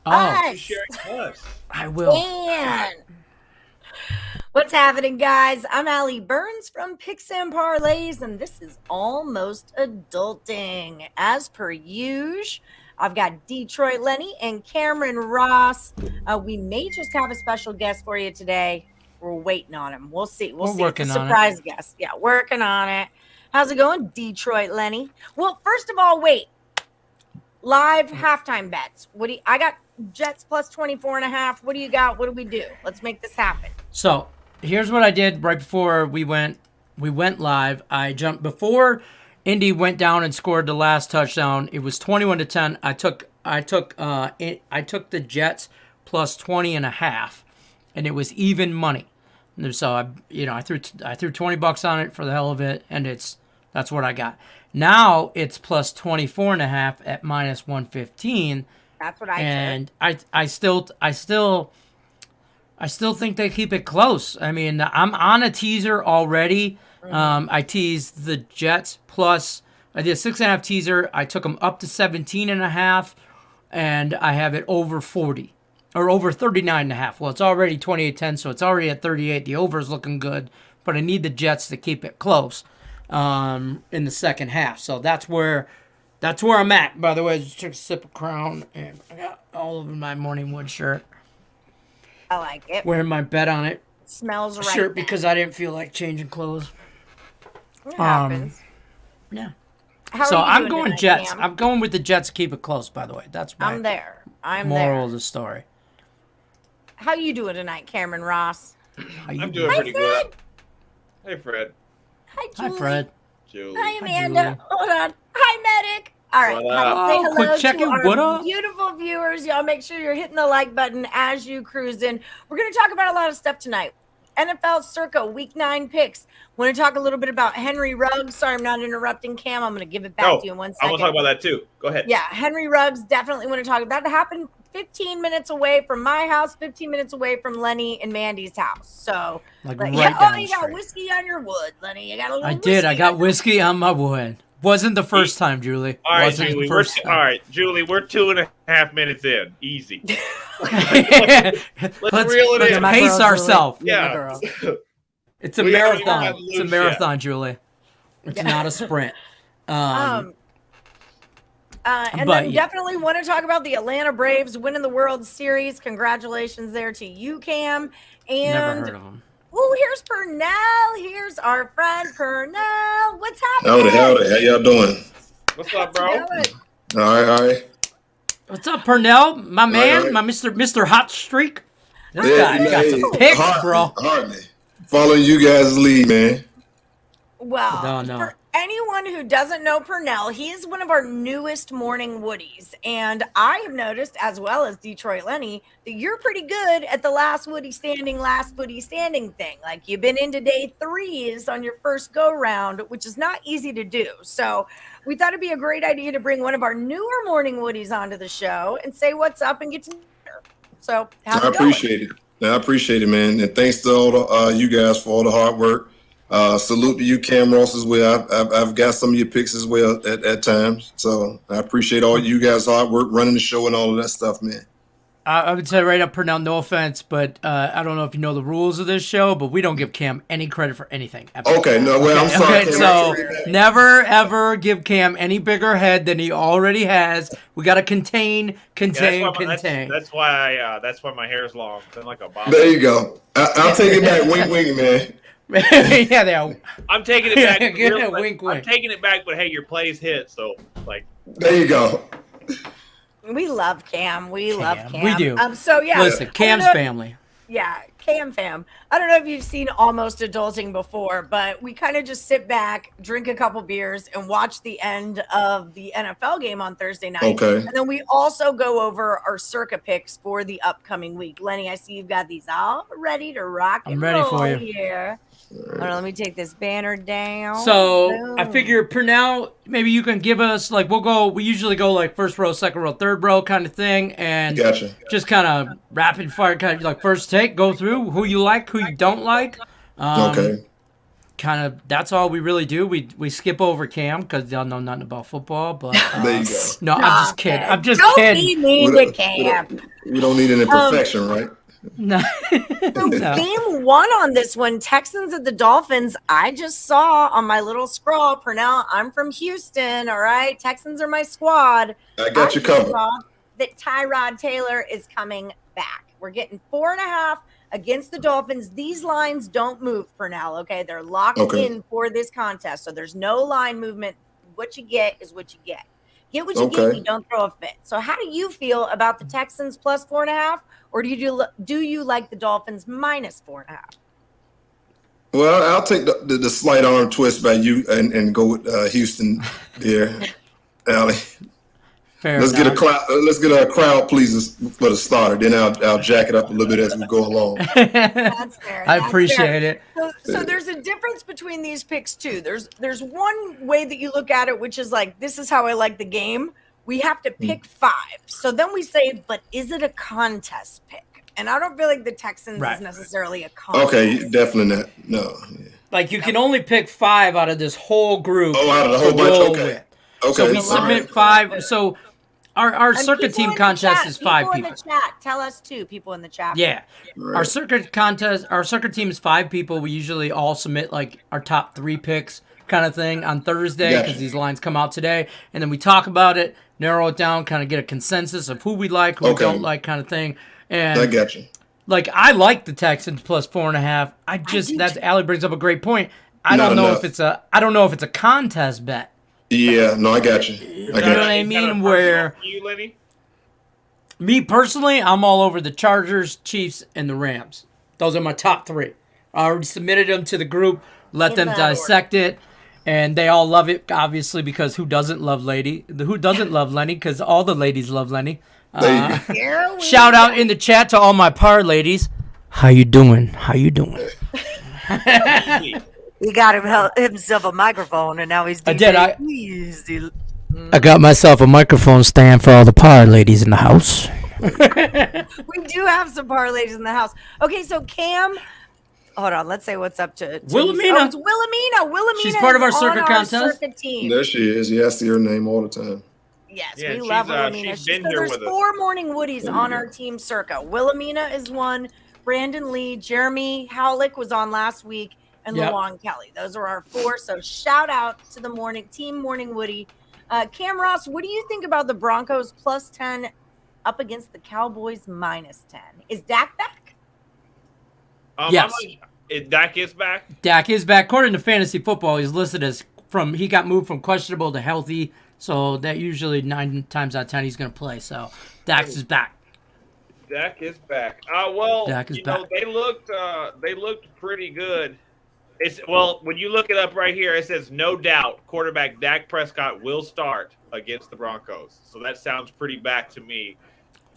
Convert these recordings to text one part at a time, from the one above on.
Oh, You sharing us. I will. Man. What's happening, guys? I'm Ali Burns from Picks and Parlays, and this is Almost Adulting. As per usual, I've got Detroit Lenny and Cameron Ross. We may just have a special guest for you today. We're waiting on him. We'll see. We'll see. Working it's a on surprise guest. Yeah, working on it. How's it going, Detroit Lenny? Well, first of all, wait. Live halftime bets. I got Jets plus 24.5. What do you got? What do we do? Let's make this happen. So here's what I did right before we went live. I jumped before Indy went down and scored the last touchdown. It was 21-10. I took the Jets plus 20.5, and it was even money. And so I threw $20 on it for the hell of it, and that's what I got. Now it's plus 24.5 at minus 115. That's what I and I still think they keep it close. I mean, I'm on a teaser already. I teased the Jets plus. I did a 6.5 teaser. I took them up to 17.5, and I have it over 40 or over 39.5. Well, it's already 28-10, so it's already at 38. The over is looking good, but I need the Jets to keep it close in the second half. So that's where I'm at. By the way, I just took a sip of Crown, and I got all over my Morning Wood shirt. I like it. Wearing my bet on it. Smells right. Shirt because I didn't feel like changing clothes. It happens. Yeah. So I'm going tonight, Jets. Cam? I'm going with the Jets to keep it close, by the way. That's my I'm there. moral of the story. How you doing tonight, Cameron Ross? I'm doing pretty good. Hey, Fred. Hi, Hi, Julie. Fred. Julie. Hi, Amanda. Julie. Hold on. Hi, Medic. All right. What up? Say hello Quick check-in. to What our up? beautiful viewers. Y'all make sure you're hitting the like button as you cruise in. We're going to talk about a lot of stuff tonight. NFL Circa Week 9 picks. Want to talk a little bit about Henry Ruggs. Sorry, I'm not interrupting Cam. I'm going to give it back to you in 1 second. I want to talk about that too. Go ahead. Yeah, Henry Ruggs, definitely want to talk about that. Happened 15 minutes away from my house, 15 minutes away from Lenny and Mandy's house. So, Like but, right yeah, down you the got street. whiskey on your wood, Lenny. You got a little I did. I whiskey got on- whiskey on my wood. Wasn't the first time, Julie. All right, Wasn't Julie. the first time. All right, Julie. We're 2.5 minutes in. Easy. let's reel it let's in. My pace girl, ourselves. Julie. You're my Yeah. girl. It's a We haven't even marathon. gotten It's a loose marathon, Julie. It's not a sprint. And But, then yeah. definitely want to talk about the Atlanta Braves winning the World Series. Congratulations there to you, Cam. And Never heard of them. oh, here's Purnell. Here's our friend Purnell. What's happening? Howdy. How y'all doing? What's up, bro? All right. What's up, Purnell? My man, right. my Mr. Hot Streak. This Yeah, guy got some picks, bro. Hardly. Following you guys' lead, man. Well, No. for anyone who doesn't know Purnell, he is one of our newest morning Woodies. And I have noticed, as well as Detroit Lenny, that you're pretty good at the last Woody standing thing. Like you've been into day 3s on your first go round, which is not easy to do. So we thought it'd be a great idea to bring one of our newer morning Woodies onto the show and say what's up and get to know her. So how's I it going? appreciate it. I appreciate it, man. And thanks to all the, you guys for all the hard work. Salute to you, Cam Ross, as well. I've got some of your picks as well at times. So I appreciate all you guys' hard work running the show and all of that stuff, man. I would say right up, Purnell, no offense, but I don't know if you know the rules of this show, but we don't give Cam any credit for anything. Ever. Okay, no, well, I'm sorry. Okay, Cam, so never, ever give Cam any bigger head than he already has. We got to contain. That's why my hair's long. It's like a bob. there you go. I'll take it back. Wink, wink, man. Yeah, they are. I'm taking it back. Get a wink, I'm wink. taking it back, but hey, your plays hit. So, like, There you go. We love Cam. We love Cam. We do. So yeah. Listen, Cam's family. Yeah, Cam fam. I don't know if you've seen Almost Adulting before, but we kind of just sit back, drink a couple beers, and watch the end of the NFL game on Thursday night. Okay. And then we also go over our Circa picks for the upcoming week. Lenny, I see you've got these all ready to rock and I'm ready roll for you. here. Hold on, let me take this banner down. So I Boom. figure Purnell, maybe you can give us like we usually go like first row, second row, third row kind of thing, and Gotcha. just kind of rapid fire, kind of like first take, go through who you like, who you don't like. Okay. kind of that's all we really do. We skip over Cam because y'all know nothing about football. But There you go. no, I'm just kidding. I'm just Don't kidding. be mean to Cam. We don't need any perfection, right? No. So No. game one on this one, Texans at the Dolphins. I just saw on my little scroll, Purnell, I'm from Houston, all right? Texans are my squad. I got you just covered. saw that Tyrod Taylor is coming back. We're getting 4.5 against the Dolphins. These lines don't move, Purnell, okay? They're locked in for this contest, so there's no line movement. What you get is what you get. Get what you get, you don't throw a fit. So how do you feel about the Texans plus 4.5? Or do you like the Dolphins minus 4.5? Well, I'll take the slight arm twist by you and go with Houston there, Allie. Fair Let's enough. let's get a crowd pleasers for the starter. Then I'll jack it up a little bit as we go along. That's fair. I appreciate it. So there's a difference between these picks too. There's one way that you look at it, which is like, this is how I like the game. We have to pick 5. So then we say, but is it a contest pick? And I don't feel like the Texans is necessarily a contest. Okay, definitely not. No. Yeah. Like you can only pick 5 out of this whole group. Oh, out of the whole to bunch? roll Okay. with. Okay. So we all submit right. 5. So our And Circa people team in the contest chat, is 5 people people. in the chat, tell us too, people in the chat. Yeah. Right. Our Circa team is 5 people. We usually all submit like our top 3 picks kind of thing on Thursday because Gotcha. these lines come out today. And then we talk about it, narrow it down, kind of get a consensus of who we like, who we don't like kind of thing. And I got you. like I like the Texans plus 4.5. That's Allie brings up a great point. I don't know if it's a contest bet. Yeah, no, I got you. I You know what got I you. mean? Where You, Lenny? me personally, I'm all over the Chargers, Chiefs, and the Rams. Those are my top 3. I already submitted them to the group, let In them that dissect it, and they all love it, obviously, because who doesn't love Lenny? Because all the ladies love Lenny. There you go. Here we Shout out in the chat to all my par ladies. How you doing? He got himself a microphone, and now he's I did, I- easy. I got myself a microphone stand for all the par ladies in the house. We do have some parlays in the house. Okay, so Cam, hold on. Let's say what's up to Wilhelmina. Oh, it's Wilhelmina. She's part of our is Circa on our contest. Circa team. There she is. Yeah, I see her name all the time. Yes, Yeah, we she's, love Wilhelmina. she's been So here there's with us. 4 morning Woodies on our team Circa. Wilhelmina is one. Brandon Lee, Jeremy Howlick was on last week, and Yep. Lawan Kelly. Those are our 4. So shout out to the team Morning Woody. Cam Ross, what do you think about the Broncos plus 10 up against the Cowboys minus 10? Is Dak back? Yes. Dak is back. Dak is back. According to Fantasy Football, he's listed as he got moved from questionable to healthy. So that usually 9 times out of 10 he's going to play. So Dax is back. Dak is back. Well, Dak is you know, back. they looked pretty good. When you look it up right here, it says no doubt quarterback Dak Prescott will start against the Broncos. So that sounds pretty back to me.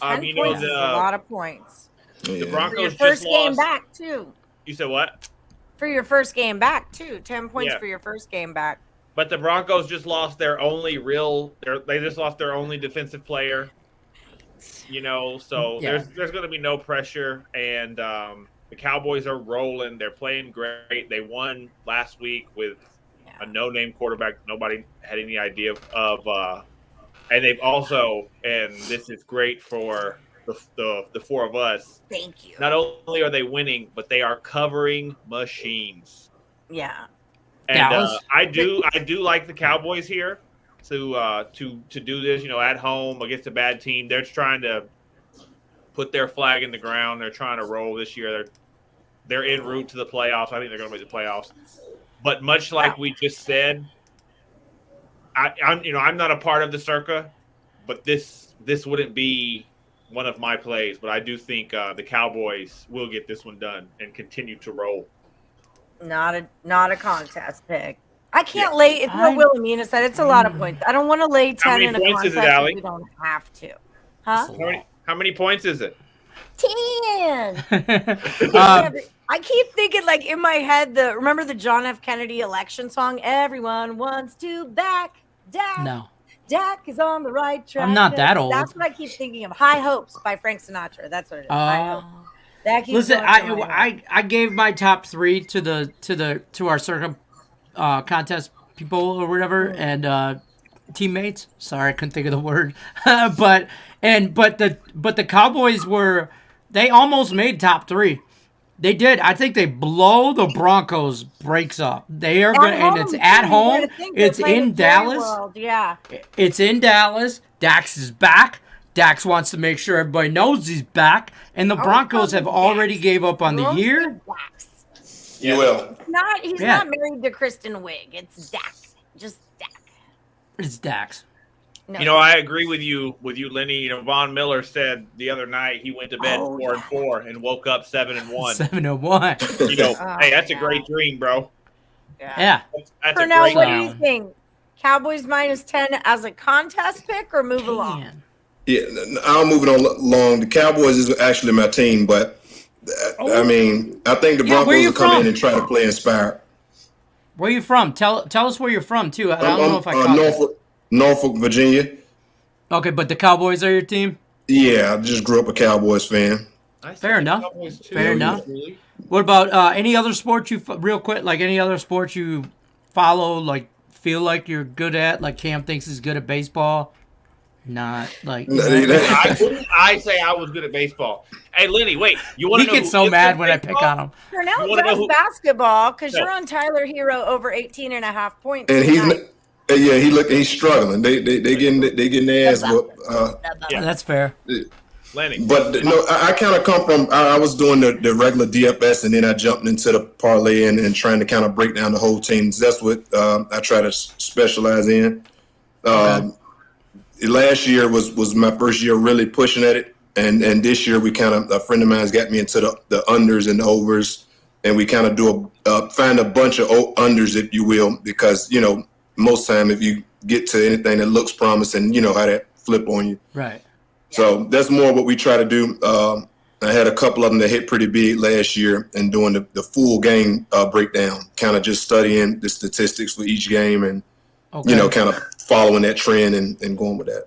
10 You know, points is a lot of points. the Yeah. For Broncos your just first game lost. back, too. You said what? For your first game back, too. 10 points Yeah. for your first game back. But the Broncos just lost their only they just lost their only defensive player. You know, so Yeah. there's going to be no pressure, and the Cowboys are rolling. They're playing great. They won last week with a no-name quarterback nobody had any idea of. And they've also, and this is great for the 4 of us. Thank you. Not only are they winning, but they are covering machines. Yeah. And Dallas. I do like the Cowboys here to do this, you know, at home against a bad team. They're trying to put their flag in the ground. They're trying to roll this year. They're en route to the playoffs. I think they're going to make the playoffs. But much like we just said, I'm not a part of the Circa, but this wouldn't be one of my plays. But I do think the Cowboys will get this one done and continue to roll. Not a contest pick. I can't lay. It's what Wilhelmina said. It's a lot of points. I don't want to lay 10 many in a points is contest it, if Allie? we don't have to. Huh? How many points is it? 10. Um, I keep thinking, like, in my head, remember the John F. Kennedy election song? Everyone wants to back Dak. no. Dak is on the right track. I'm not that old. That's what I keep thinking of. High Hopes by Frank Sinatra. That's what it is. High Hopes. That keeps Listen, going through my head. I gave my top 3 to our Circa contest people or whatever, and teammates. Sorry, I couldn't think of the word. but the Cowboys they almost made top 3. They did. I think they blow the Broncos breaks up. They are going, and it's at home. It's in Dallas. Yeah. It's in Dallas. Dax is back. Dax wants to make sure everybody knows he's back. And the Broncos have already gave up on the year. You will. He's not married to Kristen Wiig. It's Dak. Just Dak. It's Dax. No. I agree with you, Lenny. Von Miller said the other night he went to bed 4-4 and woke up 7-1. 7-1. Hey, that's a great dream, bro. Yeah. That's Purnell, a great what do you think? Cowboys -10 as a contest pick or move along? Yeah, I'll move it on along. The Cowboys is actually my team, but I mean, I think the Broncos will come in and try to play inspired. Where are you from? Tell us where you're from too. I don't know if I caught Norfolk, Virginia. Okay, but the Cowboys are your team? Yeah, I just grew up a Cowboys fan. Fair enough. Fair enough. What about any other sport real quick, like any other sport you follow, like feel like you're good at, like Cam thinks is good at baseball? Not like I say I was good at baseball. Hey, Lenny, wait. You want to know? He gets so mad when I pick on him. Purnell does basketball because you're on Tyler Hero over 18.5 points. And he's struggling. They getting their ass whooped. That's fair. Lenny. But I kind of come from. I was doing the regular DFS, and then I jumped into the parlay and trying to kind of break down the whole team. That's what I try to specialize in. Last year was my first year really pushing at it, and this year a friend of mine's got me into the unders and the overs, and we kind of find a bunch of unders, if you will, because most time if you get to anything that looks promising, you know how that flip on you. Right. So that's more what we try to do. I had a couple of them that hit pretty big last year and doing the full game breakdown, kind of just studying the statistics for each game and, kind of following that trend and going with that.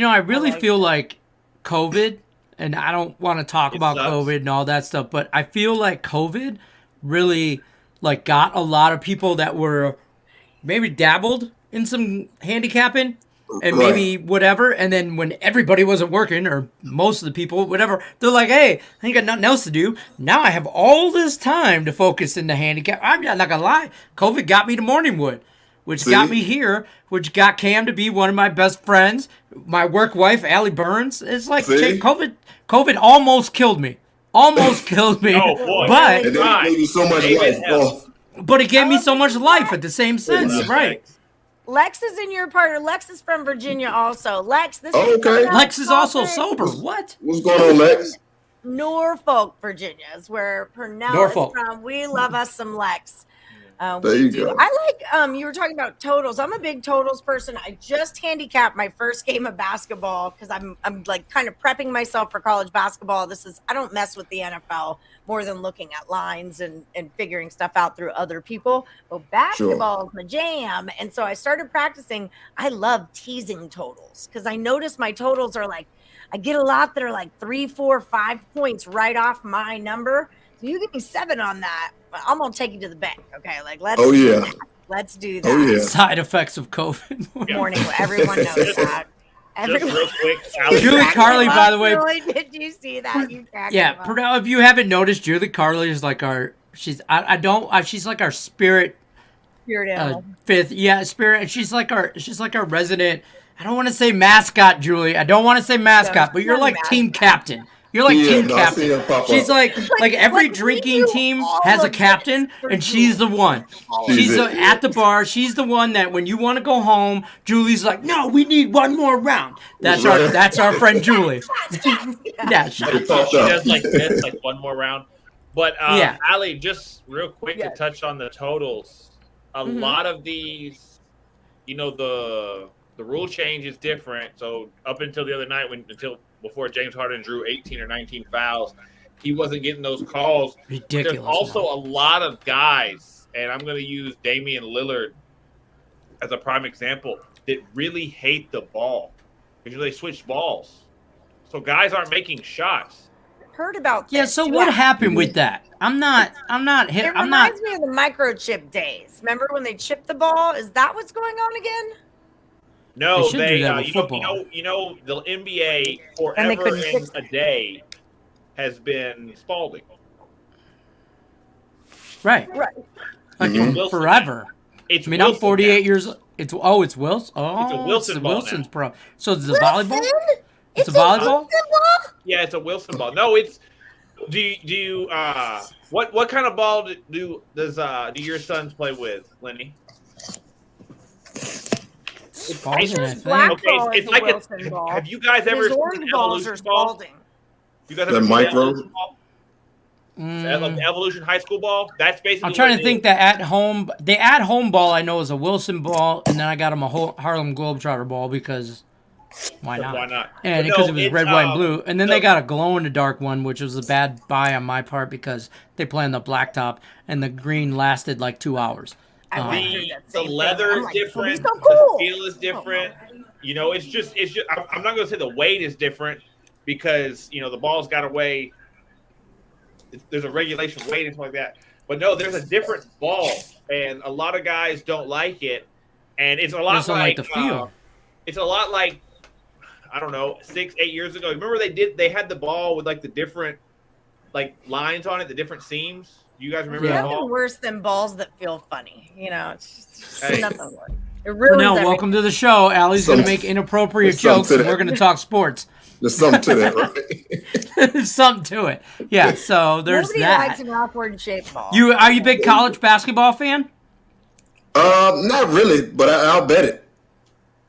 I really feel like COVID, and I don't want to talk about COVID and all that stuff, but I feel like COVID really got a lot of people that were maybe dabbled in some handicapping and maybe whatever. And then when everybody wasn't working, or most of the people, whatever, they're like, hey, I ain't got nothing else to do. Now I have all this time to focus in the handicap. I'm not going to lie. COVID got me to Morningwood, which got me here, which got Cam to be one of my best friends. My work wife, Ali Burns. It's like COVID almost killed me. Almost killed me. Oh, boy. But it gave you so much life. But it gave me so much life at the same sense, right? Lex is in your partner. Lex is from Virginia also. Lex, Lex is also sober. What? What's going on, Lex? Norfolk, Virginia is where Purnell is from. We love us some Lex. There you go. I like you were talking about totals. I'm a big totals person. I just handicapped my first game of basketball because I'm like kind of prepping myself for college basketball. I don't mess with the NFL more than looking at lines and figuring stuff out through other people. But basketball is my jam. And so I started practicing. I love teasing totals because I notice my totals are I get a lot that are 3, 4, 5 points right off my number. So you give me 7 on that, I'm gonna take you to the bank. Okay, let's. Oh yeah. Let's do that. Oh yeah. Side effects of COVID. Morning. Everyone knows that. Just real quick, Julie Carly, by the way. Did you see that? Purnell, if you haven't noticed, Julie Carly is like our. She's she's like our spirit fifth. Yeah, spirit. She's like our resident. I don't want to say mascot, Julie. I don't want to say mascot, but you're like team captain. You're like team captain. She's like every drinking team has a captain, and she's the one. She's at the bar. She's the one that when you want to go home, Julie's like, no, we need one more round. That's our friend Julie. Yeah, she does like this, like one more round. But Ali, just real quick to touch on the totals. A lot of these, the rule change is different. So up until the other night, before James Harden drew 18 or 19 fouls, he wasn't getting those calls. Ridiculous. There's also a lot of guys, and I'm going to use Damian Lillard as a prime example, that really hate the ball because they switch balls. So guys aren't making shots. heard about this. Yeah, so what happened with that? I'm not hit. It I'm not. reminds me of the microchip days. Remember when they chipped the ball? Is that what's going on again? No, They should do that with you football. know, the NBA And they forever couldn't and fix a day has been Spalding. Right. Right. Like Wilson. forever. It's I mean, I'm Wilson 48 now. years. It's Wilson. Oh, It's a Wilson the ball Wilson's now. pro. So it's a volleyball. It's a volleyball? Yeah, it's a Wilson ball. No, it's. Do you what kind of ball do your sons play with, Lenny? Spalding, I think. black Okay, ball it's is like a Wilson ball. have you guys ever His seen orange an balls are evolution ball? Spalding. You guys The ever seen micro? an evolution ball? Mm, The evolution high school ball? That's basically. I'm trying what to it think is. that the at home ball I know is a Wilson ball, and then I got him a Harlem Globetrotter ball because why not? Why not? And But because no, it was it's, red, white, and blue. And then no. they got a glow in the dark one, which was a bad buy on my part because they play on the blacktop, and the green lasted like 2 hours. I went through The that same leather thing. is I'm like, different. "Oh, so cool." The feel is different. You know, it's just. I'm not going to say the weight is different because the ball's got a weigh. There's a regulation weight and stuff like that. But no, there's a different ball, and a lot of guys don't like it. And it's a lot Just don't like the feel. It's a lot like I don't know, 6-8 years ago. Remember they had the ball with like the different like lines on it, the different seams. You guys remember that Nothing ball? worse than balls that feel funny. It's just Hey. nothing worse. It ruins Now, everything. welcome to the show. Allie's going to make inappropriate There's something jokes, to and that. we're going to talk sports. There's something to that, right? There's something to it. Yeah, so there's Nobody that. likes an awkward shaped ball. Are you a big college basketball fan? Not really, but I'll bet it.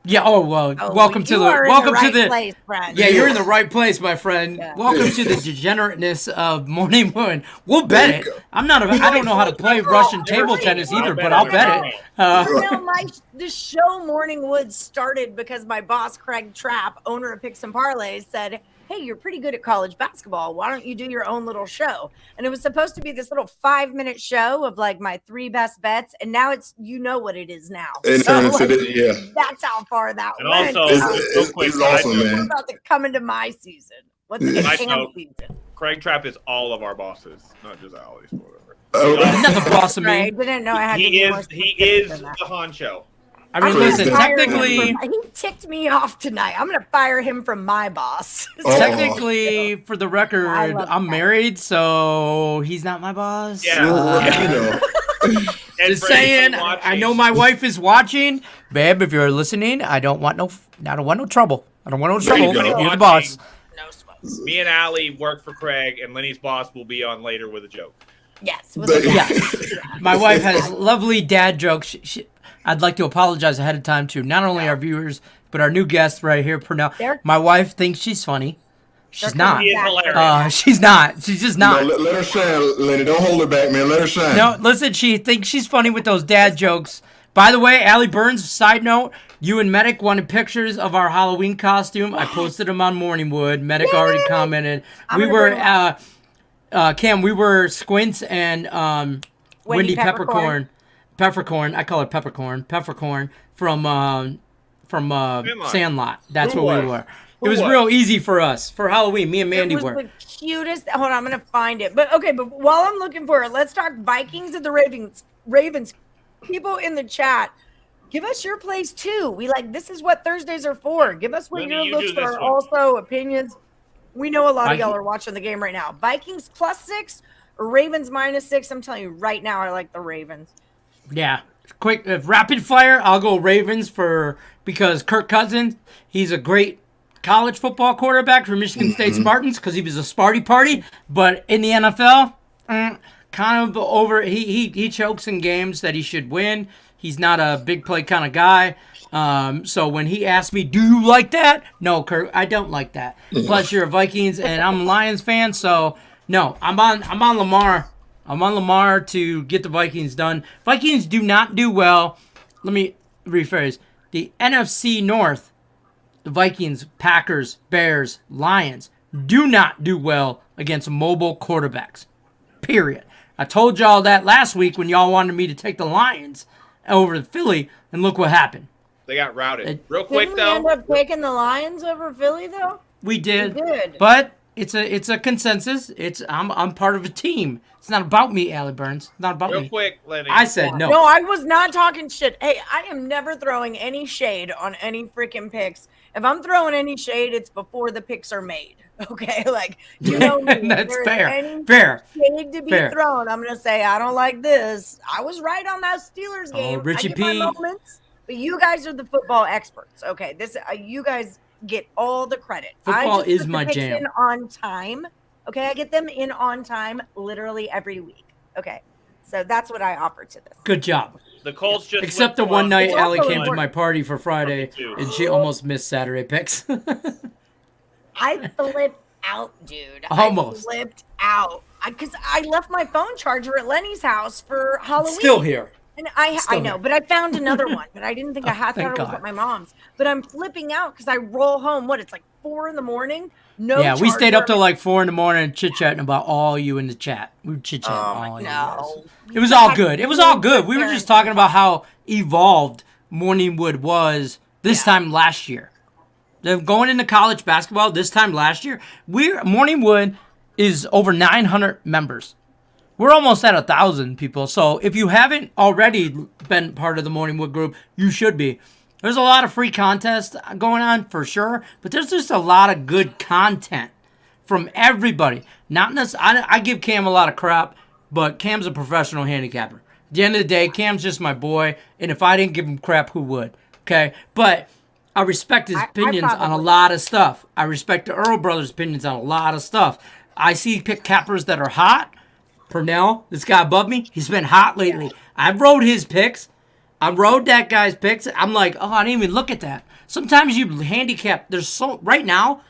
Yeah. Oh well. Oh, welcome to you the are in welcome the right to the. place, friend. Yeah, you're in the right place, my friend. Yeah. Welcome to the degenerateness of Morning Moon. We'll bet There it. you go. I don't know how to play Russian table tennis either, but I'll bet it. The show Morning Woods started because my boss Craig Trapp, owner of Picks and Parlays, said, "Hey, you're pretty good at college basketball. Why don't you do your own little show?" And it was supposed to be this little 5-minute show of like my 3 best bets, and now it's what it is now. And turn into yeah. That's how far that And went. also, It's awesome, We're man. about to come into my season. What's the Side camp note. season? Craig Trapp is all of our bosses, not just Allie's. Whatever. Not the boss of Right, I me. didn't know I had to He be is more he specific is than that. the honcho. I mean, I'm listen. gonna fire him Technically, from- he ticked me off tonight. I'm gonna fire him from my boss. Oh. technically, for the record, I love I'm that. married, so he's not my boss. Yeah. You know. And Just for saying. anybody I watching, know my wife is watching, babe. If you're listening, I don't want no trouble. I don't want no There you trouble. go. You're the boss. No sweat. Me and Allie work for Craig, and Lenny's boss will be on later with a joke. Yes. with But- the- Yes. My wife has lovely dad jokes. I'd like to apologize ahead of time to not only our viewers, but our new guest right here, Purnell. They're- My wife thinks she's funny. She's They're not. coming He is back. hilarious. She's not. She's just No, not. let her shine, Lenny. Don't hold it back, man. Let her shine. No, listen, she thinks she's funny with those dad jokes. By the way, Ali Burns, side note, you and Medic wanted pictures of our Halloween costume. I posted them on Morningwood. Medic already commented. I'm We gonna were, bring Cam, we were Squints and Wendy Peppercorn. Peppercorn. I call her Peppercorn from Sandlot. That's Who what we was? were. Who It was was? real easy for us. For Halloween, me and Mandy It was were. the cutest. Hold on, I'm gonna find it. But while I'm looking for it, let's talk Vikings and the Ravens. People in the chat, give us your plays too. This is what Thursdays are for. Give us what Lenny, your you looks do this are. one. Also opinions. We know a lot of y'all Viking- are watching the game right now. Vikings +6, Ravens -6. I'm telling you right now, I like the Ravens. Yeah. Quick, rapid fire. I'll go Ravens because Kirk Cousins, he's a great college football quarterback for Michigan State Spartans because he was a Sparty party. But in the NFL, kind of over. He chokes in games that he should win. He's not a big play kind of guy. So when he asked me, "Do you like that?" No, Kirk, I don't like that. Plus, you're a Vikings and I'm a Lions fan, so no, I'm on Lamar. I'm on Lamar to get the Vikings done. Vikings do not do well. Let me rephrase. The NFC North, the Vikings, Packers, Bears, Lions do not do well against mobile quarterbacks. Period. I told y'all that last week when y'all wanted me to take the Lions over to Philly, and look what happened. They got routed. It- Real quick, Didn't we end though. up taking the Lions over Philly though? We did. We did. But It's a consensus. I'm part of a team. It's not about me, Ali Burns. It's not about Real me. quick, Lenny. I said no. No, I was not talking shit. Hey, I am never throwing any shade on any freaking picks. If I'm throwing any shade, it's before the picks are made. Okay, like you know me. That's If there's fair. any Fair. shade to be Fair. thrown, I'm gonna say I don't like this. I was right on that Steelers game. Richie I get my P. moments, but you guys are the football experts. Okay, this you guys get all the credit. Football I just is put the my picks jam. in on time. Okay, I get them in on time literally every week. Okay, so that's what I offer to this. Good job. The Colts just Except the went one night It's Allie also came to important. my party for Friday, too. and she almost missed Saturday picks. I flipped out, dude. Almost. I flipped out because I left my phone charger at Lenny's house for Halloween. Still here. And I Still know, here. but I found another one, but I didn't think I had. I thank thought it was God. at my mom's. But I'm flipping out because I roll home. What? It's like 4 a.m. No. Yeah, we stayed up charger. till like 4 a.m. chit chatting about all you in the chat. We were chit chatting Oh all my you. no. guys. It was all good. It was all good. We were just talking about how evolved Morningwood was this time last year. They're going into college basketball this time last year. Morningwood is over 900 members. We're almost at 1,000 people. So if you haven't already been part of the Morningwood group, you should be. There's a lot of free contests going on for sure, but there's just a lot of good content from everybody. Not necessarily. I give Cam a lot of crap, but Cam's a professional handicapper. At the end of the day, Cam's just my boy, and if I didn't give him crap, who would? Okay, but I respect his opinions on a probably- lot of stuff. I respect the Earl brothers' opinions on a lot of stuff. I see pick cappers that are hot. Purnell, this guy above me, he's been hot lately. I've rode his picks. I rode that guy's picks. I'm like, oh, I didn't even look at that. Sometimes you handicap. There's so right now,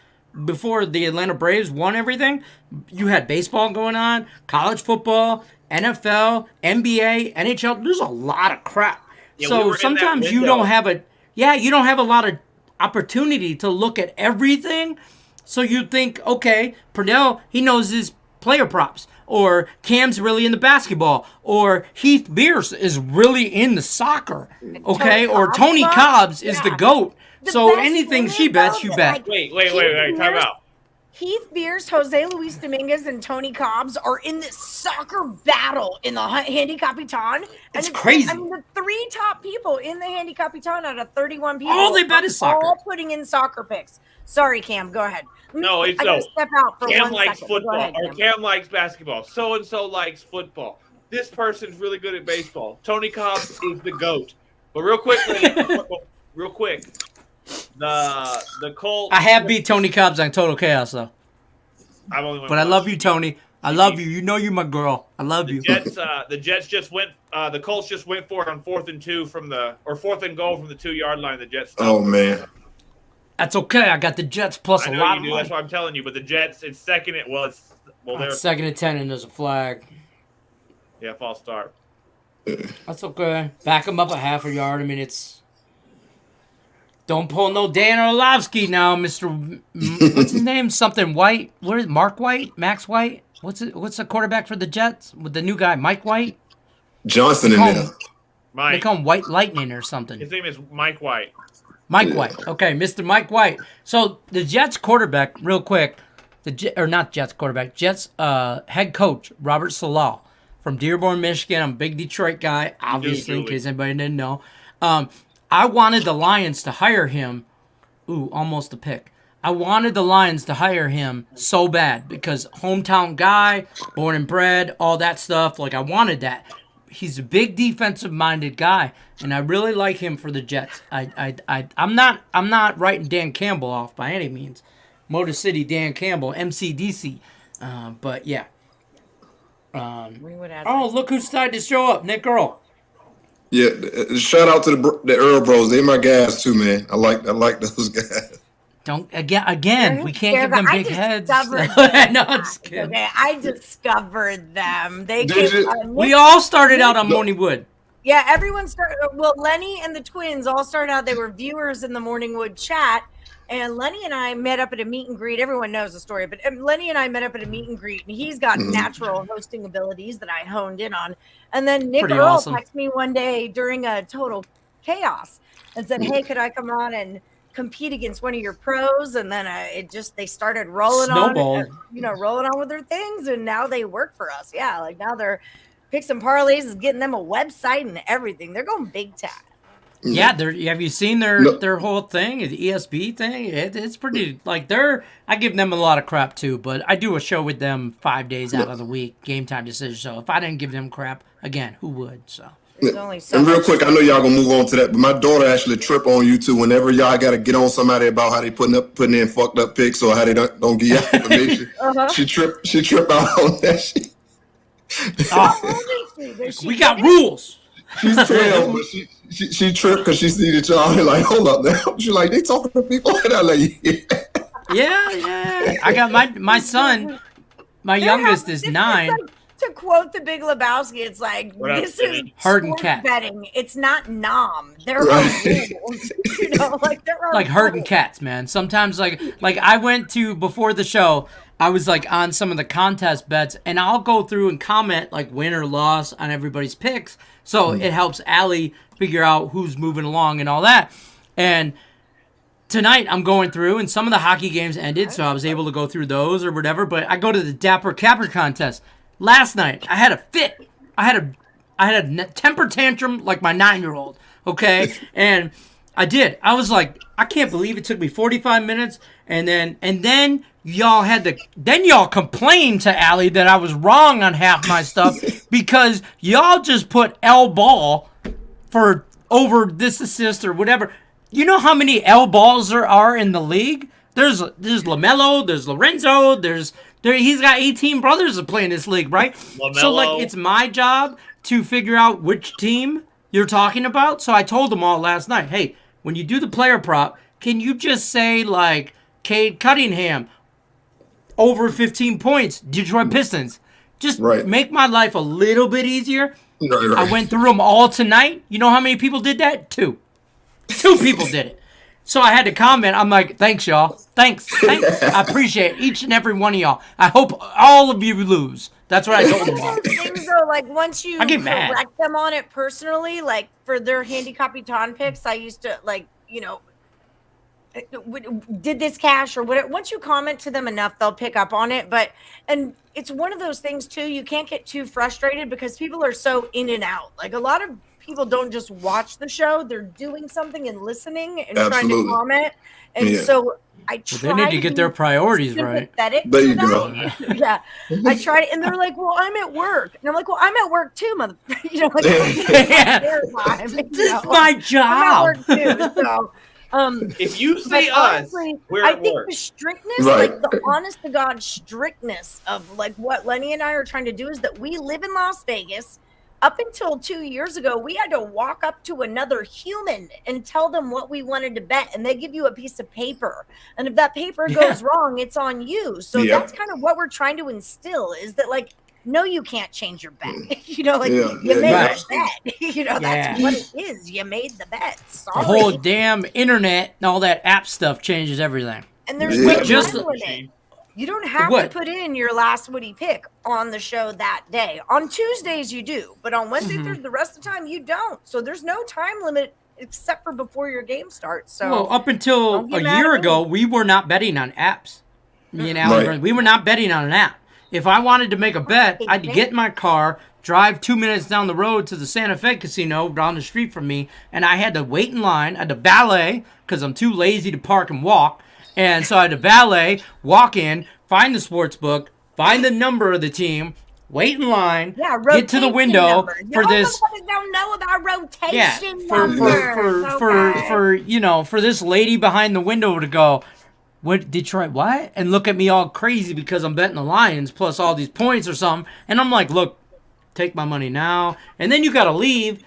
before the Atlanta Braves won everything, you had baseball going on, college football, NFL, NBA, NHL. There's a lot of crap. Yeah, we So were in that sometimes you window. don't have you don't have a lot of opportunity to look at everything. So you think, okay, Purnell, he knows his player props. Or Cam's really into basketball. Or Heath Bierce is really into soccer. Okay? Or Tony Cobbs is the GOAT. The So best anything thing she bets, about you it, bet. like, Wait, Heath time Bierce- out. Heath Bierce, Jose Luis Dominguez, and Tony Cobbs are in this soccer battle in the Handicapping. It's crazy. I mean, the 3 top people in the Handicapping out of 31 people. All they bet is soccer. All putting in soccer picks. Sorry, Cam. Go ahead. No, it's I gotta no. step out for Cam 1 likes second. Go football, ahead, or Cam. Cam likes basketball. So and so likes football. This person's really good at baseball. Tony Cobbs is the GOAT. But real quick, the Colts. I have beat Tony Cobbs on Total Chaos, though. I've only went But I once. love you, Tony. I love you. You know you're my girl. I love you. The Jets just went. The Colts just went for it on 4th and 2 4th and goal from the 2-yard line. The Jets. stopped. Oh man. That's okay. I got the Jets plus I a know lot you of do. money. That's what I'm telling you. But the Jets, it's second. They're Second and 10, and there's a flag. false start. That's okay. Back him up a half a yard. I mean, it's. Don't pull no Dan Orlovsky now, Mr. What's his name? Something White. What is it? Mark White? Max White? What's the quarterback for the Jets? With the new guy, Mike White? Johnson in Call there. him- They Mike. call him White Lightning or something. His name is Mike White. Mike White. Okay, Mr. Mike White. So the Jets quarterback, real quick, not Jets quarterback, Jets head coach, Robert Saleh from Dearborn, Michigan. I'm a big Detroit guy, obviously, in Julie. case anybody didn't know. I wanted the Lions to hire him. Ooh, almost a pick. I wanted the Lions to hire him so bad because hometown guy, born and bred, all that stuff. Like, I wanted that. He's a big defensive-minded guy, and I really like him for the Jets. I'm not writing Dan Campbell off by any means. Motor City Dan Campbell, MCDC. But yeah. We would add Oh, look who decided to show up, Nick Earl. Yeah, shout out to the Earl Bros. They're my guys too, man. I like those guys. Don't again. We can't give them I big heads. discovered No, I'm just kidding. Okay, I discovered them. They Did came. you? We all started out on Morning Wood. Yeah, everyone started. Well, Lenny and the twins all started out. They were viewers in the Morningwood chat, and Lenny and I met up at a meet and greet. Everyone knows the story, but Lenny and I met up at a meet and greet, and he's got natural hosting abilities that I honed in on. And then Nick Pretty Earl awesome. texted me one day during a total chaos and said, "Hey, could I come on and compete against one of your pros, and then they started rolling Snowball. rolling on with their things, and now they work for us. Yeah, like now they're Picks and Parlays is getting them a website and everything. They're going big time. Yeah, have you seen their whole thing, the ESB thing? It's pretty, like, I give them a lot of crap too, but I do a show with them 5 days out of the week, Game Time Decision. So if I didn't give them crap, again, who would? So. And real quick, I know y'all gonna move on to that, but my daughter actually trip on you too. Whenever y'all gotta get on somebody about how they putting in fucked up pics or how they don't give out information, she trip out on that shit. We got rules. She's 12, but she tripped because she see the child and like, hold up now. She's like, they talking to people, and I'm like, yeah. I got my son. My youngest is 9. To quote the Big Lebowski, it's like, this is herd and cat betting. It's not nom. There are rules. There are like herd and cats, man. Sometimes like I went to, before the show, I was like on some of the contest bets, and I'll go through and comment like win or loss on everybody's picks. So it helps Allie figure out who's moving along and all that. And tonight I'm going through, and some of the hockey games ended, so I was able to go through those or whatever. But I go to the Dapper Capper contest. Last night, I had a fit. I had a temper tantrum like my 9-year-old, okay? And I did. I was like, I can't believe it took me 45 minutes, and then y'all complained to Allie that I was wrong on half my stuff because y'all just put L ball for over this assist or whatever. You know how many L balls there are in the league? There's LaMelo, there's Lorenzo, he's got 18 brothers that play in this league, right? LaMelo. So, like, it's my job to figure out which team you're talking about. So I told them all last night, hey, when you do the player prop, can you just say, like, Cade Cunningham, over 15 points, Detroit Pistons? Just make my life a little bit easier. Right. I went through them all tonight. You know how many people did that? 2. 2 people did it. So I had to comment. I'm like, thanks, y'all. Thanks. I appreciate each and every one of y'all. I hope all of you lose. That's what I told them all. Things though, like once you correct them on it personally, like for their Handicapping picks, I used to did this cash or whatever. Once you comment to them enough, they'll pick up on it. And it's one of those things too. You can't get too frustrated because people are so in and out. Like a lot of people don't just watch the show; they're doing something and listening and trying to comment. And so I try. They need to get their priorities right. There you go. Yeah, I tried, and they're like, "Well, I'm at work," and I'm like, "Well, I'm at work too, mother." This is my job. I'm at work too, so. If you see us, we're I at think work. the strictness, like the honest to God strictness of like what Lenny and I are trying to do is that we live in Las Vegas. Up until 2 years ago, we had to walk up to another human and tell them what we wanted to bet, and they give you a piece of paper. And if that paper goes wrong, it's on you. So that's kind of what we're trying to instill is that, like, no, you can't change your bet. You made the bet. That's what it is. You made the bet. Sorry. The whole damn internet and all that app stuff changes everything. And there's no time limit. You don't have to put in your last Woody pick on the show that day. On Tuesdays, you do. But on Wednesday, the rest of the time, you don't. So there's no time limit except for before your game starts. So up until a year ago, we were not betting on apps. Me and Alan, we were not betting on an app. If I wanted to make a bet, I'd get in my car, drive 2 minutes down the road to the Santa Fe casino down the street from me, and I had to wait in line. I had to valet because I'm too lazy to park and walk. And so I had to valet, walk in, find the sports book, find the number of the team, wait in line, get to the window for this. Don't know about rotation for this lady behind the window to go, what, Detroit, what? And look at me all crazy because I'm betting the Lions plus all these points or something. And I'm like, look, take my money now. And then you got to leave.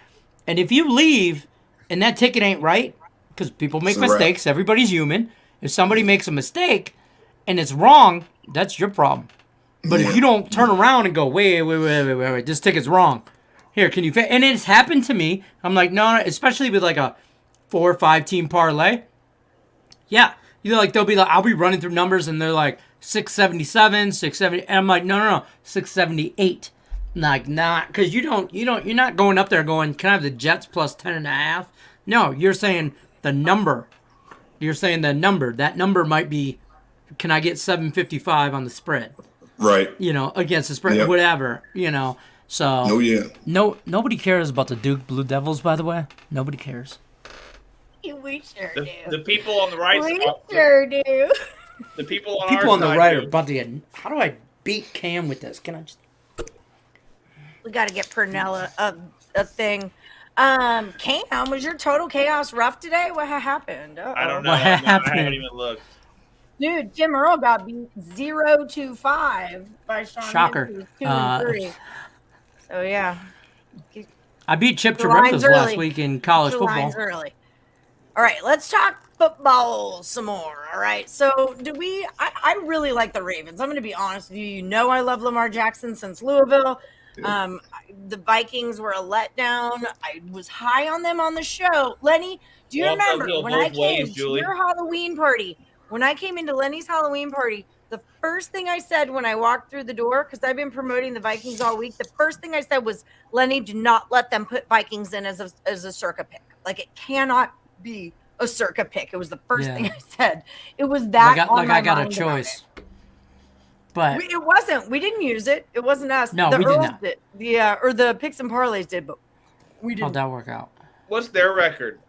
And if you leave and that ticket ain't right, because people make mistakes, everybody's human. If somebody makes a mistake and it's wrong, that's your problem. But if you don't turn around and go, wait, this ticket's wrong. Here, can you fit? And it's happened to me. I'm like, no, especially with like a 4 or 5 team parlay. Yeah. They'll be like, I'll be running through numbers and they're like 677, 670. And I'm like, no, 678. Like, nah, because you're not going up there going, can I have the Jets plus 10.5? No, you're saying the number. You're saying that number might be, can I get 755 on the spread? Right. Against the spread, Yep. whatever, So Oh yeah. nobody cares about the Duke Blue Devils, by the way. Nobody cares. We sure The do. people on the right We side. sure do. The people on People our on the side right are do. about to get. How do I beat Cam with this? Can I just? We got to get Purnell a thing. Cam, was your total chaos rough today? What happened? Uh-oh. I don't know. What I happened? haven't even looked. Dude, Jim Earl got beat 0-5 by Sean Shocker. Hannity, 2-3. So yeah, I beat Chip The line's Tremendous last early. week in college the football. line's early. All right, let's talk football some more. All right, so I really like the Ravens. I'm going to be honest with you. You know I love Lamar Jackson since Louisville. The Vikings were a letdown. I was high on them on the show. Lenny, do you Well, they'll remember go when I both ways, came to Julie. your Halloween party? When I came into Lenny's Halloween party, the first thing I said when I walked through the door, because I've been promoting the Vikings all week, the first thing I said was, Lenny, do not let them put Vikings in as a Circa pick. Like, it cannot be a Circa pick. It was the first thing I said. It was that I got a choice. But it wasn't. We didn't use it. It wasn't us. No, the we did Earls not. did. Yeah, or the picks and parlays did, but we how'd didn't. that work out? What's their record?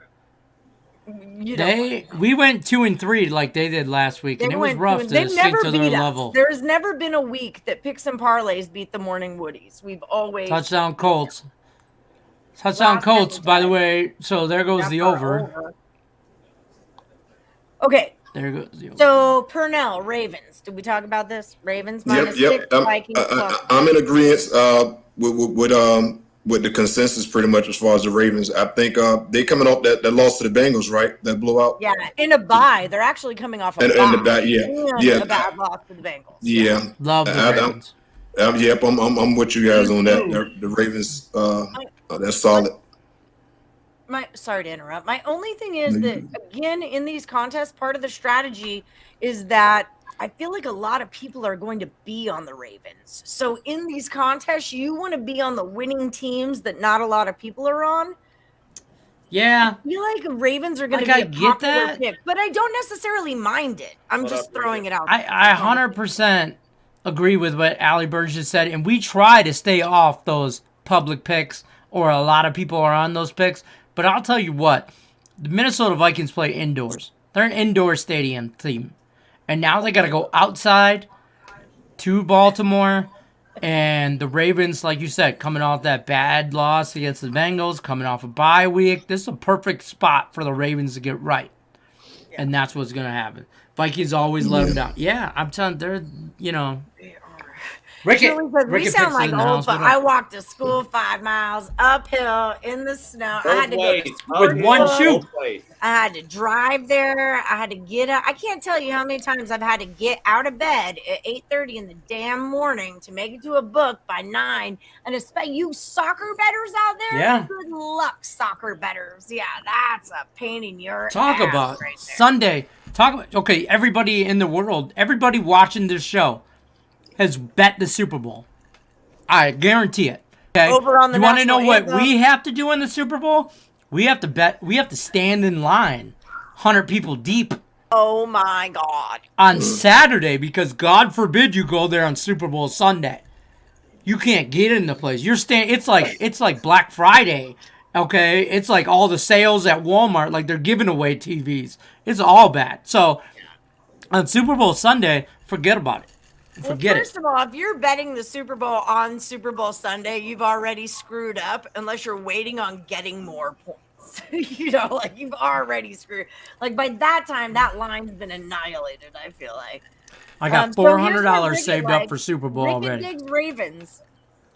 We went 2-3 like they did last week, and it was rough to They've stick never to their beat us. level. There's never been a week that picks and parlays beat the morning Woodies. We've always Touchdown Colts. Touchdown Last Colts, second by the time. way. So there goes the over. Okay, There goes the over. so Purnell Ravens. Did we talk about this? Ravens minus Yep. 6, Vikings plus. I'm in agreement with the consensus pretty much as far as the Ravens. I think they coming off that loss to the Bengals, right? That blowout. Yeah, in a bye. They're actually coming off a And bye. the bye, yeah. And Yeah. a bad loss to the Bengals. Yeah. Love the Ravens. Yep. I'm with you guys on that. The Ravens. That's solid. Sorry to interrupt. My only thing is that, again, in these contests, part of the strategy is that I feel like a lot of people are going to be on the Ravens. So in these contests, you want to be on the winning teams that not a lot of people are on. Yeah. I feel like Ravens are going to Like, be I a get popular that. pick, but I don't necessarily mind it. I'm What just up, throwing it out. I 100% agree with what Ali Burns just said, and we try to stay off those public picks, or a lot of people are on those picks. But I'll tell you what, the Minnesota Vikings play indoors. They're an indoor stadium team. And now they got to go outside to Baltimore. And the Ravens, like you said, coming off that bad loss against the Bengals, coming off a bye week. This is a perfect spot for the Ravens to get right. Yeah. And that's what's going to happen. Vikings always let them down. Yeah, I'm telling you, they're, Rickett we sound like in the old, house. but I walked to school 5 miles uphill in the snow. I had to go to with one shoe. I had to drive there. I had to get up. I can't tell you how many times I've had to get out of bed at 8:30 in the damn morning to make it to a book by 9. And especially you soccer bettors out there, Yeah. good luck, soccer bettors. Yeah, that's a pain in your Talk ass about right there. Sunday. Okay, everybody in the world, everybody watching this show has bet the Super Bowl. I guarantee it. Okay. Over on the you want to know national what anthem. we have to do in the Super Bowl? We have to bet. We have to stand in line, 100 people deep, Oh my God. on Saturday, because God forbid you go there on Super Bowl Sunday. You can't get in the place. It's like Black Friday. Okay, it's like all the sales at Walmart, like they're giving away TVs. It's all bad. So on Super Bowl Sunday, forget about it. Forget First of all, if you're betting the Super Bowl on Super Bowl Sunday, you've already screwed up unless you're waiting on getting more points. Like you've already screwed. Like by that time, that line's been annihilated, I feel like. I got So here's $400 what Rickett saved up for Super Bowl Rickett already. digs Ravens.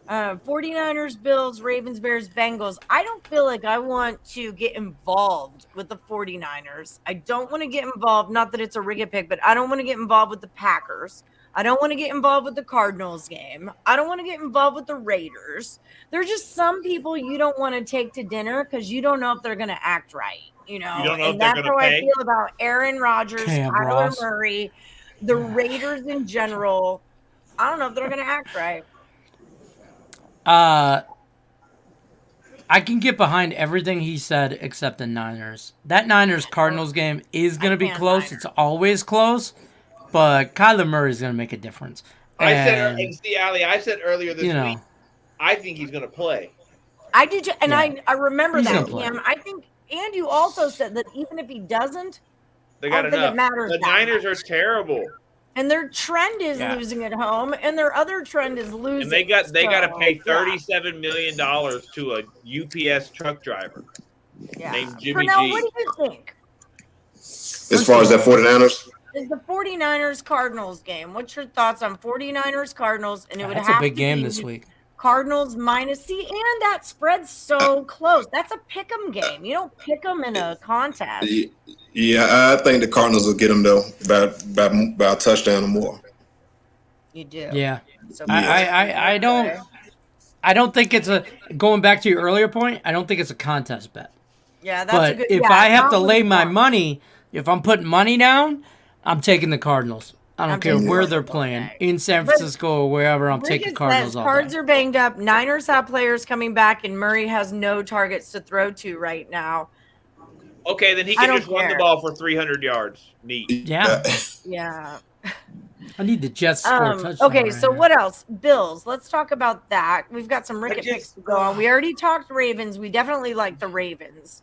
49ers, Bills, Ravens, Bears, Bengals. I don't feel like I want to get involved with the 49ers. I don't want to get involved. Not that it's a Rickett pick, but I don't want to get involved with the Packers. I don't want to get involved with the Cardinals game. I don't want to get involved with the Raiders. There's just some people you don't want to take to dinner because you don't know if they're going to act right. You don't know if And they're that's gonna how I pay? feel about Aaron Rodgers, Cam Kyler Ross. Murray, the Raiders in general. I don't know if they're going to act right. I can get behind everything he said except the Niners. That Niners-Cardinals game is going to be close. Niners. It's always close, but Kyler Murray is going to make a difference. And see, Ali, I said earlier this you week, know, I think he's going to play. I do too, and Yeah. I remember He's that, gonna play. Cam. I think, and you also said that even if he doesn't, They I got don't think enough. it matters The that Niners much. are terrible, and their trend is Yeah. losing at home, and their other trend is losing. and they got to pay So, $37 million to a UPS truck driver yeah. named Jimmy Purnell, G. what do you think? As far as that 49ers, Is the 49ers Cardinals game? What's your thoughts on 49ers Cardinals? And it would that's have a big to game be this week. Cardinals minus C, and that spread's so close. That's a pick 'em game. You don't pick 'em in a contest. yeah, I think the Cardinals will get them though by a touchdown or more. You do. Yeah. So I don't think it's a going back to your earlier point. I don't think it's a contest bet. Yeah, that's a But good. if yeah, I have not to with lay the my Cardinals. money, if I'm putting money down, I'm taking the Cardinals. I don't I'm care taking where the they're Cardinals, playing, okay. in San But Francisco or wherever. I'm taking Ricketts Cardinals says all Cards day. are banged up. Niners have players coming back, and Murray has no targets to throw to right now. Okay, then he I can don't just run the care. ball for 300 yards. Neat. Yeah. Yeah. I need the Jets to score a touchdown. Okay, right so now. what else? Bills. Let's talk about that. We've got some Ricket just- picks to go on. We already talked Ravens. We definitely like the Ravens.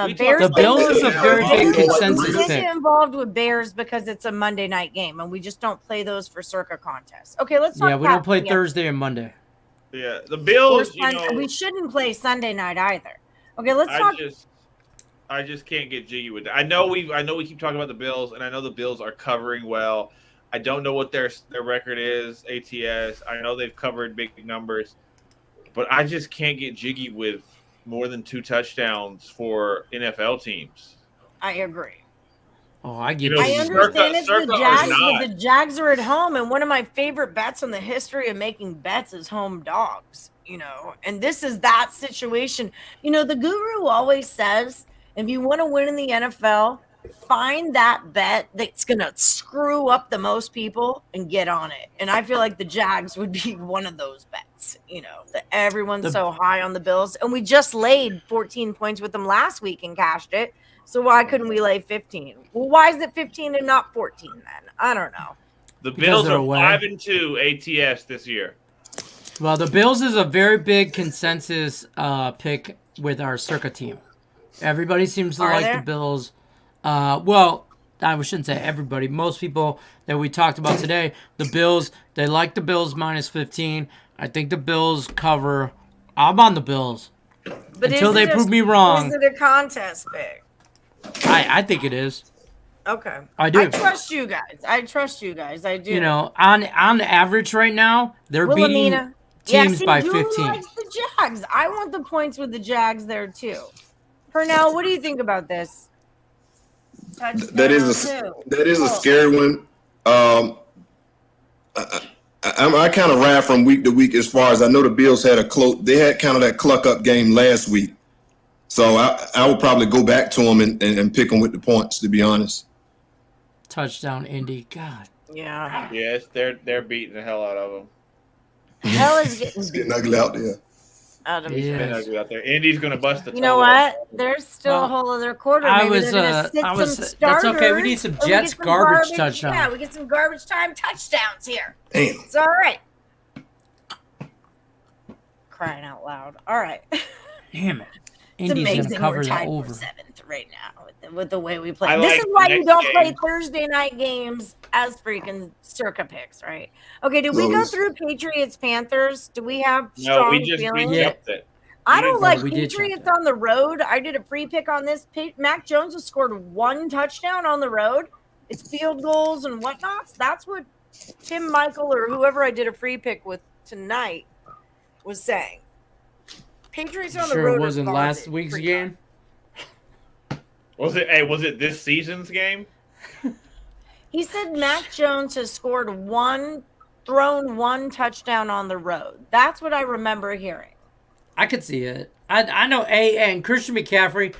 We Bears. talked The Bills about is a that. very We big didn't consensus We pick. get involved with Bears because it's a Monday night game, and we just don't play those for Circa contests. Okay, let's talk. Yeah, we don't play Pats. Thursday and Monday. Yeah, the Or Bills. we shouldn't play Sunday night either. Okay, let's talk. I just can't get jiggy with that. I know we keep talking about the Bills, and I know the Bills are covering well. I don't know what their record is, ATS. I know they've covered big numbers, but I just can't get jiggy with more than 2 touchdowns for NFL teams. I agree. Oh, I get You know, I you. understand it's Circa the or Jags, not. but the Jags are at home, and one of my favorite bets in the history of making bets is home dogs. You know, and this is that situation. You know, the guru always says, if you want to win in the NFL, find that bet that's going to screw up the most people and get on it. And I feel like the Jags would be one of those bets, you know, that everyone's so high on the Bills. And we just laid 14 points with them last week and cashed it. So why couldn't we lay 15? Well, why is it 15 and not 14 then? I don't know. The Because Bills they're are away. 5-2 ATS this year. Well, the Bills is a very big consensus pick with our Circa team. Everybody seems to Are like there? the Bills. Well, I shouldn't say everybody. Most people that we talked about today, the Bills, they like the Bills minus 15. I think the Bills cover. I'm on the Bills. But Until is they it prove me wrong. Is it a contest pick? I think it is. Okay. I do. I trust you guys. I do. You know, on average right now, they're beating Wilhelmina. teams see, by Julie 15. likes the Jags. I want the points with the Jags there too. Purnell, what do you think about this? That is a Touchdown, scary one. I kind of ride from week to week as far as I know the Bills had they had kind of that cluck up game last week. So I would probably go back to them and pick them with the points, to be honest. Touchdown, Indy. God. Yeah. Yes, they're beating the hell out of them. Hell is getting It's getting ugly out there. out of Yeah. here. Been ugly out there. Indy's going to bust the You know toe. what? There's still a Well, whole other quarter. I Maybe was, they're gonna sit I was- some that's starters, okay. We need some or we Jets get some garbage touchdown. Yeah, we get some garbage time touchdowns here. Damn. It's all right. Crying out loud. All right. Damn it. It's Indy's going to amazing cover we're the tied over. for 7th right now with the way we play. I This like is why the you next don't play game. Thursday night games as freaking Circa picks, right? Okay, did we go Those- through Patriots Panthers? Do we have No, strong we feelings? jumped it. I don't like we did Patriots jump on the road. I did a free pick on this. Mac Jones has scored 1 touchdown on the road. It's field goals and whatnots. That's what Tim Michael or whoever I did a free pick with tonight was saying. Patriots on the Sure road. it wasn't are last garbage, week's free game? Was it this season's game? He said Mac Jones has thrown one touchdown on the road. That's what I remember hearing. I could see it. I know and Christian McCaffrey,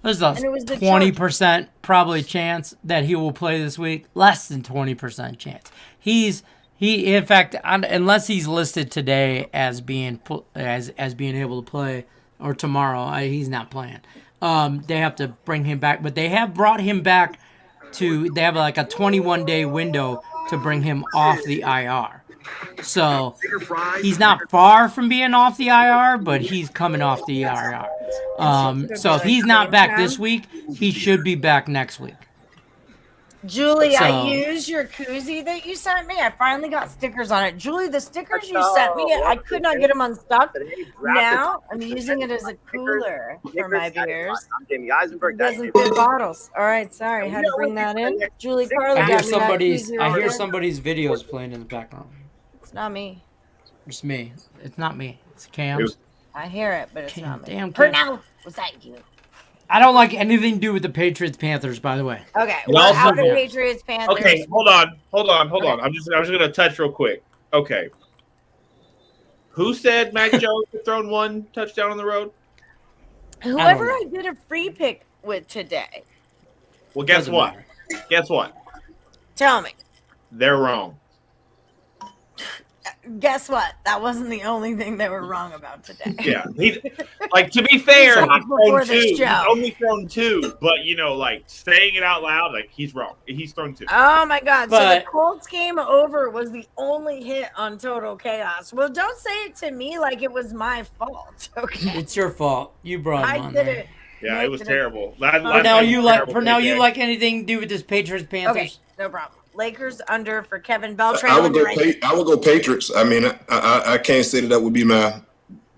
there's a And it was the 20% probably chance that he will play this week. Less than 20% chance. He in fact, unless he's listed today as being as being able to play, or tomorrow. He's not playing. They have to bring him back, but they have brought him back they have like a 21-day window to bring him off the IR. So he's not far from being off the IR, but he's coming off the IR. So if he's not back this week, he should be back next week. Julie, I used your koozie that you sent me. I finally got stickers on it. Julie, the stickers you sent me, I could not get them unstuck. Now I'm using it as a cooler for my beers. Doesn't fit bottles. All right, sorry, had to bring that in. Julie Carly got me that koozie. I hear somebody's videos playing in the background. It's not me. It's me. It's not me. It's Cam's. I hear it, but it's not me. Damn, Cam. Purnell, was that you? I don't like anything to do with the Patriots Panthers, by the way. Okay, well, out of Patriots Panthers. Okay, hold on. I'm just gonna touch real quick. Okay. Who said Mac Jones had thrown one touchdown on the road? Whoever I did a free pick with today. Well, guess what? Guess what? Tell me. They're wrong. Guess what? That wasn't the only thing they were wrong about today. Yeah, to be fair, he's only thrown two, but saying it out loud, he's wrong. He's thrown two. Oh my God! So the Colts game over was the only hit on Total Chaos. Well, don't say it to me like it was my fault. Okay, it's your fault. You brought him on there. Yeah, it was terrible. Now you like anything to do with this Patriots Panthers? Okay, no problem. Lakers under for Kevin Beltran. I would go Patriots. I mean, I can't say that would be my,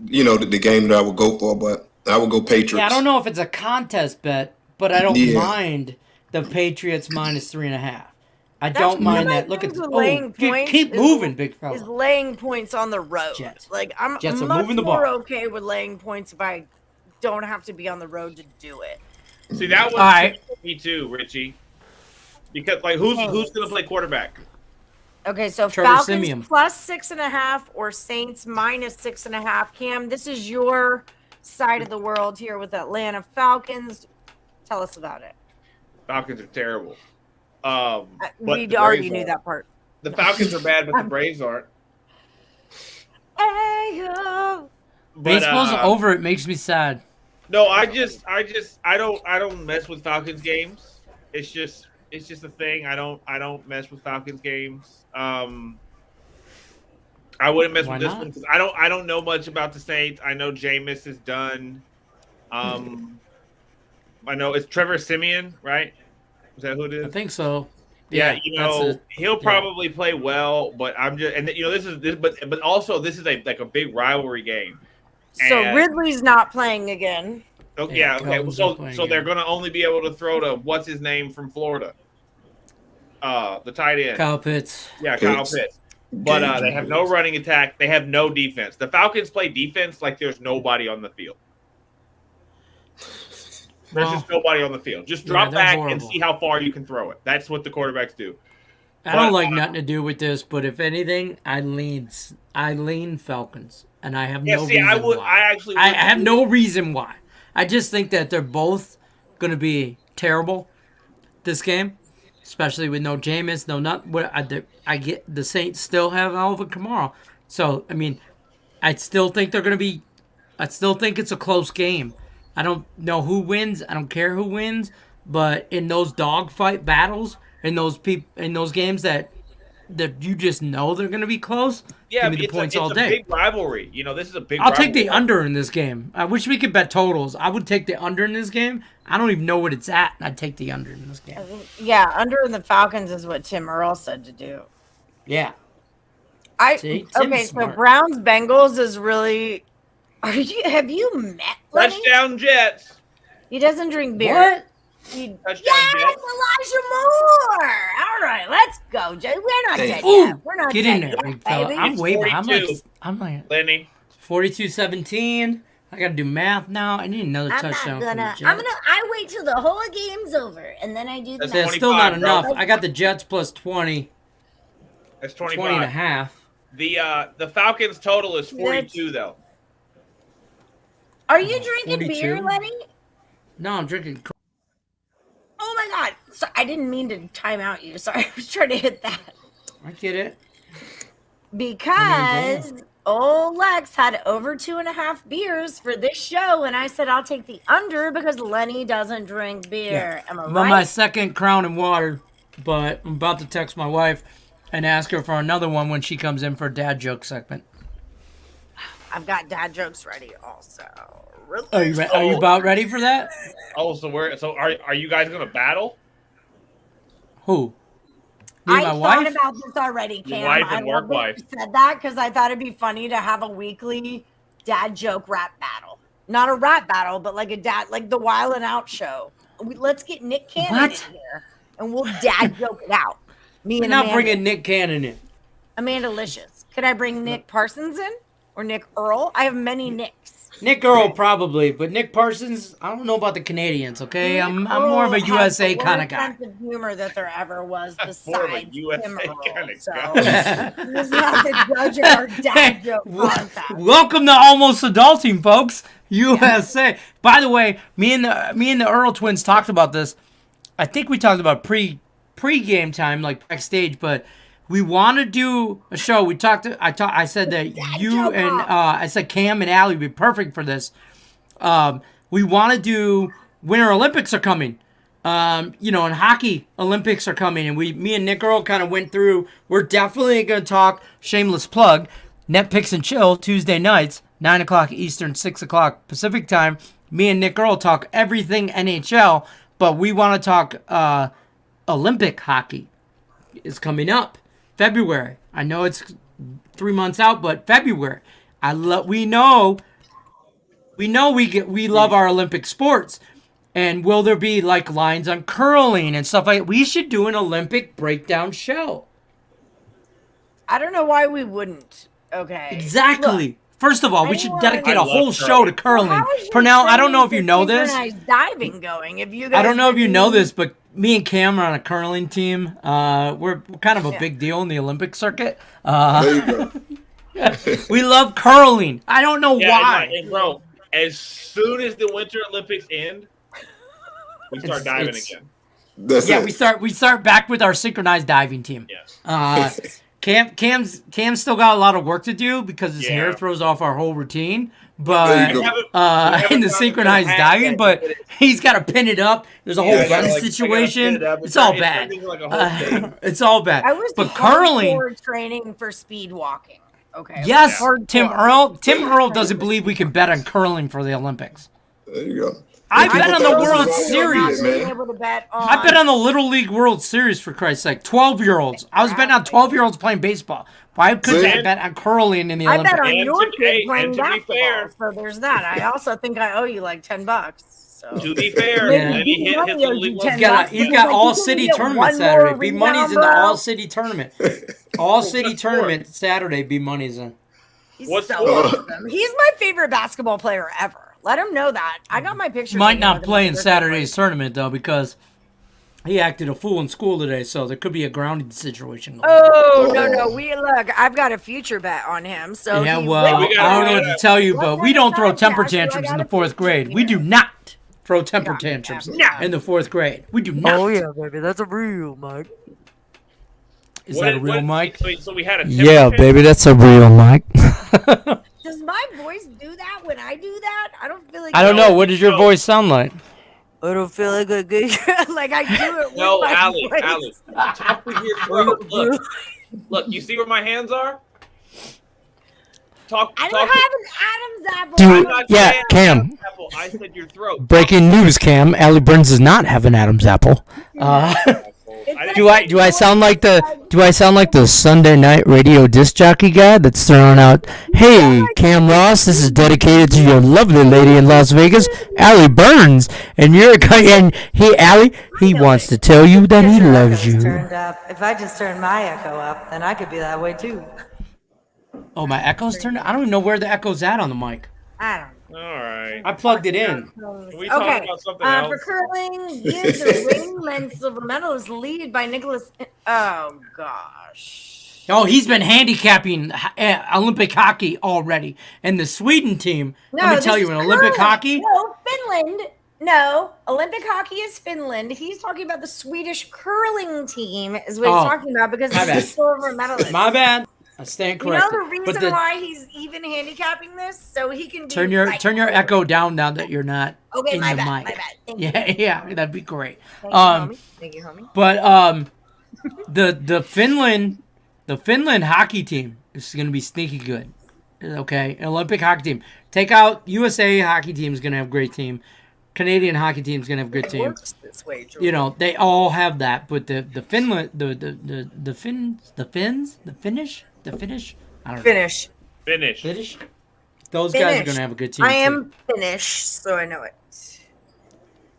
the game that I would go for, but I would go Patriots. Yeah, I don't know if it's a contest bet, but I don't mind the Patriots -3.5. I don't mind that. Look at keep moving, big fella. Is laying points on the road. Jets. I'm Jets much moving the more ball. okay with laying points if I don't have to be on the road to do it. See, that was me too, Richie. Because who's going to play quarterback? Okay, so Trevor Falcons Siemian. +6.5 or Saints -6.5. Cam, this is your side of the world here with Atlanta Falcons. Tell us about it. Falcons are terrible. We already knew that part. The Falcons are bad, but the Braves aren't. Baseball's over. It makes me sad. No, I don't mess with Falcons games. It's just a thing. I don't mess with Falcons games. I wouldn't mess with this one because I don't know much about the Saints. I know Jameis is done. I know it's Trevor Siemian, right? Is that who it is? I think so. Yeah, he'll probably play well, but but also this is a big rivalry game. So Ridley's not playing again. Oh, yeah, okay. So they're going to only be able to throw to what's his name from Florida, the tight end, Kyle Pitts. Yeah, Kyle Pitts. But they have no running attack. They have no defense. The Falcons play defense like there's nobody on the field. There's just nobody on the field. Just drop back and see how far you can throw it. That's what the quarterbacks do. I don't like nothing to do with this, but if anything, I lean Falcons, and I have no reason why. I have no reason why. I just think that they're both going to be terrible this game, especially with no Jameis, no nothing. I get the Saints still have Alvin Kamara, so I mean, I still think they're going to be. I still think it's a close game. I don't know who wins. I don't care who wins, but in those dogfight battles, in those games that you just know they're going to be close. Yeah, give me the points all day. It's a big rivalry. This is a big. I'll take the under in this game. I wish we could bet totals. I would take the under in this game. I don't even know what it's at, and I'd take the under in this game. Yeah, under in the Falcons is what Tim Earl said to do. Yeah. So Browns Bengals is really. Have you met Lenny? Touchdown Jets. He doesn't drink beer. What? Yes, Elijah Moore. All right, let's go, Jay. We're not dead yet. We're not get dead in there, yet, big fella. baby. I'm way behind. I'm like Lenny. 42-17. I got to do math now. I need another touchdown from the Jets. I wait till the whole game's over, and then I do the math. That's still not enough. I got the Jets plus 20. That's 25. 20 and a half. The Falcons total is 42, though. Are you drinking 42? beer, Lenny? No, I'm drinking. Oh my God! So I didn't mean to time out you. Sorry, I was trying to hit that. I get it. Because old Lex had over 2.5 beers for this show, and I said I'll take the under because Lenny doesn't drink beer. Am I I'm on right? my second Crown and Water, but I'm about to text my wife and ask her for another one when she comes in for a dad joke segment. I've got dad jokes ready also. Really? Are you about ready for that? Oh, so are you guys gonna battle? Who? Me and I my thought wife? about this already, Cam. Your wife I and love work that wife. you said that because I thought it'd be funny to have a weekly dad joke rap battle. Not a rap battle, but like the Wild and Out show. Let's get Nick Cannon in here, and we'll dad joke it out. Me We're and not Amanda. bringing Nick Cannon in. Amanda Licious. Could I bring Nick Parsons in or Nick Earl? I have many Nicks. Nick Earl probably, but Nick Parsons, I don't know about the Canadians, okay? Nick I'm more of a Earl has USA the kind of worst guy. sense of humor that there ever was More of a besides USA Tim Earl. kinda So guy. he's not the judge of our dad joke contest. Welcome to Almost Adulting, folks. USA. By the way, me and the Earl twins talked about this. I think we talked about pre-game time, like backstage, but we want to do a show. I said that you and I said Cam and Allie would be perfect for this. We want to do Winter Olympics are coming. And hockey Olympics are coming, and me and Nick Earl kind of went through. We're definitely going to talk, shameless plug, Net Picks and Chill Tuesday nights, 9 o'clock Eastern, 6 o'clock Pacific time. Me and Nick Earl talk everything NHL, but we want to talk Olympic hockey is coming up. February. I know it's 3 months out, but February. We know we love our Olympic sports. And will there be like lines on curling and stuff like that? We should do an Olympic breakdown show. I don't know why we wouldn't. Okay. Exactly. Look, First of all, we should dedicate I a love whole show to curling. how is your Purnell, I don't know if you training know for this. synchronized diving going. If you guys I don't know if you know this, but me and Cam are on a curling team. We're kind of a big deal in the Olympic circuit. There you go. We love curling. I don't know why. And bro, as soon as the Winter Olympics end, we start diving again. That's Yeah, it. we start back with our synchronized diving team. Yes. Cam's still got a lot of work to do because his hair throws off our whole routine. But There you in the synchronized diving, but he's got to pin it up. There's a whole run situation. It's all bad. It's all bad. I was But curling, training for speed walking. Okay. yes, Hardcore. Tim Earl doesn't believe we can bet on curling for the Olympics. There you go. I bet on the People World thought it was Series. man. Being able to bet on, I bet on the Little League World Series, for Christ's sake. 12-year-olds. I was betting on 12-years playing baseball. Why couldn't I bet on curling in the I Olympics? bet on And your to- kid playing and to be basketball. fair- So there's that. I also think I owe you like $10. So. To be fair, Yeah. Lenny hit his Little League World He's got all city tournament Saturday. B Money's in the all city tournament. All city tournament Saturday. B Money's in. He's What's so the- awesome. He's my favorite basketball player ever. Let him know that. I got my picture. Might not play in Saturday's tournament though because he acted a fool in school today. So there could be a grounding situation. Oh no! We look. I've got a future bet on him. So Yeah, he well, will- I don't know what to tell you, but we don't throw What temper kind of tantrums podcast in do I the fourth gotta grade. pitch We here? do not throw temper tantrums No. in the fourth grade. We do not. Oh yeah, baby, that's a real mic. Is that a real mic? So we had a Yeah, baby, that's a real mic. Does my voice do that when I do that? I don't feel like. I don't know. What does your voice sound like? I don't feel like a good. like I do it. With No, my Allie, voice. Allie. Top of your throat. Look, you see where my hands are? I don't have an Adam's apple. Dude, I'm not yeah, saying Cam. Adam's apple. I said your throat. Breaking news, Cam. Ali Burns does not have an Adam's apple. Do I sound like the Sunday night radio disc jockey guy that's throwing out, "Hey, Cam Ross, this is dedicated to your lovely lady in Las Vegas, Ali Burns, and you're a guy, and he wants to tell you that he loves you." Turned up. If I just turn my echo up, then I could be that way too. Oh, my echo's turned. I don't even know where the echo's at on the mic. I don't. All right. I plugged it in. Can we talk Okay. about something else? For curling, use the ring men silver medalist lead by Nicholas. Oh gosh. Oh, he's been handicapping Olympic hockey already, and the Sweden team. Let me this tell you, is in Olympic curling. hockey. No, Finland. No, Olympic hockey is Finland. He's talking about the Swedish curling team, is what he's talking about because my he's the bad. silver medalist. My bad. I stand You know corrected. the reason why he's even handicapping this, so he can be turn your echo down now that you're not in my the bad, mic. my bad. Yeah, that'd be great. Thank you, homie. But the Finland hockey team is going to be sneaky good. Okay, an Olympic hockey team. Take out USA hockey team is going to have a great team. Canadian hockey team is going to have a good team. It works this way, Jordan. You know, they all have that, but the Finland, the Finnish, I don't know. Finish. Those guys are going to have a good team. I am Finnish, so I know it.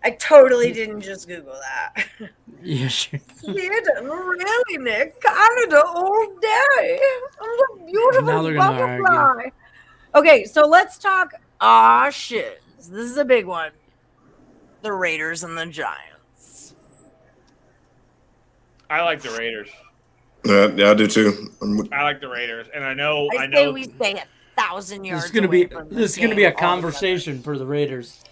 I totally didn't just Google that. Yeah, sure. Sweden, really, Nick? Canada all day. Oh, a beautiful Now they're gonna butterfly. Okay, so let's talk. Shit. This is a big one. The Raiders and the Giants. I like the Raiders. Yeah, I do too. I like the Raiders, and I know. I say we stay 1,000 yards. This is gonna be a conversation for the Raiders.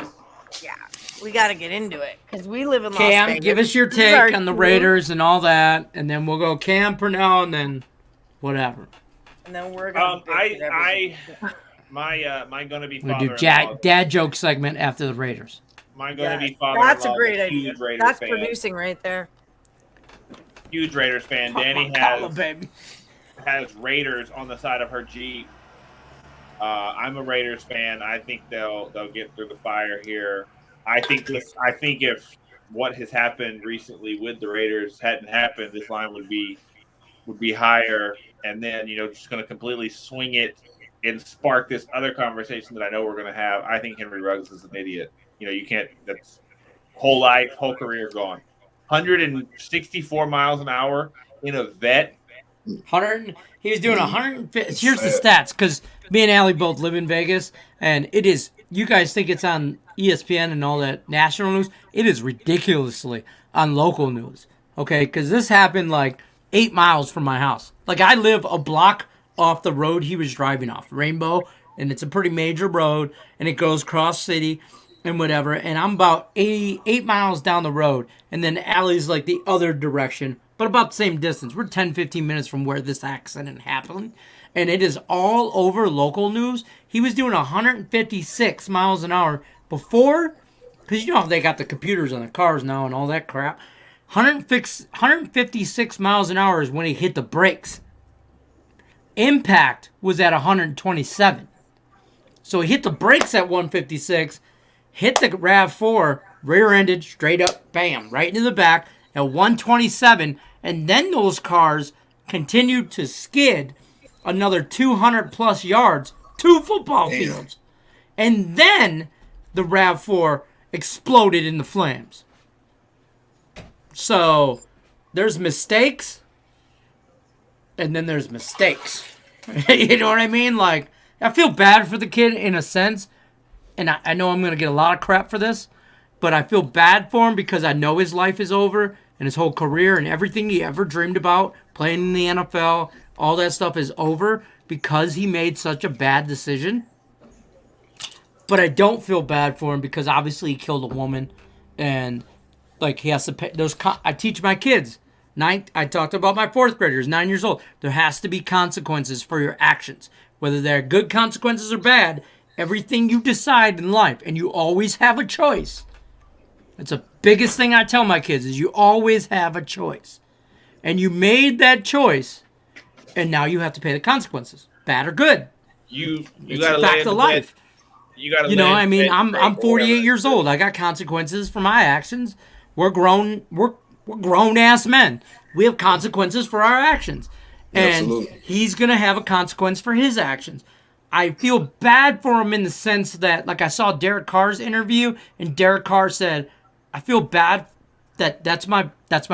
Yeah, we got to get into it because we live in Las Cam, Vegas. give us your take on the Raiders and all that, and then we'll go Cam, Purnell, and then whatever. And then we're gonna. Mine gonna be. We'll do dad joke segment after the Raiders. Mine gonna be father. That's a great idea. That's fan. producing right there. Huge Raiders fan. Danny has Raiders on the side of her Jeep. I'm a Raiders fan. I think they'll get through the fire here. I think if what has happened recently with the Raiders hadn't happened, this line would be higher. And then just going to completely swing it and spark this other conversation that I know we're going to have. I think Henry Ruggs is an idiot. You can't. That's whole life, whole career gone. 164 miles an hour in a vet. He was doing 150. Here's the stats, because me and Allie both live in Vegas, and it is. You guys think it's on ESPN and all that national news? It is ridiculously on local news. Okay, because this happened like 8 miles from my house. Like I live a block off the road he was driving off, Rainbow, and it's a pretty major road, and it goes cross city and whatever. And I'm about 8 miles down the road, and then Allie's like the other direction, but about the same distance. We're 10, 15 minutes from where this accident happened, and it is all over local news. He was doing 156 miles an hour before, because you know how they got the computers on the cars now and all that crap. 156 miles an hour is when he hit the brakes. Impact was at 127. So he hit the brakes at 156, hit the RAV4, rear-ended, straight up, bam, right into the back at 127, and then those cars continued to skid another 200-plus yards, 2 football fields. And then the RAV4 exploded in the flames. So there's mistakes, and then there's mistakes. You know what I mean? Like, I feel bad for the kid in a sense, and I know I'm going to get a lot of crap for this, but I feel bad for him because I know his life is over and his whole career and everything he ever dreamed about, playing in the NFL, all that stuff is over because he made such a bad decision. But I don't feel bad for him because obviously he killed a woman, and like he has to pay those. I teach my kids. I talked about my 4th graders, 9 years old. There has to be consequences for your actions, whether they're good consequences or bad. Everything you decide in life, and you always have a choice. That's the biggest thing I tell my kids is you always have a choice, and you made that choice, and now you have to pay the consequences, bad or good. You It's got to a fact of life. You got to. You know, I mean, I'm 48 years old. I got consequences for my actions. We're grown. We're grown ass men. We have consequences for our actions, and Absolutely. he's gonna have a consequence for his actions. I feel bad for him in the sense that, like, I saw Derek Carr's interview, and Derek Carr said, "I feel bad that's my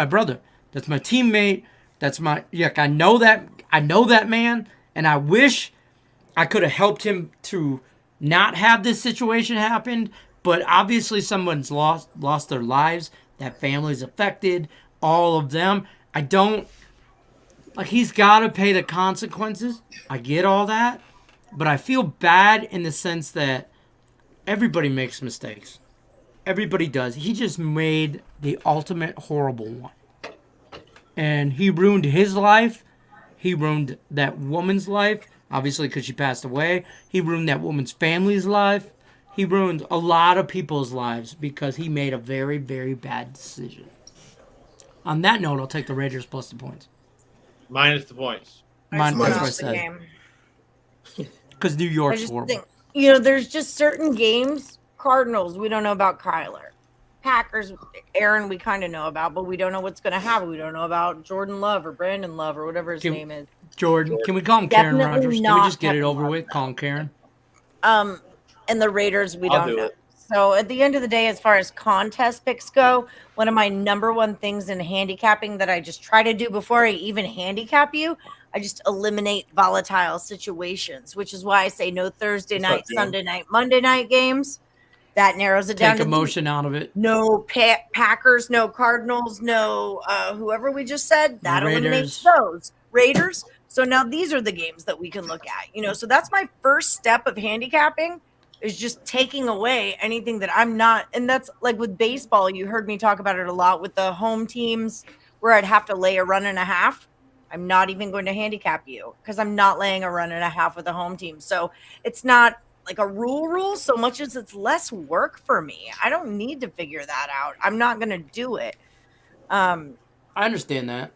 brother, that's my teammate, that's my I know that man, and I wish I could have helped him to not have this situation happen, but obviously someone's lost their lives, that family's affected, all of them. I don't, like, he's got to pay the consequences. I get all that, but I feel bad in the sense that everybody makes mistakes. Everybody does. He just made the ultimate horrible one. And he ruined his life. He ruined that woman's life, obviously because she passed away. He ruined that woman's family's life. He ruined a lot of people's lives because he made a very, very bad decision. On that note, I'll take the Raiders plus the points. Minus the points. That's what I the said. game. Because New I York's just horrible. think, there's just certain games. Cardinals, we don't know about Kyler. Packers, Aaron, we kind of know about, but we don't know what's going to happen. We don't know about Jordan Love or Brandon Love or whatever his name is. Jordan. Can we call him Karen Definitely Rodgers? Can we not just get it Kevin over Love, with? Call him Karen. And the Raiders, we I'll don't do know. it. So at the end of the day, as far as contest picks go, one of my number one things in handicapping that I just try to do before I even handicap you, I just eliminate volatile situations, which is why I say no Thursday What's up, night, Jim? Sunday night, Monday night games. That narrows it down Take to emotion out of it. no Packers, no Cardinals, no whoever we just said. That eliminates Raiders. those Raiders. So now these are the games that we can look at. So that's my first step of handicapping is just taking away anything that I'm not. And that's like with baseball, you heard me talk about it a lot with the home teams where I'd have to lay a run and a half. I'm not even going to handicap you because I'm not laying a run and a half with a home team. So it's not like a rule so much as it's less work for me. I don't need to figure that out. I'm not going to do it. I understand that.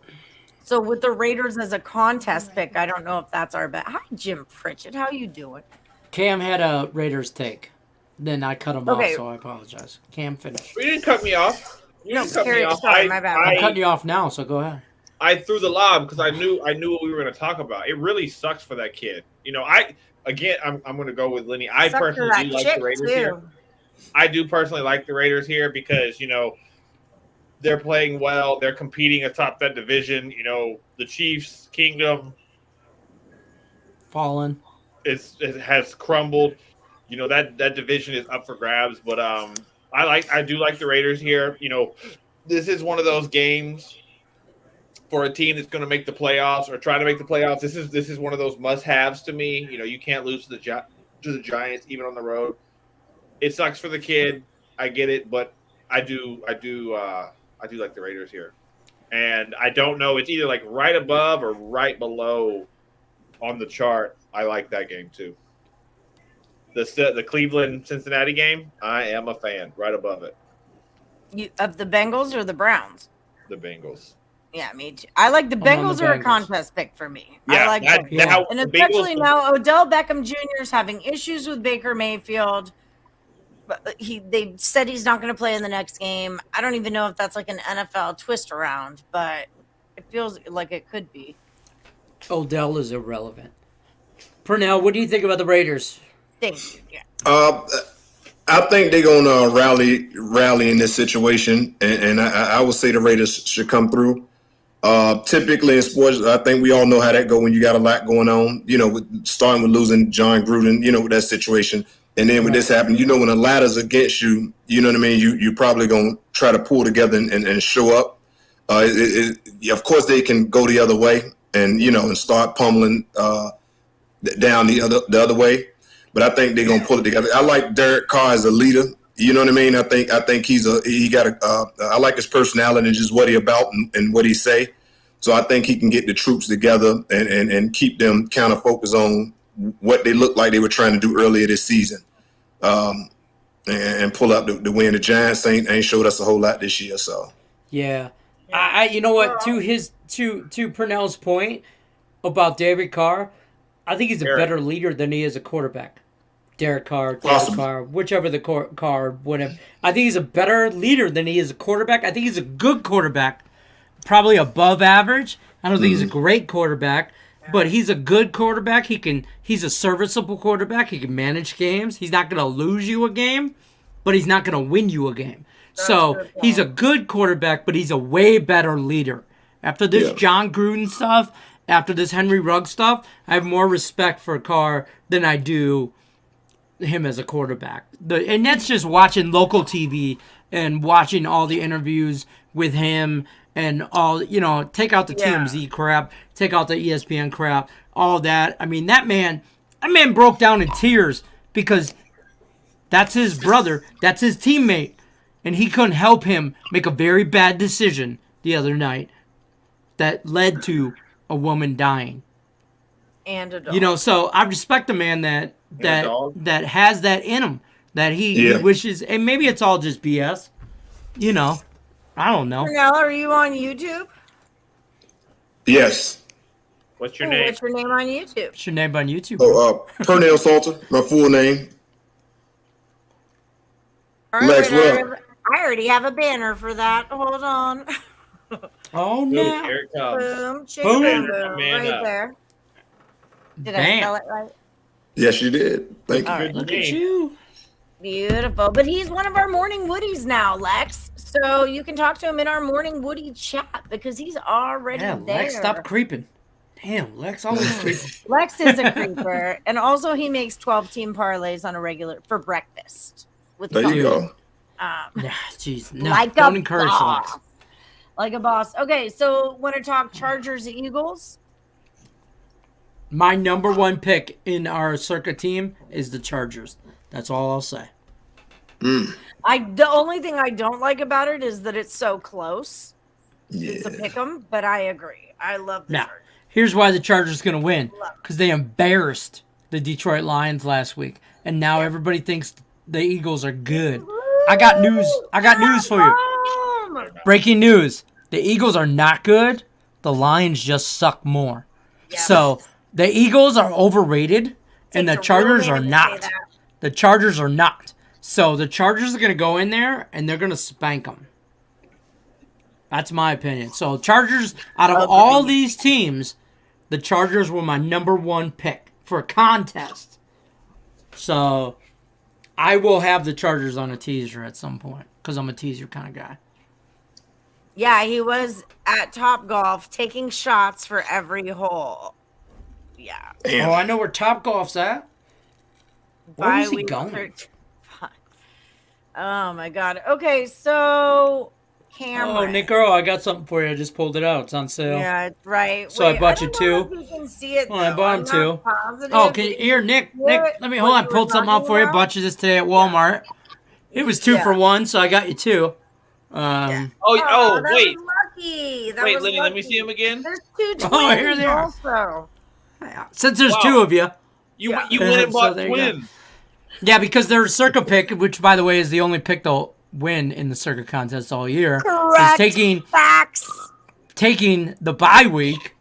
So with the Raiders as a contest pick, I don't know if that's our bet. Hi, Jim Pritchett. How you doing? Cam had a Raiders take. Then I cut him Okay. off, so I apologize. Cam, finish. You didn't cut me off. You No, didn't cut Terry, me off. sorry, my bad. I'm cutting you off now, so go ahead. I threw the lob because I knew what we were going to talk about. It really sucks for that kid. I'm going to go with Lenny. I Suck for personally that do like chick, the Raiders too. here. I do personally like the Raiders here because they're playing well. They're competing atop that division. The Chiefs' kingdom Fallen. it has crumbled. That division is up for grabs. But I do like the Raiders here. This is one of those games for a team that's going to make the playoffs or try to make the playoffs. This is one of those must-haves to me. You can't lose to the Giants even on the road. It sucks for the kid. I get it, but I do like the Raiders here. And I don't know. It's either like right above or right below on the chart. I like that game too. The Cleveland-Cincinnati game, I am a fan. Right above it. Of the Bengals or the Browns? The Bengals. Yeah, me too. I like the on Bengals the are a Bengals. contest pick for me. Yeah, I like that, them. Yeah. now, And the especially Bengals, now, Odell Beckham Jr. is having issues with Baker Mayfield. But they said he's not going to play in the next game. I don't even know if that's like an NFL twist around, but it feels like it could be. Odell is irrelevant. Purnell, what do you think about the Raiders? Thank you. Yeah. I think they're gonna rally in this situation, and I would say the Raiders should come through. Typically in sports, I think we all know how that go when you got a lot going on. Starting with losing John Gruden, with that situation, and then when this happened, when the ladder's against you, you know what I mean. You probably gonna try to pull together and show up. Of course, they can go the other way and start pummeling down the other way. But I think they're gonna pull it together. I like Derek Carr as a leader. You know what I mean? I think I like his personality and just what he about and what he say. So I think he can get the troops together and keep them kind of focused on what they looked like they were trying to do earlier this season, and pull up the win. The Giants ain't showed us a whole lot this year. So Yeah. You know what? To Purnell's point about David Carr, I think he's a better leader than he is a quarterback. Derek Carr, whichever the Carr, whatever. I think he's a better leader than he is a quarterback. I think he's a good quarterback, probably above average. I don't think he's a great quarterback, but he's a good quarterback. He's a serviceable quarterback. He can manage games. He's not going to lose you a game, but he's not going to win you a game. So he's a good quarterback, but he's a way better leader. After this John Gruden stuff, after this Henry Ruggs stuff, I have more respect for Carr than I do him as a quarterback. And that's just watching local TV and watching all the interviews with him and all, take out the TMZ crap, take out the ESPN crap, all that. I mean, that man broke down in tears because that's his brother, that's his teammate, and he couldn't help him make a very bad decision the other night that led to a woman dying. And a dog. You know, so I respect a man that has that in him, that he wishes, and maybe it's all just BS. You know, I don't know. Purnell, are you on YouTube? Yes. What's your name? What's your name on YouTube? What's your name on YouTube? Purnell Salter, my full name. All right, Lex, what up? I already have a banner for that. Hold on. Oh no! Here it comes. Boom, chicken Boom. boom, right there. Did I Bam. spell it right? Yes, you did. Thank you. All right. Look at you. Beautiful. But he's one of our morning Woodies now, Lex. So you can talk to him in our morning Woody chat because he's already Yeah, there. Lex, stop creeping. Damn, Lex always creeping. Lex is a creeper. And also he makes 12-team parlays on a regular for breakfast. With There you coffee. go. Nah, jeez, no, Like don't a encourage boss. Lex. Like a boss. Okay, so want to talk Chargers Eagles? My number one pick in our Circa team is the Chargers. That's all I'll say. The only thing I don't like about it is that it's so close. Yeah. It's a pick 'em, but I agree. I love the Now, Chargers. here's why the Chargers going to win. Because they embarrassed the Detroit Lions last week. And now everybody thinks the Eagles are good. I got news for you. Breaking news. The Eagles are not good. The Lions just suck more. Yeah. So the Eagles are overrated and the Takes a real Chargers man are to say not. that. The Chargers are not. So the Chargers are going to go in there and they're going to spank them. That's my opinion. So Chargers, out of all these teams, the Chargers were my number one pick for a contest. So I will have the Chargers on a teaser at some point because I'm a teaser kind of guy. Yeah, he was at Top Golf taking shots for every hole. Yeah. Damn. Oh, I know where Top Golf's at. Where was he going? Oh my God. Okay, so Cameron. Oh, Nick Earl, I got something for you. I just pulled it out. It's on sale. Yeah, right. So I bought you don't know two. if you can see it. Oh, I though. bought I'm him two. not positive. Oh, here, Nick, let me hold on. I pulled something out for you. Bought you this today at Walmart. It was 2 for 1, so I got you 2. that Wait. was lucky. That Wait, was Lenny, let me lucky. see him again. There's 2 twins Oh, here they are. also. Since there's Wow. 2 of you. You Yeah. went and So bought there you go. twins. Yeah, because their Circa pick, which, by the way, is the only pick they'll win in the Circa contest all year, Correct. is Facts. taking the bye week,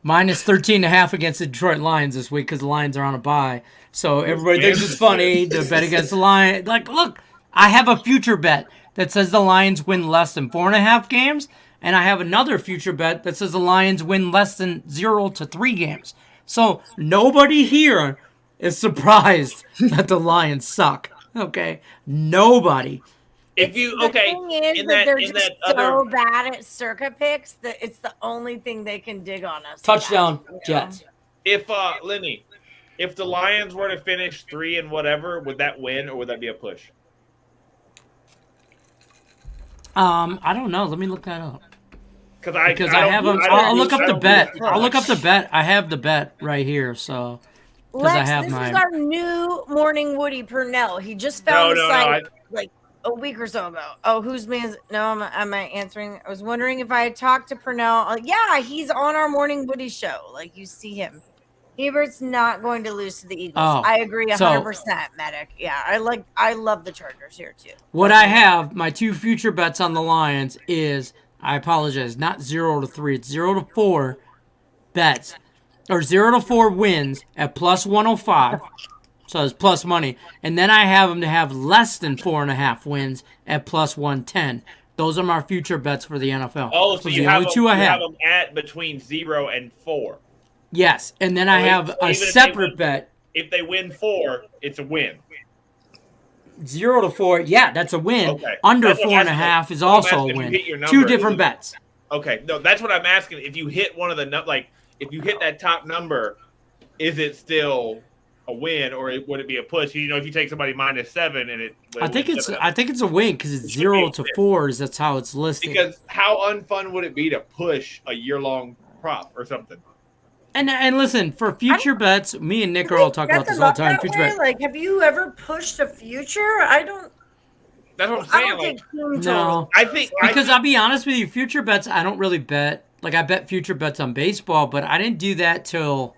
minus 13.5 against the Detroit Lions this week because the Lions are on a bye. So everybody thinks it's funny to bet against the Lions. Like, look, I have a future bet that says the Lions win less than 4.5 games, and I have another future bet that says the Lions win less than 0 to 3 games. So nobody here is surprised that the Lions suck. Okay? Nobody. If you The thing is in that that they're in just that so other bad at Circa picks that it's the only thing they can dig on us. Touchdown, about, you know? Jets. if Lenny, if the Lions were to finish 3 and whatever, would that win or would that be a push? I don't know. Let me look that up. Because I have them. I'll look up the bet. I'll look up the bet. I have the bet right here. So, because I Lex, have this mine. is our new morning Woody Purnell. He just found the site like a week or so ago. Oh, whose man? No, am I answering? I was wondering if I had talked to Purnell. Yeah, he's on our morning Woody show. Like you see him. Hebert's not going to lose to the Eagles. Oh, I agree 100%, so- Medic. Yeah, I love the Chargers here too. What I have, my 2 future bets on the Lions is, I apologize, not 0 to 3, it's 0 to 4 bets, or 0 to 4 wins at plus 105. So it's plus money. And then I have them to have less than 4.5 wins at plus 110. Those are my future bets for the NFL. Oh, so Those you are the have only 2 I you have. have them at between 0 and 4. Yes, and then I So have even a if they separate win- bet. If they win 4, it's a win. 0 to 4, yeah, that's a win. Okay. Under That's what I'm 4.5 is I'm also asking a if you win. hit your 2 number, different is it- bets. Okay, no, that's what I'm asking. If you hit one of the if you hit that top number, is it still a win or would it be a push? You know, if you take somebody minus 7 and I think it's a win because it's It should be 0 a to win. 4s. That's how it's listed. because how unfun would it be to push a year-long prop or something? And listen, for future bets, me and Nick are all talking about this all the time. Future bet. Like, have you ever pushed a future? I don't. That's what I'm I saying. don't Like, think team No, total. I think because I'll be honest with you, future bets I don't really bet like I bet future bets on baseball, but I didn't do that till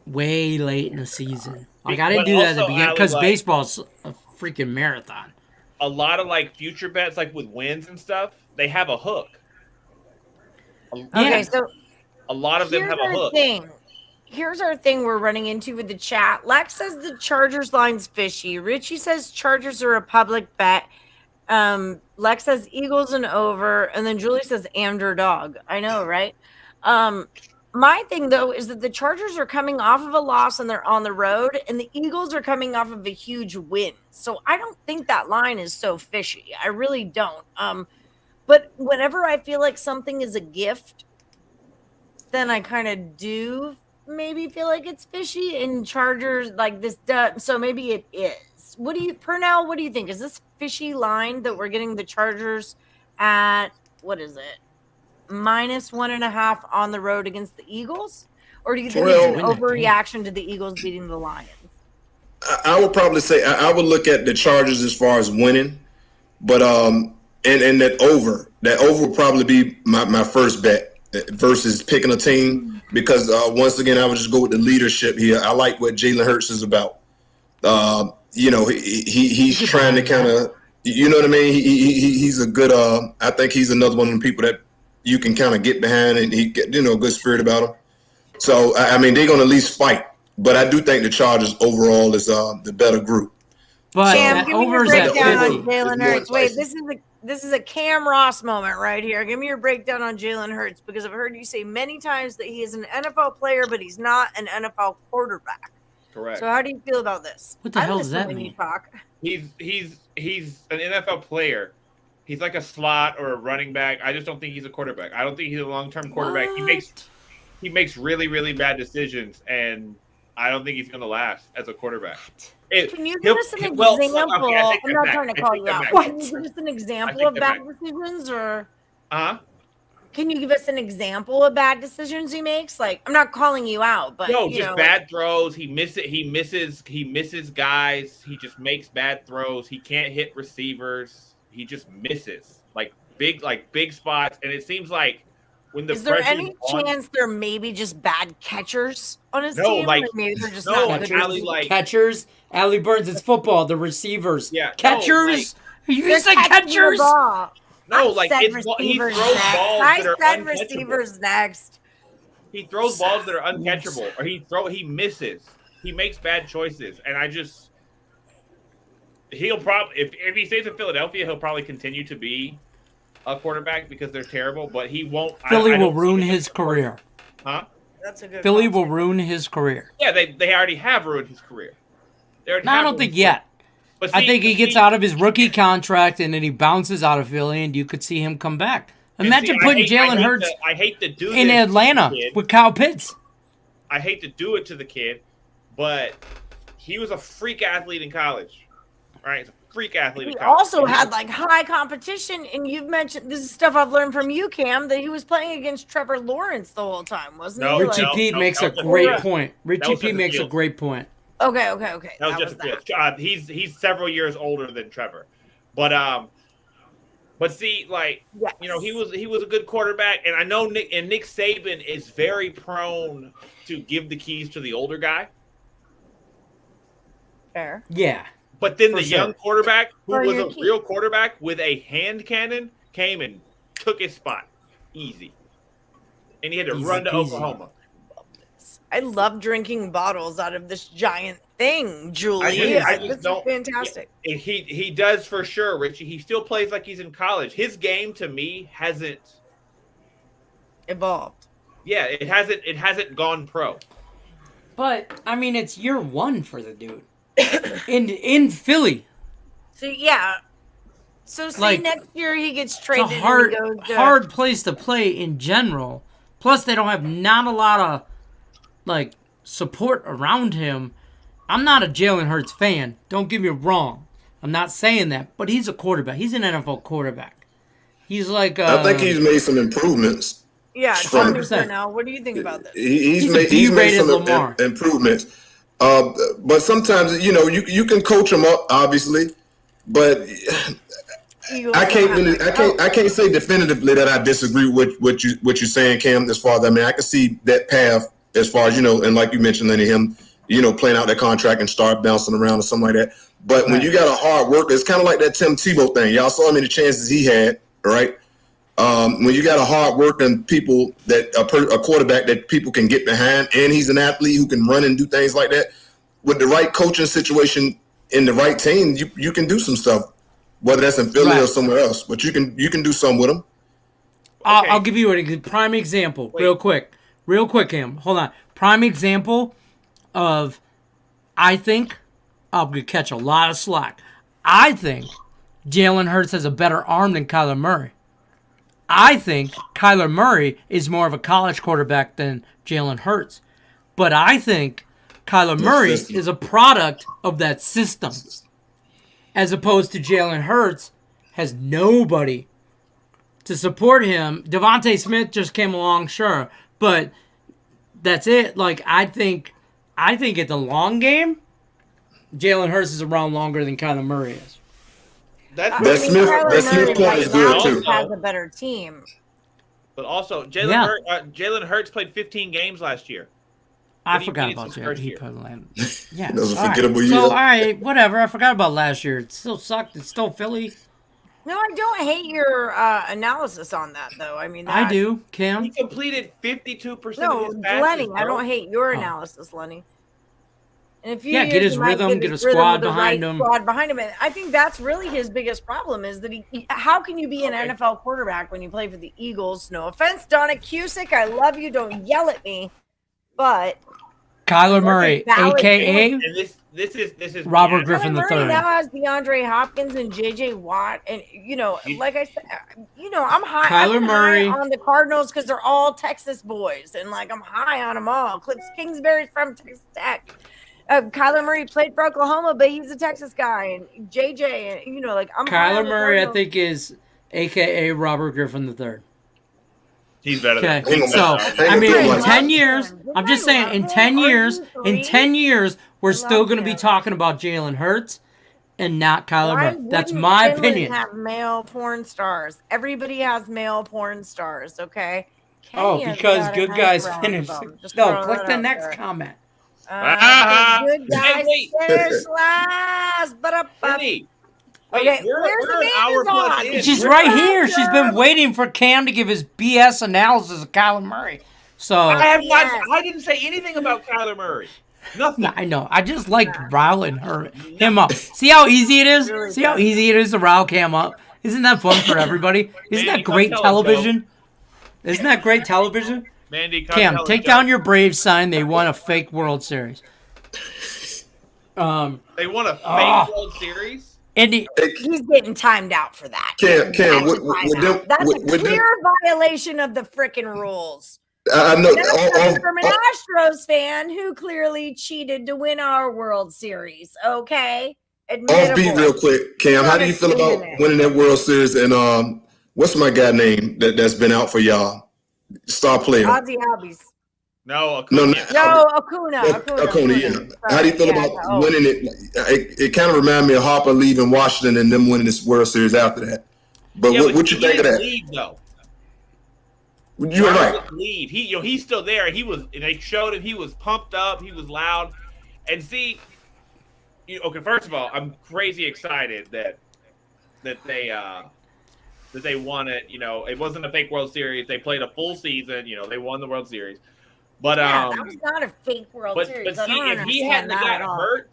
way late in the season. Like I didn't do that at the also, beginning Ali, because like, baseball's a freaking marathon. A lot of like future bets, like with wins and stuff, they have a hook. Okay, so a lot of them have a hook. Here's our thing we're running into with the chat. Lex says the Chargers line's fishy. Richie says Chargers are a public bet. Lex says Eagles and over, and then Julie says underdog. I know, right? My thing though is that the Chargers are coming off of a loss and they're on the road, and the Eagles are coming off of a huge win. So I don't think that line is so fishy. I really don't. But whenever I feel like something is a gift, then I kind of do maybe feel like it's fishy. And Chargers like this does, so maybe it is. Purnell, what do you think? Is this fishy line that we're getting the Chargers at, what is it, -1.5 on the road against the Eagles? Or do you think it's an overreaction to the Eagles beating the Lions? I would probably say I would look at the Chargers as far as winning, but and that over would probably be my first bet versus picking a team, because once again I would just go with the leadership here. I like what Jalen Hurts is about. He's trying to kind of, you know what I mean. He's a good. I think he's another one of the people that you can kind of get behind, and he get a good spirit about him. So I mean they're going to at least fight, but I do think the Chargers overall is the better group. But Cam, give me your breakdown on Jalen Hurts. Wait, enticing. this is a Cam Ross moment right here. Give me your breakdown on Jalen Hurts, because I've heard you say many times that he is an NFL player, but he's not an NFL quarterback. Correct. So how do you feel about this? What the hell does that when mean? you talk. He's an NFL player. He's like a slot or a running back. I just don't think he's a quarterback. I don't think he's a long-term quarterback. He makes really, really bad decisions, and I don't think he's going to last as a quarterback. Can you give us an example? Okay, I'm not trying to call you out. Can you give us an example of bad decisions, or? Can you give us an example of bad decisions he makes? Like, I'm not calling you out, but just bad throws. He misses guys. He just makes bad throws. He can't hit receivers. He just misses like big spots. And it seems like when the is there any chance there may be just bad catchers on his team? Like maybe they're just not good catchers. Ali Burns, it's football. The receivers, catchers. You said catching catchers. No, like he throws balls that are said uncatchable. Receivers next. He throws balls that are uncatchable, or he misses. He makes bad choices, and he'll probably if he stays in Philadelphia, he'll probably continue to be a quarterback because they're terrible. But he won't. Philly will ruin his career. Huh? That's a good. Philly will ruin his career. Yeah, they already have ruined his career. No, I don't think yet. But I think he gets out of his rookie contract and then he bounces out of Philly, and you could see him come back. Imagine putting Jalen Hurts in Atlanta with Kyle Pitts. I hate to do it to the kid, but he was a freak athlete in college. Right? He's a freak athlete in college. He also had like high competition, and you've mentioned this is stuff I've learned from you, Cam, that he was playing against Trevor Lawrence the whole time, wasn't he? Richie Pete makes a great point. Richie Pete makes a great point. Okay. That was just a he's several years older than Trevor, but see, like he was a good quarterback, and I know Nick Saban is very prone to give the keys to the older guy. Fair. Yeah. But then young quarterback, who was a real quarterback with a hand cannon, came and took his spot easy, and he had to run to Oklahoma. I love drinking bottles out of this giant thing, Julie. I just this is fantastic. He does for sure, Richie. He still plays like he's in college. His game to me hasn't evolved. Yeah, it hasn't gone pro. But I mean, it's year one for the dude in Philly. So So next year he gets traded. It's a hard place to play in general. Plus, they don't have not a lot of support around him. I'm not a Jalen Hurts fan. Don't get me wrong. I'm not saying that, but he's a quarterback. He's an NFL quarterback. He's like. I think he's made some improvements. Yeah, 100%. Now, what do you think about this? He's made some improvements. But sometimes you can coach him up, obviously. But Eagles. I can't say definitively that I disagree with what you're saying, Cam. As far as I can see that path. As far as and like you mentioned, Lenny, him, playing out that contract and start bouncing around or something like that. But when you got a hard worker, it's kind of like that Tim Tebow thing. Y'all saw how many chances he had, right? When you got a hard working people that a quarterback that people can get behind, and he's an athlete who can run and do things like that, with the right coaching situation in the right team, you can do some stuff, whether that's in Philly or somewhere else. But you can do something with them. I'll give you a prime example, real quick, Cam. Hold on. Prime example of, I think I'll catch a lot of slack. I think Jalen Hurts has a better arm than Kyler Murray. I think Kyler Murray is more of a college quarterback than Jalen Hurts. But I think Kyler Murray is a product of that system. As opposed to Jalen Hurts has nobody to support him. Devontae Smith just came along, sure. But that's it. Like, I think at the long game, Jalen Hurts is around longer than Kyler Murray is. That Smith point is good too. Has a better team, but also Jalen Hurts played 15 games last year. I forgot about that. He put land. Yeah, that was a forgettable year. So all right, whatever. I forgot about last year. It still sucked. It's still Philly. No, I don't hate your analysis on that, though. I mean, I do, Cam. He completed 52% of his passes. Lenny, I don't hate your analysis, Lenny. And if you get his rhythm, get a squad behind him. And I think that's really his biggest problem is that how can you be an NFL quarterback when you play for the Eagles? No offense, Donna Cusick, I love you. Don't yell at me. But Kyler Murray, a.k.a. And this is Robert Griffin III. Now has DeAndre Hopkins and J.J. Watt. And, like I said, I'm high. Kyler Murray on the Cardinals because they're all Texas boys. And, I'm high on them all. Cliff Kingsbury's from Texas Tech. Kyler Murray played for Oklahoma, but he's a Texas guy, and JJ, and I'm Kyler Murray. I think is AKA Robert Griffin III. He's better. Okay, so I mean, in 10 years, I'm just saying, in 10 years, we're still going to be talking about Jalen Hurts and not Kyler Murray. That's my opinion. Have male porn stars. Everybody has male porn stars. Okay. Because good guys finish. No, click the next comment. Good guys finish last. Okay, where's Amanda's on? She's right here. She's been waiting for Cam to give his BS analysis of Kyler Murray. So I didn't say anything about Kyler Murray. Nothing. I know. I just like riling him up. See how easy it is? See how easy it is to rile Cam up? Isn't that fun for everybody? Isn't that great television? Isn't that great television? Mandy, Cam, take down your Braves sign. They won a fake World Series. They won a fake World Series? He's getting timed out for that. Cam, that's a clear violation of the freaking rules. I know. That's from an Astros fan who clearly cheated to win our World Series. Okay, offbeat real quick, Cam. How do you feel about winning that World Series? And what's my guy name that's been out for y'all? Star player. Ozzy Albies. No, Acuna. Acuna, yeah. How do you feel about winning it? It kind of reminded me of Harper leaving Washington and them winning this World Series after that. But what you think of that? Leave, though. You're right. Leave. He's still there. And they showed him. He was pumped up. He was loud. And see, first of all, I'm crazy excited that they won it. It wasn't a fake World Series. They played a full season. They won the World Series. But that was not a fake World Series. But see, if he hadn't got hurt,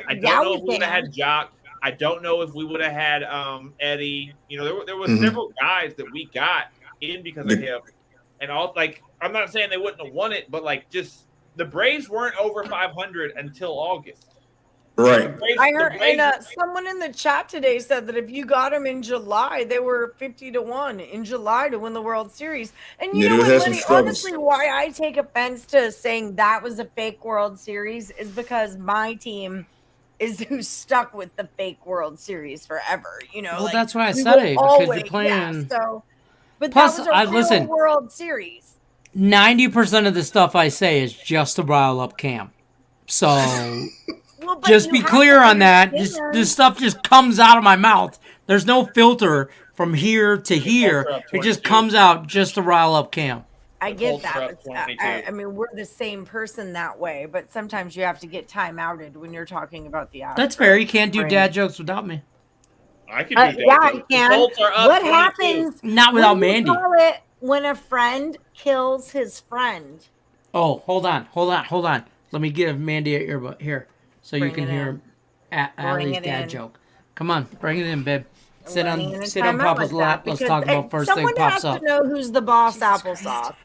I don't know if we would have had Jock. I don't know if we would have had Eddie. There were several guys that we got in because of him. And I'm not saying they wouldn't have won it, but just the Braves weren't over 500 until August. Right. I heard, and someone in the chat today said that if you got them in July, they were 50-1 in July to win the World Series. And you know what, Lenny, honestly, why I take offense to saying that was a fake World Series is because my team is who's stuck with the fake World Series forever. Well, that's why I said it because you're playing. But plus, that was a real World Series. 90% of the stuff I say is just to rile up Cam. So. Just be clear on that. This stuff just comes out of my mouth There's no filter from here to here. It just comes out just to rile up Cam. I get Colts are that. up But, 22. I mean, we're the same person that way, but sometimes you have to get time outed when you're talking about the That's fair. You can't do dad jokes without me. I can do that. Yeah, I The can. Colts are up What 22. happens Not without what do you Mandy. call it when a friend kills his friend? Oh, hold on. Let me give Mandy an earbud here so you Bring can it hear in. Allie's it dad in. joke. Come on, bring it in, babe. Sit Running in on a sit on timeout Papa's like lap. that Let's because, talk about first thing someone pops has up. to know who's the boss applesauce.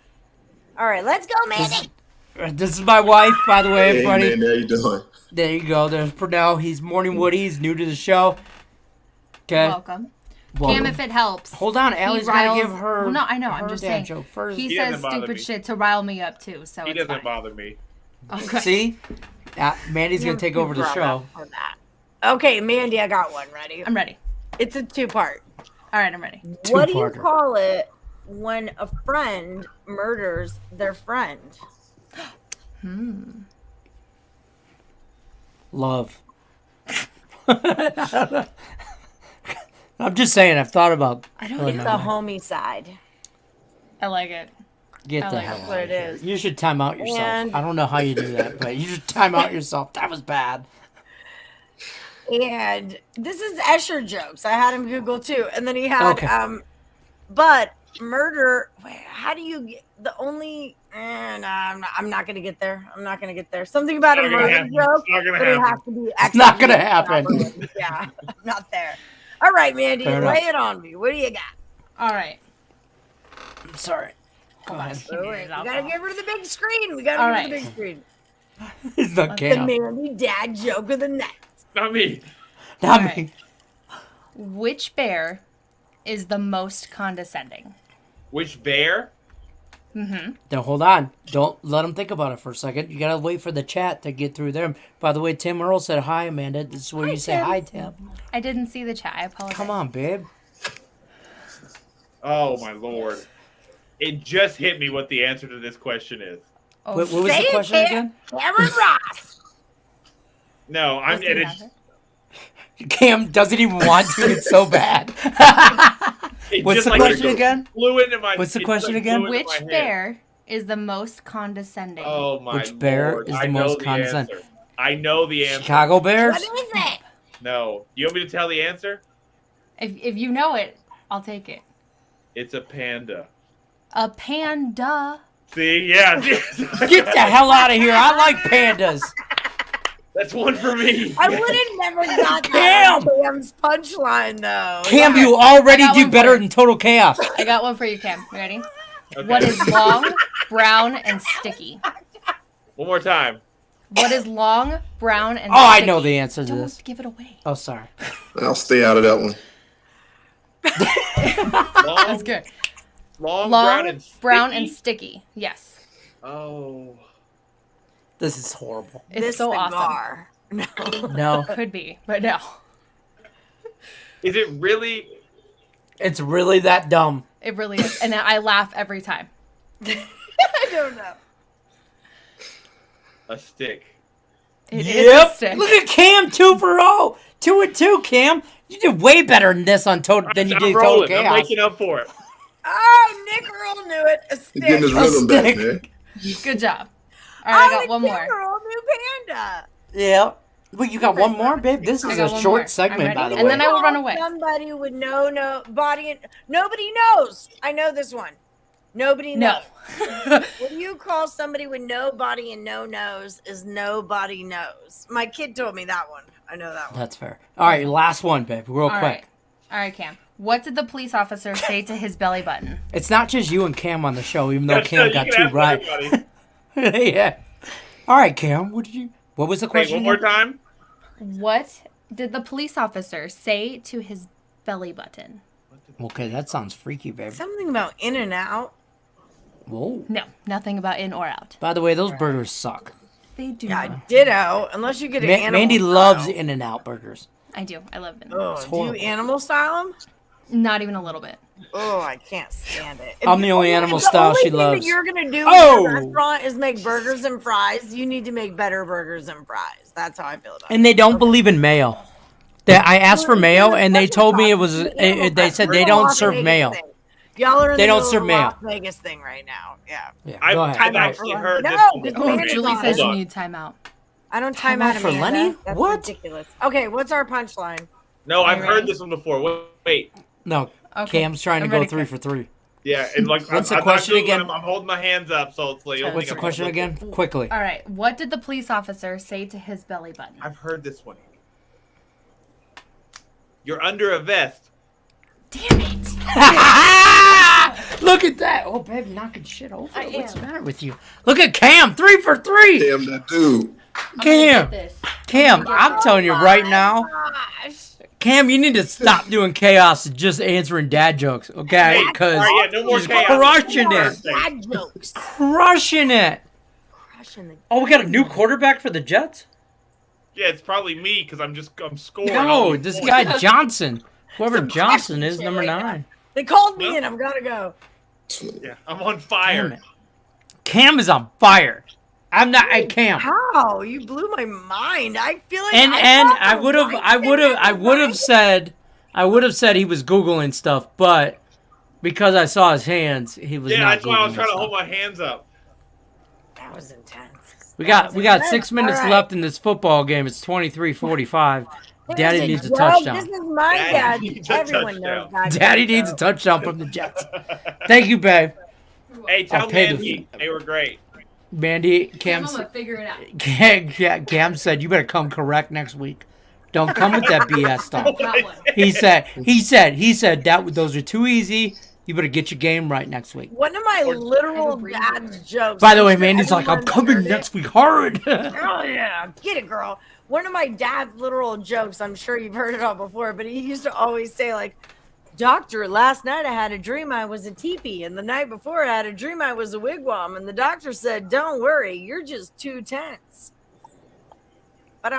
All right, let's go, Mandy. This is my wife, by the way, Hey, everybody. man, how you doing? There you go. There's Purnell. He's Morning Woody. He's new to the show. Okay. Welcome. Welcome. Cam, if it helps. Hold on, Allie's got to riles- give her. Well, no, I know. I'm her just dad saying. joke first. He He says doesn't bother stupid me. shit to rile me up too, so He it's doesn't fine. bother me. Okay. See, Mandy's gonna take over the show. For that. Okay, Mandy, I got one. Ready? I'm ready. It's a two-part. All right, I'm ready. What do you Two-parter. call it when a friend murders their friend? Love. I'm just saying. I've thought about. I don't It's know. the homicide. I like it. Get I the like hell That's out what of it here. is. You should time out yourself. And- I don't know how you do that, but you should time out yourself. That was bad. And this is Escher jokes. I had him Google too. And then he had Okay. but murder, wait, how do you get the only no, I'm not gonna get there. Something about a Not gonna murder happen. joke, It's not gonna but it happen. has to be It's not gonna happen. Yeah, I'm not there. All right, Mandy, Fair lay enough. it on me. What do you got? All right. I'm sorry. Go ahead. Oh, wait, it we out gotta now. give her the big screen. We gotta All give her the right. big screen. It's not The Cam. Mandy dad joke of the night. Not me. Not All me. right. Which bear is the most condescending? Which bear? Now hold on. Don't let him think about it for a second. You gotta wait for the chat to get through there. By the way, Tim Earl said hi, Amanda. This is where you say Tim. hi, Tim. I didn't see the chat. I apologize. Come on, babe. Oh my lord! It just hit me what the answer to this question is. Oh, What was Say the it, question Cam. again? Cameron Ross. No, I'm. does he And have it's, it? Cam doesn't even want to. It's so bad. it What's just the like question again? Flew into my. What's the it question like again? flew into Which my head. bear is the most condescending? Oh my Which bear lord. is the I know most the condescending? answer. I know the answer. Chicago Bears? What is it? No, you want me to tell the answer? If you know it, I'll take it. It's a panda. A panda. See, yeah. Get the hell out of here. I like pandas. That's one for me. I would have never got that Cam! on Cam's punchline though. Cam, Yeah. you already I got do one better for you. than Total Chaos. I got one for you, Cam. You ready? Okay. What is long, brown, and sticky? One more time. What is long, brown, and Oh, I sticky? know the answer to Don't this. give it away. Oh, sorry. I'll stay out of that one. Long, That's good. long, Long, brown, and sticky? sticky. Yes. Oh. This is horrible. It's This so cigar. No. No, Could be, but no. Is it really? it's really that dumb. It really is. And I laugh every time. I don't know. A stick. It is a Yep. stick. Look at Cam, 2-for-0. 2-2, Cam. You did way better than this on Total than you I'm did Total rolling. I'm Chaos. waking up for it. Oh, Nick Earl knew it. A He's getting his stick. rhythm back, stick. man. Good job. All right, I got the one Nick more. Earl knew panda. Yeah. Wait, you got one more, babe? This I is got a one short more. segment, I'm ready. by the And way. then I will run away. Somebody would know body and nobody knows. I know this one. Nobody knows. No. What do you call somebody with no body and no nose is nobody knows. My kid told me that one. I know that one. That's fair. All right, last one, babe, real All quick. right. All right, Cam. What did the police officer say to his belly button? It's not just you and Cam on the show, even though That's Cam you got can 2 ask right. everybody. Yeah. All right, Cam, what was the Wait, question? one more again? time. What did the police officer say to his belly button? Okay, that sounds freaky, babe. Something about in and out. Whoa. No, nothing about in or out. By the way, those burgers suck. They do. Yeah, ditto. Unless you get an animal Mandy style. loves In-N-Out burgers. I do. I love them. Oh, do you horrible. animal style them? Not even a little bit. Oh, I can't stand it. I'm the only animal style she The only loves. thing that you're gonna do Oh! in a restaurant is make burgers and fries. You need to make better burgers and fries. That's how I feel about it. And they don't believe in mayo. I asked for mayo, and they told me it was. They said they don't serve mayo. Y'all are in They the don't middle serve of a mayo. Las Vegas thing right now. Yeah. I've actually heard this one before. Oh, man. Julie Hold says you on. need timeout. I don't time out for Amanda. Lenny? That's What? ridiculous. Okay, what's our punchline? No, I've You heard ready? this one before. Wait. No, Okay. Cam's trying to I'm go ready, 3 Cam. for 3. Yeah, and like What's the I'm question not Googling again? them, I'm holding my hands up, so it's like. What's the question again? Quickly. All right. What did the police officer say to his belly button? I've heard this one. You're under a vest. Damn it! Look at that! Oh, babe, knocking shit over. I What's the am. matter with you? Look at Cam, 3 for 3. Damn that dude. Cam, This. Cam, I'm telling you right now, Cam, you need to stop doing chaos and just answering dad jokes, okay? Because All right, yeah, no more he's chaos. crushing it, Bad jokes. crushing it. Crushing the. Oh, we got a new quarterback for the Jets? Yeah, it's probably me because I'm scoring. No, all these this points. guy Johnson, whoever Some Johnson crushing is, shit number right now. 9. They called me Well- and I'm gonna go. Yeah, I'm on Damn fire. it. Cam is on fire. I'm not. I Cam. How? You blew my mind. I feel like And thought I the would have said he was googling stuff, but because I saw his hands, he was Yeah, not. that's why I was Googling trying to stuff. hold my hands up. That was intense. We That got was 6 intense. minutes All right. left in this football game. It's 23-45. There's Daddy a needs a joke. touchdown. This is my Daddy dad. needs a Everyone knows touchdown. that. Daddy needs a touchdown from the Jets. Thank you, babe. Hey, tell I'll pay the Mandy they were great. Mandy, I'm Cam, gonna figure it out. Cam said you better come correct next week. Don't come with that BS stuff. Got one. He said that those are too easy. You better get your game right next week. One of my literal Every dad's jokes. By the way, I'm sure Mandy's like, I'm everyone's coming heard it. next week hard. Oh yeah, get it, girl. One of my dad's literal jokes. I'm sure you've heard it all before, but he used to always say like, "Doctor, last night I had a dream I was a teepee, and the night before I had a dream I was a wigwam, and the doctor said, don't worry, you're just too tense." But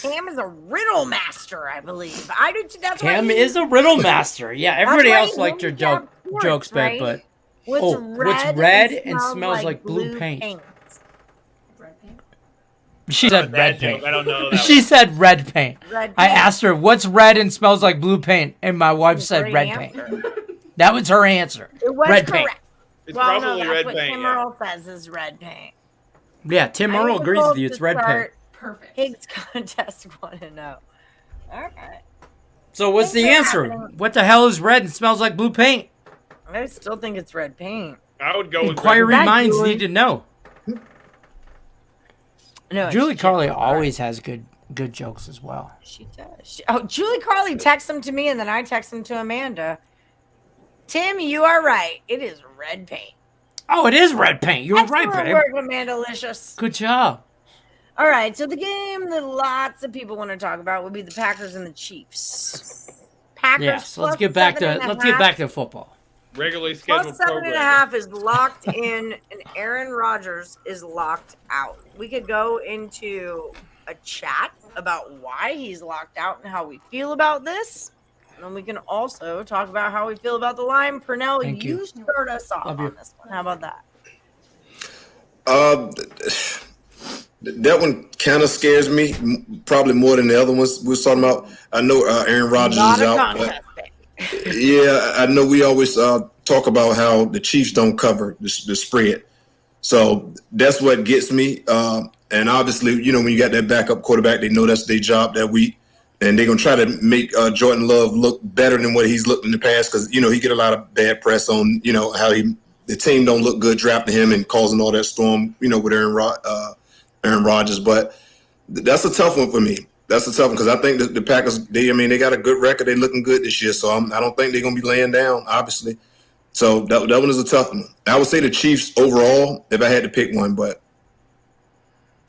Cam is a riddle master, I believe. I do. That's why Cam he- is a riddle master. Yeah, everybody why else he liked your handicapped sports, jokes, babe, right? but What's red and smells like blue paint? Red paint. She said Bad red joke. paint. I don't know that. She said red paint. Red I paint. asked her, what's red and smells like blue paint? And my wife said Great red answer. paint. That was her answer. It was Red correct. paint. It's Well, no, probably that's red what paint. Tim Yeah. Earl says is red paint. Yeah, Tim I Earl am agrees with told you. to It's red paint. start Perfect. Higgs contest 1-0. All right. So what's the Thanks for answer? having- What the hell is red and smells like blue paint? I still think it's red paint. I would go with Inquiry That minds Julie- need to know. No, Julie she Carly did. always has good jokes as well. She does. Julie Carly texts them to me, and then I text them to Amanda. Tim, you are right. It is red paint. Oh, it is red paint. You were right, Excellent babe. work, Amanda-licious. Good job. All right, so the game that lots of people want to talk about would be the Packers and the Chiefs. Packers. Yes, let's plus get back to 7.5. football. regularly scheduled Plus 7.5 program. is locked in, and Aaron Rodgers is locked out. We could go into a chat about why he's locked out and how we feel about this. And then we can also talk about how we feel about the line. Purnell, Thank you you. start us off Love you. on this one. How about that? That one kind of scares me, probably more than the other ones we was talking about. I know Aaron Rodgers Not is a out, contest. but yeah, I know we always talk about how the Chiefs don't cover the spread. So that's what gets me. And obviously, you know, when you got that backup quarterback, they know that's their job that week. And they're going to try to make Jordan Love look better than what he's looked in the past because, you know, he get a lot of bad press on, you know, how the team don't look good drafting him and causing all that storm, you know, with Aaron Rodgers. But that's a tough one for me. That's a tough one because I think the Packers, they got a good record. They're looking good this year. So I don't think they're going to be laying down, obviously. So that one is a tough one. I would say the Chiefs overall if I had to pick one, but.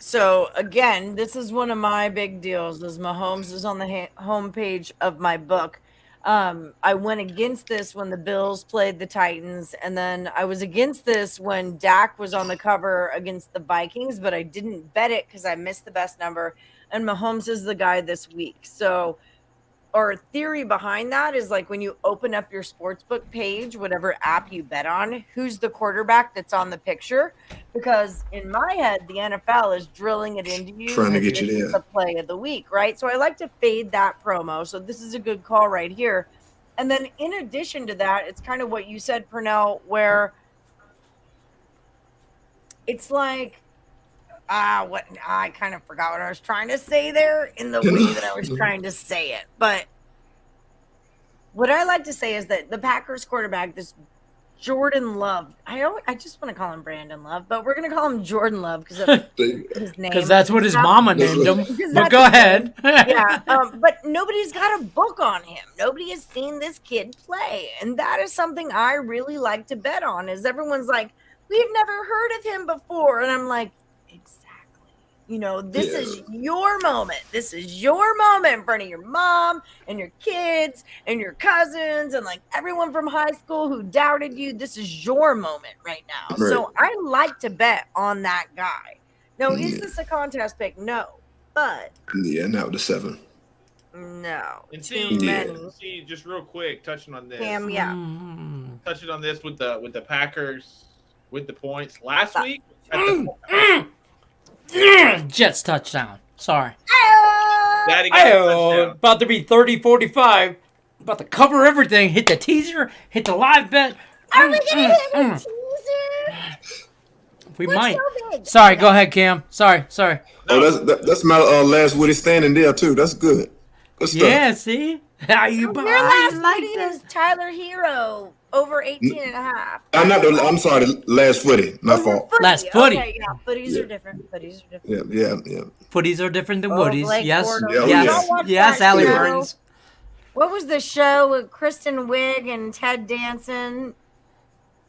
So again, this is one of my big deals. As Mahomes is on the homepage of my book. I went against this when the Bills played the Titans, and then I was against this when Dak was on the cover against the Vikings, but I didn't bet it because I missed the best number. And Mahomes is the guy this week. So or theory behind that is like when you open up your sportsbook page, whatever app you bet on, who's the quarterback that's on the picture? Because in my head, the NFL is drilling it into you. Trying to that get you this is there. the play of the week, right? So I like to fade that promo. So this is a good call right here. And then in addition to that, it's kind of what you said, Purnell, where it's like, I kind of forgot what I was trying to say there in the way that I was trying to say it. But what I like to say is that the Packers quarterback, this Jordan Love, I just want to call him Brandon Love, but we're going to call him Jordan Love because of his name. Because that's what his mama named him. But that's go ahead. Yeah, but nobody's got a book on him. Nobody has seen this kid play. And that is something I really like to bet on is everyone's like, we've never heard of him before. And I'm like, exactly. You know, this is your moment. This is your moment in front of your mom and your kids and your cousins and like everyone from high school who doubted you. This is your moment right now. Right. So I like to bet on that guy. Now, is this a contest pick? No. But Yeah, not with the 7. no. And Too see, many. see, just real quick, touching on this. Cam, yeah. Touching on this with the Packers with the points last week. Jets touchdown. Sorry. Daddy got a touchdown. About to be 30-45. About to cover everything. Hit the teaser. Hit the live bet. Are we going to hit a teaser? We We're might. so big. Sorry, go ahead, Cam. Sorry. Oh, that's my last Woody standing there too. That's good. Good stuff. Yeah, see? How you Your last like footy is Tyler Hero over 18 and a half. I'm sorry, the last footy. My fault. Last footy. Okay, yeah, footies are different. Footies are different. Yeah. Footies are different than Oh, woodies. Blake Yes. Bortles. Yeah, Yes. Don't watch Yes, that Ali show. Burns. What was the show with Kristen Wiig and Ted Danson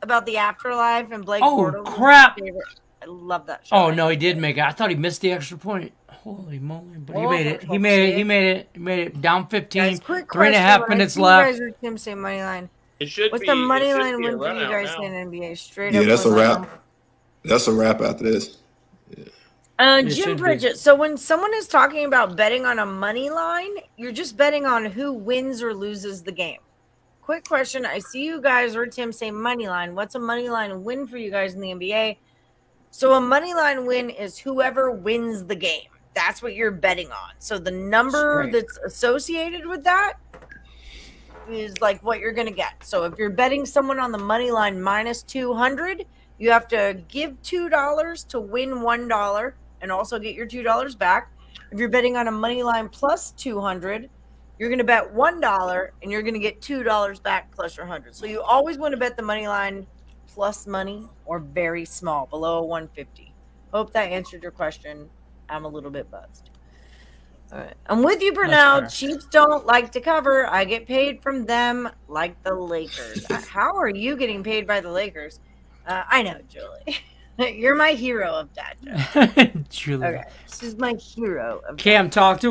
about the afterlife and Blake Oh, Bortles? was my crap. favorite. I love that show. Oh, no, he did make it. I thought he missed the extra point. Holy moly. But he Oh, made it. for He made it. fuck's He made it. He made it. Down 15. Guys, quick 3.5 question. minutes When I see left. You guys are Tim say money line. It should What's be the money it should line be a win for you run-out guys now. in NBA? Straight Yeah, up. that's a win wrap. line. That's a wrap after this. It Jim should be. Pritchett. So when someone is talking about betting on a money line, you're just betting on who wins or loses the game. Quick question. I see you guys or Tim say money line. What's a money line win for you guys in the NBA? So a money line win is whoever wins the game. That's what you're betting on. So the number Straight. that's associated with that is like what you're going to get. So if you're betting someone on the money line minus 200, you have to give $2 to win $1 and also get your $2 back. If you're betting on a money line plus 200, you're going to bet $1 and you're going to get $2 back plus your 100. So you always want to bet the money line plus money or very small, below 150. Hope that answered your question. I'm a little bit buzzed. All right. I'm with you, Purnell. fair. Chiefs don't like to cover. I get paid from them like the Lakers. How are you getting paid by the Lakers? I know, Julie. You're my hero of dad jokes. Truly. Okay. This is my hero of Cam, talk to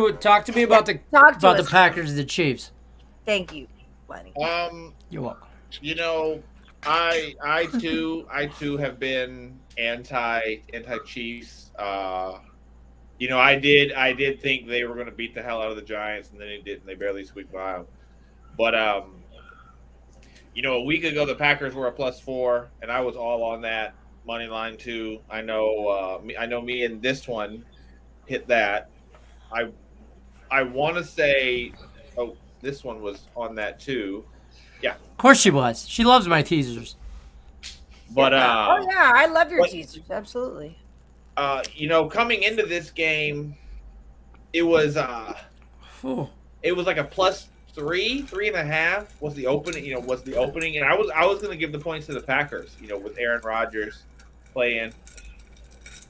me about the Talk to about the us. Packers and the Chiefs. Thank you, Lenny. You're welcome. You know, I too have been anti Chiefs. You know, I did think they were going to beat the hell out of the Giants, and then they didn't. They barely squeaked by them. But you know, a week ago the Packers were a +4, and I was all on that money line too. I know me and this one hit that. I want to say, oh, this one was on that too. Yeah, Of course she was. She loves my teasers. but oh yeah, I love your what- teasers. Absolutely. you know, coming into this game, it was Ooh. like a +3.5 was the opening. And I was going to give the points to the Packers. You know, with Aaron Rodgers playing.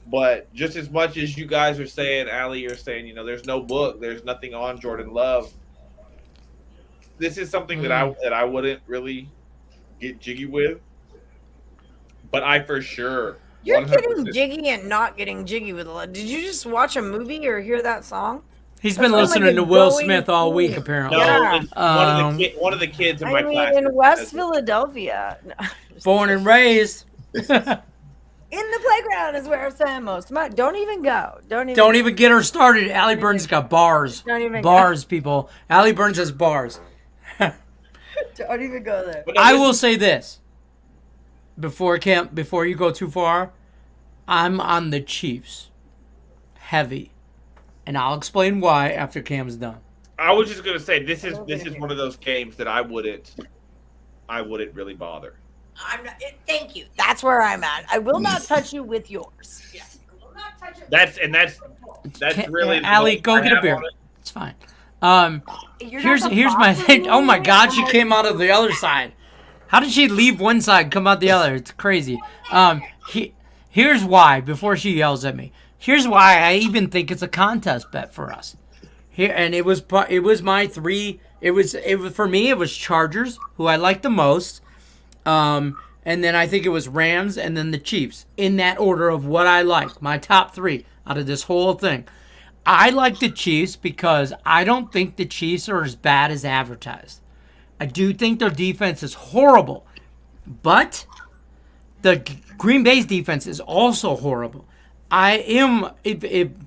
But just as much as you guys are saying, Ali, you're saying, you know, there's no book, there's nothing on Jordan Love. This is something that I wouldn't really get jiggy with. But I for sure. You're 100%. getting jiggy and not getting jiggy with a lot. Did you just watch a movie or hear that song? He's been That sounds like listening to a Will going Smith all week, theme. apparently. No, Yeah. it's one of the kids in my I mean, class. in West Philadelphia. No, Born and raised. In the playground is where I'm saying most of my. Don't even go. Don't even get her started. Ali Burns got bars. Don't even bars, people. Ali Burns has bars. Don't even go there. I will say this. Before you go too far, I'm on the Chiefs. Heavy. And I'll explain why after Cam's done. I was just gonna say this is one of those games that I wouldn't really bother. I'm not, thank you. That's where I'm at. I will not touch you with yours. Yes. I will not touch it. That's really Ali, go get a beer. It's fine. Here's my thing. Oh my God, she came out of the other side. How did she leave one side, come out the other? It's crazy. Here's why. Before she yells at me, here's why I even think it's a contest bet for us. Here, and it was my three. It was for me. It was Chargers, who I like the most. And then I think it was Rams and then the Chiefs in that order of what I like. My top three out of this whole thing. I like the Chiefs because I don't think the Chiefs are as bad as advertised. I do think their defense is horrible, but the Green Bay's defense is also horrible. I am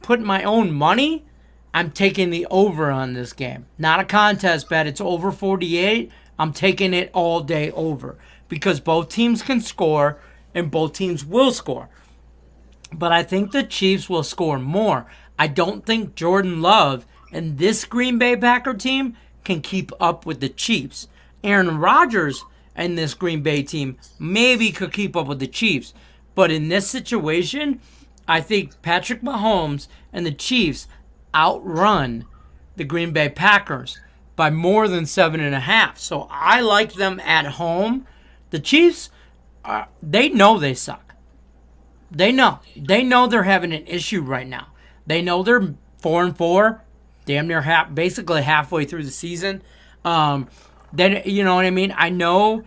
putting my own money. I'm taking the over on this game. Not a contest bet. It's over 48. I'm taking it all day over because both teams can score and both teams will score. But I think the Chiefs will score more. I don't think Jordan Love and this Green Bay Packer team can keep up with the Chiefs. Aaron Rodgers and this Green Bay team maybe could keep up with the Chiefs. But in this situation, I think Patrick Mahomes and the Chiefs outrun the Green Bay Packers by more than 7.5. So I like them at home. The Chiefs, they know they suck. They know. They know they're having an issue right now. They know they're 4-4, damn near basically halfway through the season. Then you know what I mean? I know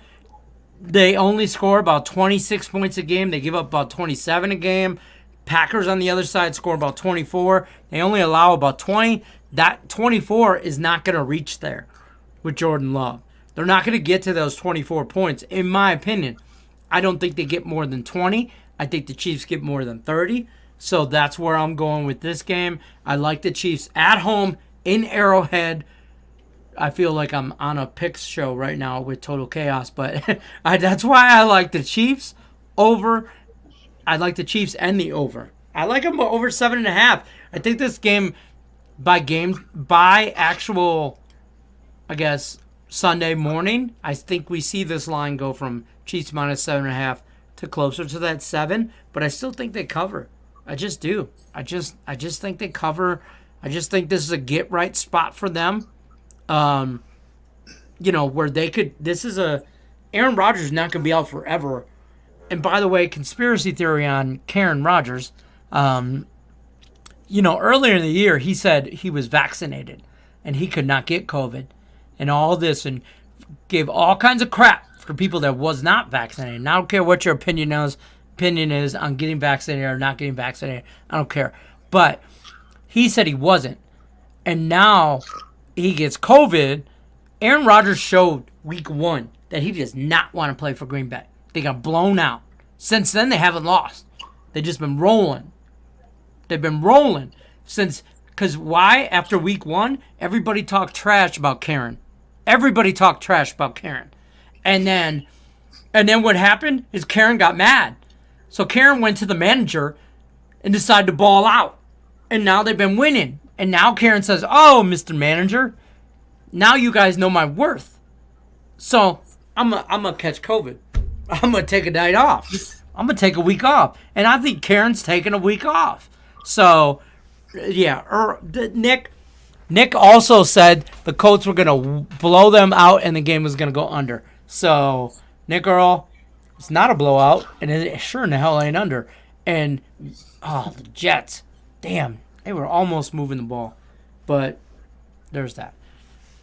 they only score about 26 points a game. They give up about 27 a game. Packers on the other side score about 24. They only allow about 20. That 24 is not going to reach there with Jordan Love. They're not going to get to those 24 points, in my opinion. I don't think they get more than 20. I think the Chiefs get more than 30. So that's where I'm going with this game. I like the Chiefs at home in Arrowhead. I feel like I'm on a picks show right now with Total Chaos, but that's why I like the Chiefs over. I like the Chiefs and the over. I like them over 7.5. I think this game by actual, I guess, Sunday morning, I think we see this line go from Chiefs minus 7.5 to closer to that 7, but I still think they cover. I just do. I just think they cover. I just think this is a get right spot for them. Where they could. This is Aaron Rodgers is not going to be out forever. And by the way, conspiracy theory on Karen Rodgers. Earlier in the year he said he was vaccinated and he could not get COVID, and all this, and gave all kinds of crap for people that was not vaccinated. And I don't care what your opinion is on getting vaccinated or not getting vaccinated. I don't care. But he said he wasn't. And now he gets COVID. Aaron Rodgers showed week 1 that he does not want to play for Green Bay. They got blown out. Since then, they haven't lost. They've just been rolling. They've been rolling since. Because why? After week 1, everybody talked trash about Karen. Everybody talked trash about Karen. And then what happened is Karen got mad. So Karen went to the manager and decided to ball out. And now they've been winning. And now Karen says, "Oh, Mr. Manager, now you guys know my worth. So I'm gonna catch COVID. I'm gonna take a night off. I'm gonna take a week off." And I think Karen's taking a week off. So yeah, Nick also said the Colts were gonna blow them out and the game was gonna go under. So Nick Earl, it's not a blowout, and it sure in the hell ain't under. And the Jets, damn, they were almost moving the ball. But there's that.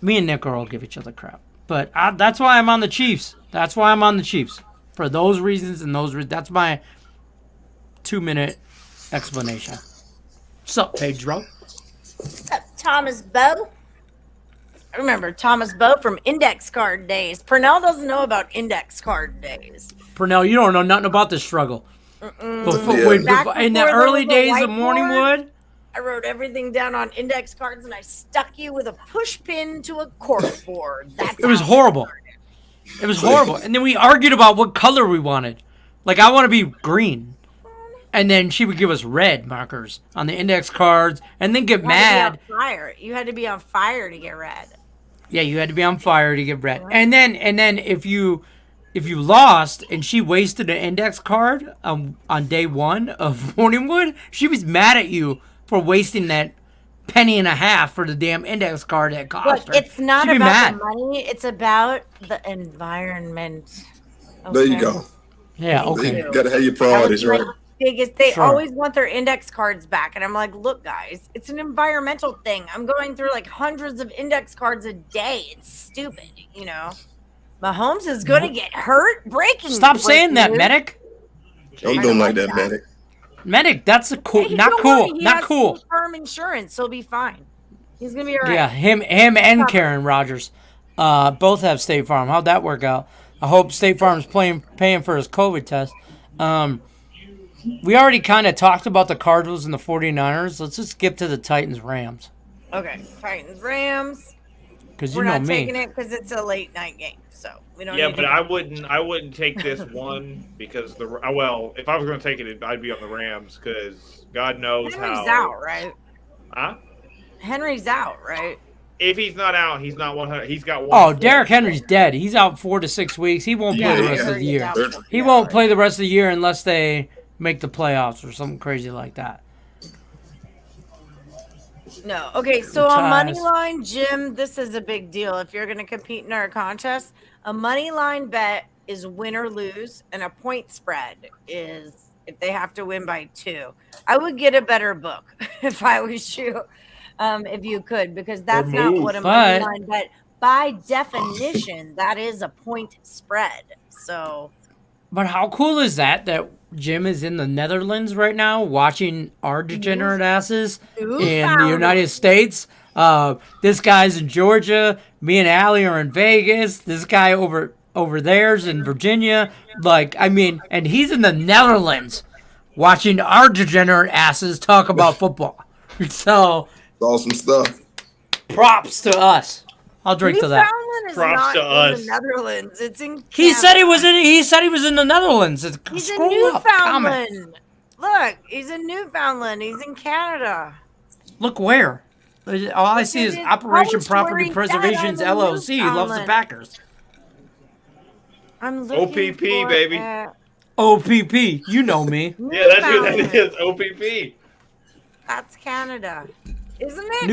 Me and Nick Earl give each other crap. But that's why I'm on the Chiefs. That's why I'm on the Chiefs. For those reasons and that's my 2-minute explanation. What's up, Pedro? What's up, Thomas Bowe? I remember Thomas Bowe from index card days. Purnell doesn't know about index card days. Purnell, you don't know nothing about this struggle. In the early days of Morningwood, I wrote everything down on index cards and I stuck you with a push pin to a cork board. It was horrible. It was horrible. And then we argued about what color we wanted. Like, I want to be green. And then she would give us red markers on the index cards and then get mad. You had to be on fire to get red. Yeah, you had to be on fire to get red. And then if you lost and she wasted an index card on day one of Morningwood, she was mad at you for wasting that penny and a half for the damn index card that cost her. It's not about the money. It's about the environment. Okay? There you go. Yeah, okay. You gotta have your priorities, right? They always want their index cards back. And I'm like, look, guys, it's an environmental thing. I'm going through like hundreds of index cards a day. It's stupid, you know. Mahomes is going to get hurt breaking. Stop saying that, Medic. Don't do him like that, Medic. Medic, that's a cool. Hey, not cool. He not has cool. State Farm insurance. He'll be fine. He's gonna be all right. Yeah, him and Karen Rogers, both have State Farm. How'd that work out? I hope State Farm's paying for his COVID test. We already kind of talked about the Cardinals and the 49ers. Let's just skip to the Titans-Rams. Okay, Titans-Rams. Because we're not taking it because it's a late night game, so we don't. Yeah, but I wouldn't take this one because if I was going to take it, I'd be on the Rams because God knows Henry's out, right? Huh? Henry's out, right? If he's not out, he's not 100. He's got one. Oh, Derrick Henry's dead. He's out 4 to 6 weeks. He won't play the rest of the year. He won't play the rest of the year unless they make the playoffs or something crazy like that. No. Okay, so on money line, Jim, this is a big deal. If you're going to compete in our contest, a money line bet is win or lose, and a point spread is if they have to win by 2. I would get a better book if I was you, if you could, because that's not what a money line bet. By definition, that is a point spread. So. But how cool is that Jim is in the Netherlands right now watching our degenerate asses in the United States? This guy's in Georgia. Me and Allie are in Vegas. This guy over there's in Virginia. And he's in the Netherlands watching our degenerate asses talk about football. So, awesome stuff. Props to us. I'll drink to that. Props to us. In the Netherlands. It's in Canada. He said he was in the Netherlands. He's in Newfoundland. Look, he's in Newfoundland. He's in Canada. Look where? All I see is Operation Property Preservation's LLC loves the Packers. I'm looking OPP, baby. OPP. You know me. Yeah, that's who that is. OPP. That's Canada. Isn't it?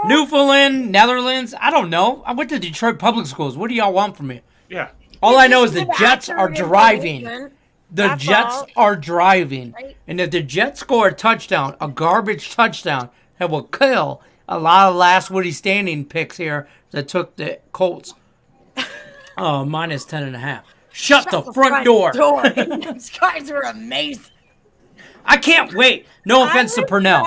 Newfoundland, Netherlands. I don't know. I went to Detroit public schools. What do y'all want from me? Yeah. All I know is the Jets are driving. The Jets are driving. And if the Jets score a touchdown, a garbage touchdown, that will kill a lot of last Woody standing picks here that took the Colts. Minus 10.5. Shut the front door. These guys are amazing. I can't wait. No offense to Purnell.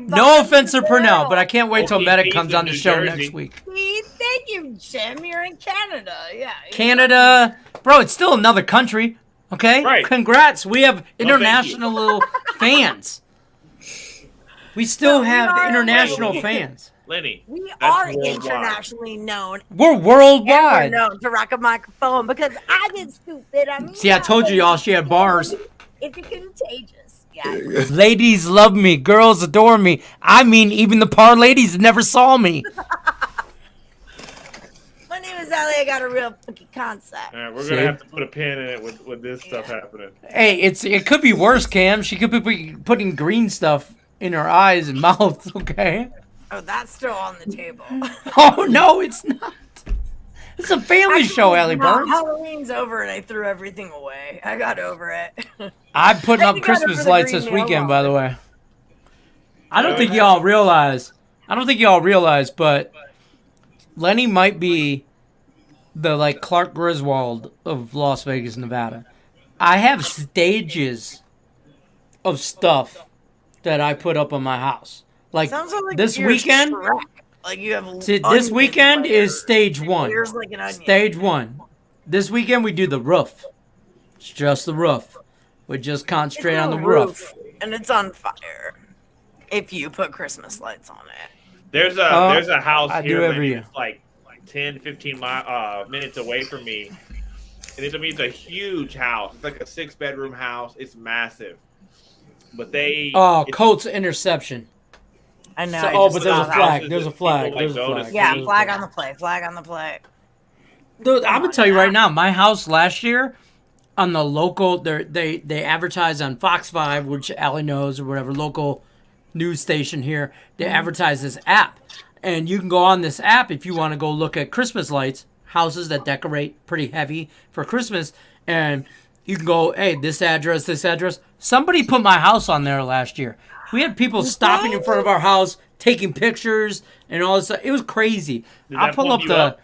No offense to Purnell, but I can't wait till Medic comes on the show next week. Thank you, Jim. You're in Canada. Yeah. Canada. Bro, it's still another country. Okay? Right. Congrats. We have international fans. We still have international fans. Lenny. We are internationally known. We're worldwide. We're known to rock a microphone because I get stupid. See, I told you y'all she had bars. It's contagious. Yeah. Ladies love me. Girls adore me. I mean, even the par ladies never saw me. My name is Allie. I got a real funky concept. All right, we're going to have to put a pin in it with this stuff happening. Hey, it could be worse, Cam. She could be putting green stuff in her eyes and mouth, okay? Oh, that's still on the table. Oh, no, it's not. It's a family show, Ali Burns. Halloween's over and I threw everything away. I got over it. I'm putting up Christmas lights this weekend, by the way. I don't think y'all realize, but Lenny might be the Clark Griswold of Las Vegas, Nevada. I have stages of stuff that I put up on my house. Sounds like this weekend. Shrek. You have this weekend is stage 1. Like stage 1. This weekend we do the roof. It's just the roof. would just concentrate on the roof. And it's on fire if you put Christmas lights on it. There's a house I here do every year. that's like 10, 15 minutes away from me. And it's a huge house. It's like a 6-bedroom house. It's massive. But Colts interception. I know. So, but there's a flag. There's a flag. There's a flag. Yeah, flag on the play. Flag on the play. Dude, I'm gonna tell you right now, my house last year on the local, they advertise on Fox 5, which Allie knows, or whatever local news station here. They advertise this app, and you can go on this app if you want to go look at Christmas lights, houses that decorate pretty heavy for Christmas, and you can go, hey, this address, this address. Somebody put my house on there last year. We had people stopping in front of our house, taking pictures, and all this stuff. It was crazy. I'll pull up the.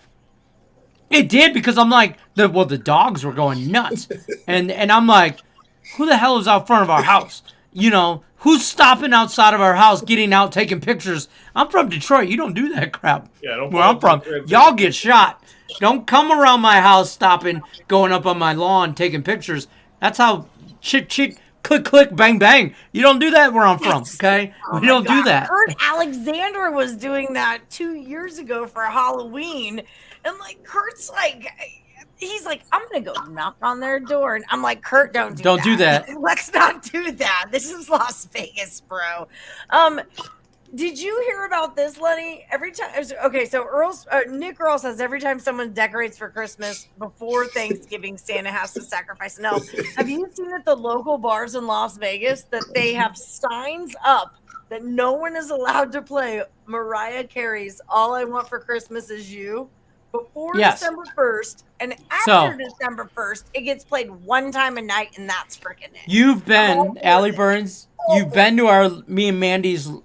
It did, because I'm like, the dogs were going nuts, and I'm like, who the hell is out front of our house? You know, who's stopping outside of our house, getting out, taking pictures? I'm from Detroit. You don't do that crap. Yeah, don't where I'm from, y'all get shot. Don't come around my house, stopping, going up on my lawn, taking pictures. That's how chick, click, click, bang, bang. You don't do that where I'm from, okay? We don't do that. Kurt Alexander was doing that 2 years ago for Halloween. And, like, Kurt's like, he's like, I'm going to go knock on their door. And I'm like, Kurt, don't do that. Let's not do that. This is Las Vegas, bro. Did you hear about this, Lenny? Every time, okay, so Nick Earl says every time someone decorates for Christmas before Thanksgiving, Santa has to sacrifice an elf. Have you seen at the local bars in Las Vegas that they have signs up that no one is allowed to play Mariah Carey's "All I Want for Christmas Is You" before December 1st, and after December 1st, it gets played one time a night, and that's freaking it. You've been, Ali Burns. You've been to me and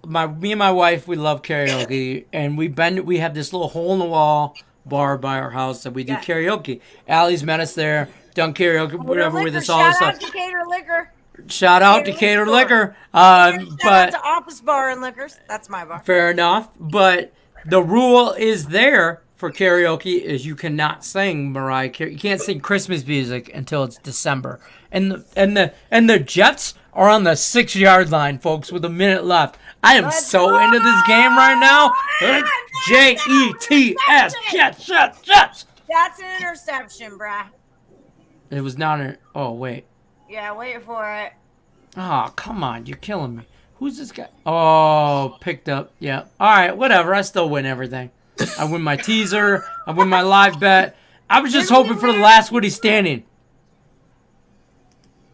my wife, we love karaoke, and we have this little hole in the wall bar by our house that we do karaoke. Allie's met us there, done karaoke, whatever with us all. Shout out to Cater Liquor. Shout out to Cater Liquor. Shout out to Office Bar and Liquors. That's my bar. Fair enough, but the rule is there for karaoke is you cannot sing Mariah Carey. You can't sing Christmas music until it's December. And the Jets are on the 6-yard line, folks, with a minute left. I am so into this game right now. Jets, Jets. That's an interception, bruh. It was not an. Oh wait. Yeah, wait for it. Oh, come on, you're killing me. Who's this guy? Oh, picked up. Yeah. All right, whatever. I still win everything. I win my teaser. I win my live bet. I was just hoping for the last Woody standing.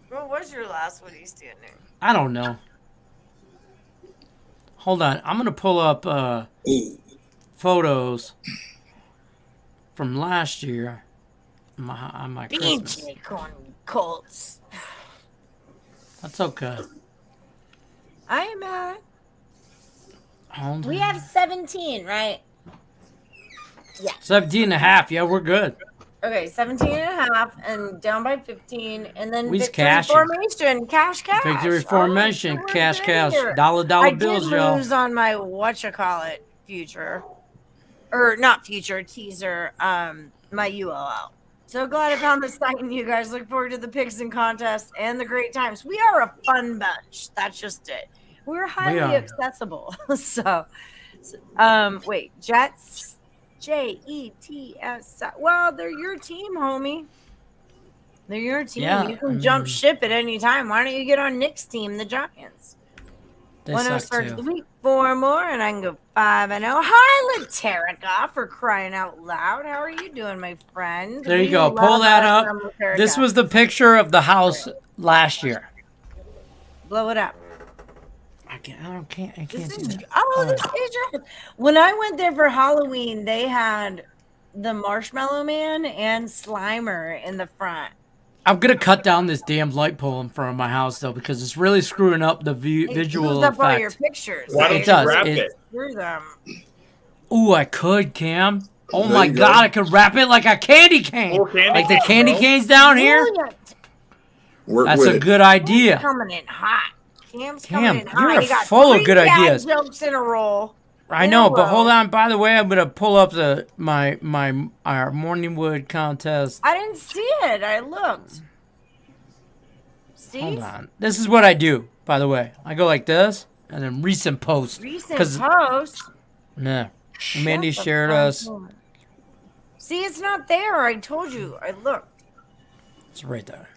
What was your last Woody standing? I don't know. Hold on. I'm going to pull up photos from last year on my Christmas. Colts. That's okay. I am mad. Hold we on. have 17, right? Yeah. 17 and a half. Yeah, we're good. Okay, 17 and a half and down by 15. And then victory formation. Cash. Victory formation. Cash. Dollar bills, y'all. I did lose on my whatchamacallit future. Or not future, teaser. My ULL. So glad I found this site and you guys. Look forward to the picks and contests and the great times. We are a fun bunch. That's just it. We're highly accessible. So, wait, Jets, Jets. Well, they're your team, homie. They're your team. Yeah, you can jump ship at any time. Why don't you get on Nick's team, the Giants? When I start the week 4 more, and I can go 5-0. Hi, Laterica, for crying out loud. How are you doing, my friend? There you go. Pull that up. This was the picture of the house last year. Blow it up. I can't see that. This is your. When I went there for Halloween, they had the Marshmallow Man and Slimer in the front. I'm gonna cut down this damn light pole in front of my house though because it's really screwing up the visual effect. All your pictures. Why don't you wrap it? Screw them. Ooh, I could, Cam. Oh my God, I could wrap it like a candy cane, like the candy canes down here. That's a good idea. Coming in hot. Cam's coming in hot. You're You got full of good ideas. Jokes in a row. I know, but hold on. By the way, I'm gonna pull up our Morningwood contest. I didn't see it. I looked. See? Hold on. This is what I do, by the way. I go like this, and then recent post. Recent post? Nah. Mandy Shut the shared front us. door. See, it's not there. I told you. I looked. It's right there.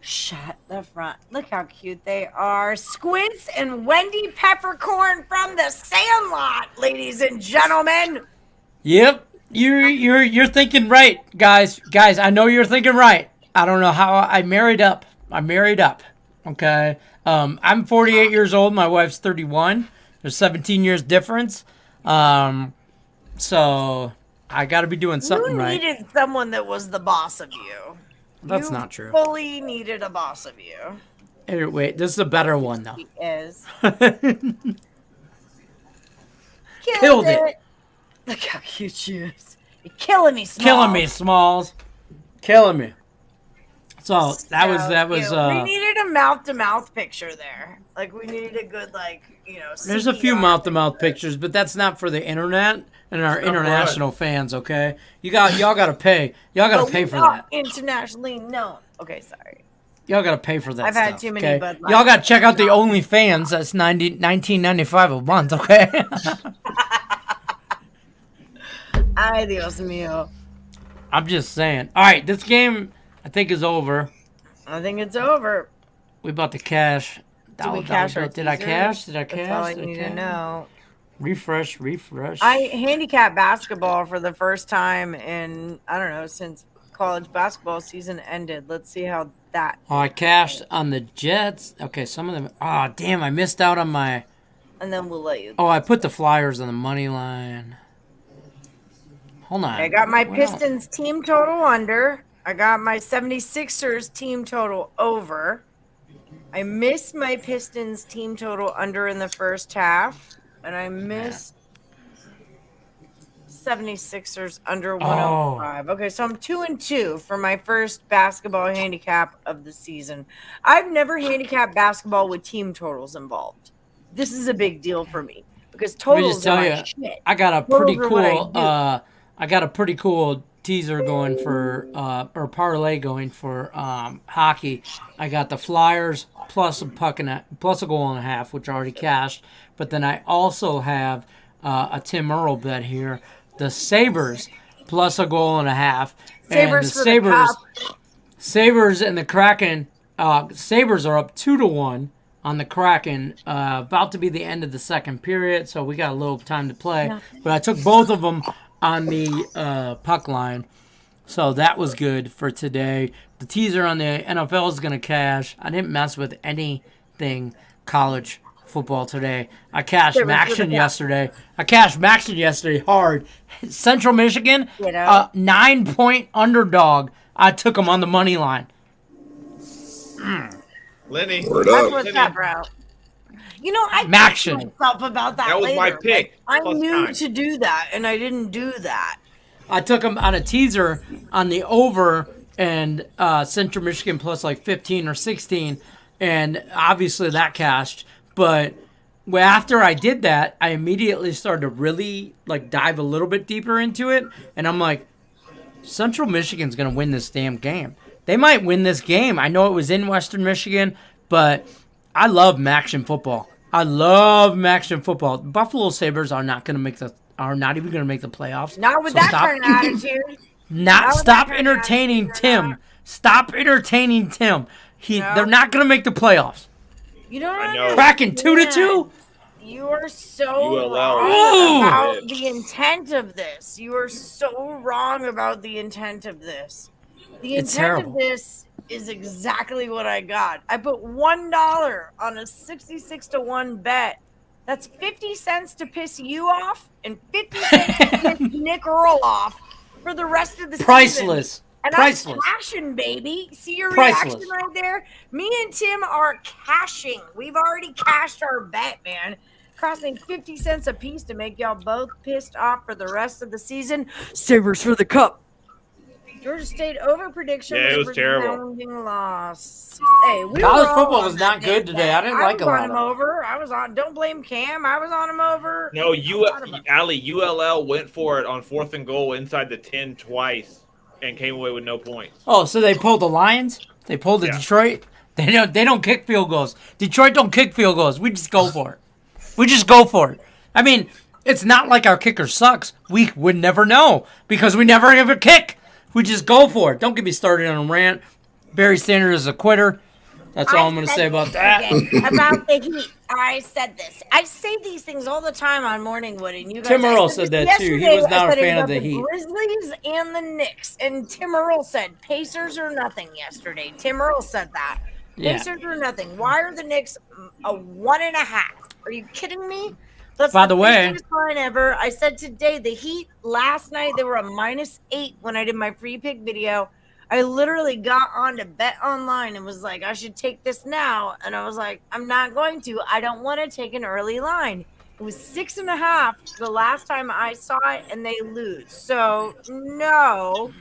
Shut the front. Look how cute they are. Squints and Wendy Peppercorn from the Sandlot, ladies and gentlemen. Yep. You're thinking right, guys. Guys, I know you're thinking right. I don't know how I married up. Okay. I'm 48 years old. My wife's 31. There's 17 years difference. So I got to be doing something right. You needed someone that was the boss of you. That's not true. Fully needed a boss of you. Hey, wait, this is a better one though. He is. Killed it. Look how cute she is. You're killing me, Smalls. Killing me, Smalls. Killing me. So that was we needed a mouth-to-mouth picture there. Like we needed a good there's a few CPR mouth-to-mouth pictures, but that's not for the internet and our international fans, okay? Y'all gotta pay. Y'all gotta pay for that. Internationally known. Okay, sorry. Y'all gotta pay for that. I've had too many okay? Bud Y'all gotta Lights. check out the OnlyFans. That's $19.95 a month, okay? Ay, Dios mío. I'm just saying. All right, this game I think is over. I think it's over. We about to cash. Did we cash our Did I teaser? cash? Did I cash? That's all I Did need to cash? know. Refresh. I handicapped basketball for the first time in, I don't know, since college basketball season ended. Let's see how that. Oh, I cashed on the Jets. Okay, some of them. Oh, damn, I missed out on my. And then we'll let you. Oh, I put the Flyers on the money line. Hold on. I got my What else? Pistons team total under. I got my 76ers team total over. I missed my Pistons team total under in the first half. And I missed 76ers under 105. Okay, so I'm 2-2 for my first basketball handicap of the season. I've never handicapped basketball with team totals involved. This is a big deal for me because Let me totals just tell are you, my shit. I got a Totals pretty are what I cool. do. I got a pretty cool teaser going for or parlay going for hockey. I got the Flyers plus a goal and a half, which I already cashed. But then I also have a Tim Earl bet here. The Sabres plus a goal and a half. Sabres And for the cup. Sabres and the Kraken. Sabres are up 2-1 on the Kraken. About to be the end of the second period, so we got a little time to play. Yeah. But I took both of them on the puck line. So that was good for today. The teaser on the NFL is going to cash. I didn't mess with anything college football today. I cashed Maction yesterday. Hard. Central Michigan, 9-point underdog. I took them on the money line. Lenny. Word That's up. what's up, bro. You know, I Maction. talked myself about that. That was my later. pick. Like, I Plus knew 9. to do that, and I didn't do that. I took them on a teaser on the over and Central Michigan plus like 15 or 16, and obviously that cashed. But after I did that, I immediately started to really like dive a little bit deeper into it, and I'm like, Central Michigan's gonna win this damn game. They might win this game. I know it was in Western Michigan, but I love Maction football. Buffalo Sabres are not even going to make the playoffs. Not with that kind of attitude. Stop entertaining Tim. Stop entertaining Tim. They're not going to make the playoffs. You don't I know. understand. Cracking 2-2. You are so ULL. wrong about the intent of this. You are so wrong about the intent of this. The It's intent terrible. of this is exactly what I got. I put $1 on a 66-1 bet. That's 50 cents to piss you off and 50 cents to piss Nick Earl off for the rest of the season. Priceless. And Priceless. I'm cashing, baby. See your Priceless. reaction right there? Me and Tim are cashing. We've already cashed our bet, man. Costing 50 cents a piece to make y'all both pissed off for the rest of the season. Sabres for the cup. Georgia State over prediction. Yeah, it was terrible. Resounding loss. Hey, we College were all football on was that not good damn today. bet. I didn't like a lot I was on him of it. over. I was on. Don't blame Cam. I was on him over. No, ULL went for it on 4th and goal inside the 10 twice and came away with no points. Oh, so they pulled the Lions? They pulled the Yeah. Detroit? They don't kick field goals. Detroit don't kick field goals. We just go for it. We just go for it. I mean, it's not like our kicker sucks. We would never know because we never ever kick. We just go for it. Don't get me started on a rant. Barry Sanders is a quitter. That's all I'm going to say about that. About the Heat. I said this. I say these things all the time on Morning Wood, and you guys. Tim Earl said that too. He was not a fan of the Heat. Grizzlies and the Knicks, and Tim Earl said Pacers are nothing yesterday. Tim Earl said that. Pacers are nothing. Why are the Knicks a 1.5? Are you kidding me? That's By the way, biggest line ever. I said today the Heat last night they were a -8 when I did my free pick video. I literally got on to Bet Online and was like, I should take this now. And I was like, I'm not going to. I don't want to take an early line. It was 6.5 the last time I saw it, and they lose. So, no.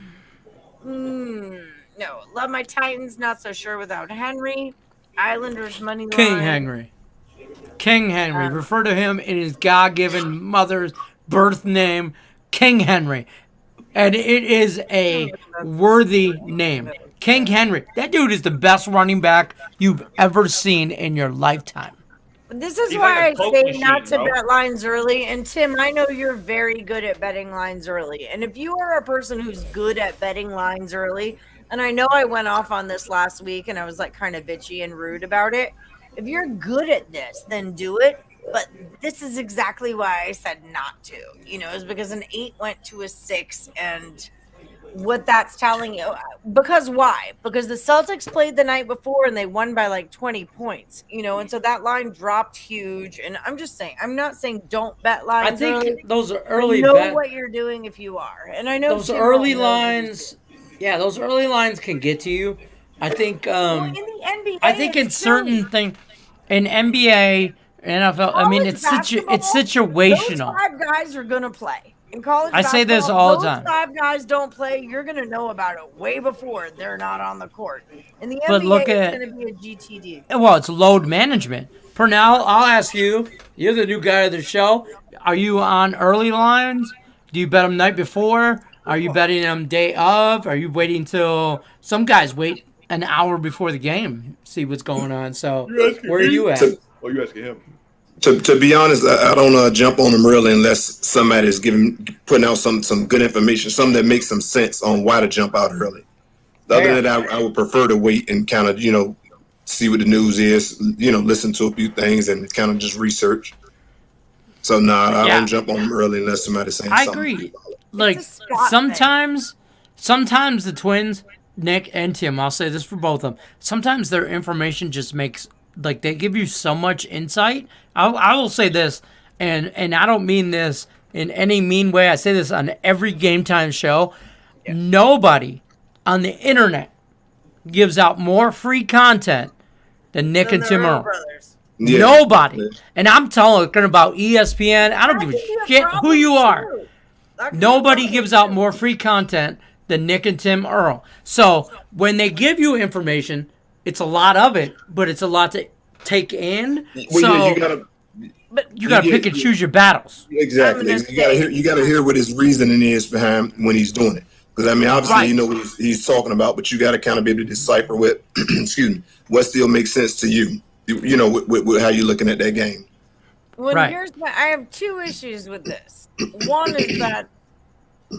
No. Love my Titans. Not so sure without Henry. Islanders money line. King Henry. Refer to him in his God-given mother's birth name, King Henry. And it is a worthy name. King Henry. That dude is the best running back you've ever seen in your lifetime. This is why I say not to bet lines early. And Tim, I know you're very good at betting lines early. And if you are a person who's good at betting lines early, and I know I went off on this last week and I was like kind of bitchy and rude about it. If you're good at this, then do it. But this is exactly why I said not to. Is because an 8 went to a 6, and what that's telling you. Because why? Because the Celtics played the night before and they won by like 20 points. And so that line dropped huge. And I'm just saying, I'm not saying don't bet lines. I think early. those are early. Know what you're doing if you are, and I know those early lines. Yeah, those early lines can get to you. I think. In the NBA, I think in certain things, in NBA. NFL. I mean, it's situational. Those 5 guys are gonna play in college. I say this all the time. Those 5 guys don't play. You're gonna know about it way before they're not on the court. In the but NBA, it's gonna be a GTD. Well, it's load management. Purnell, I'll ask you. You're the new guy of the show. Are you on early lines? Do you bet them night before? Are you betting them day of? Are you waiting till some guys wait an hour before the game, see what's going on? So where are you at? Oh, you asking him? To be honest, I don't jump on them early unless somebody is putting out some good information, something that makes some sense on why to jump out early. Other than that, I would prefer to wait and kind of see what the news is, listen to a few things and kind of just research. So I don't jump on them early unless somebody's saying something. I agree. Like sometimes the Twins, Nick and Tim, I'll say this for both of them. Sometimes their information just makes. Like, they give you so much insight. I will say this, and I don't mean this in any mean way. I say this on every Game Time show. Yeah. Nobody on the internet gives out more free content than Nick and Tim Earl. Yeah. Nobody. Yeah. And I'm talking about ESPN. I don't give a shit who you are. Nobody gives out more free content than Nick and Tim Earl. So when they give you information, it's a lot of it, but it's a lot to take in. Well, so you gotta pick and choose your battles. Exactly. You gotta hear what his reasoning is behind when he's doing it. Because I mean, obviously, you know what he's talking about, but you got to kind of be able to decipher what, excuse me, what still makes sense to you. With how you're looking at that game. Well, I have 2 issues with this. One is that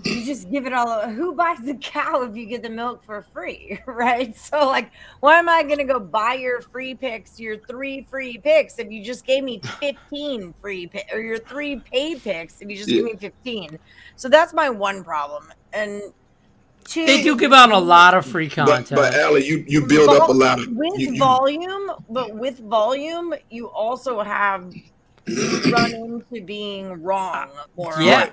you just give it all. Who buys the cow if you get the milk for free, right? So, like, why am I going to go buy your free picks, your 3 free picks, if you just gave me 15 free picks, or your 3 paid picks if you just give me 15? So that's my one problem. And 2, they do give out a lot of free content. But Allie, you build up a lot of volume. But with volume, you also have run into being wrong more. Yeah.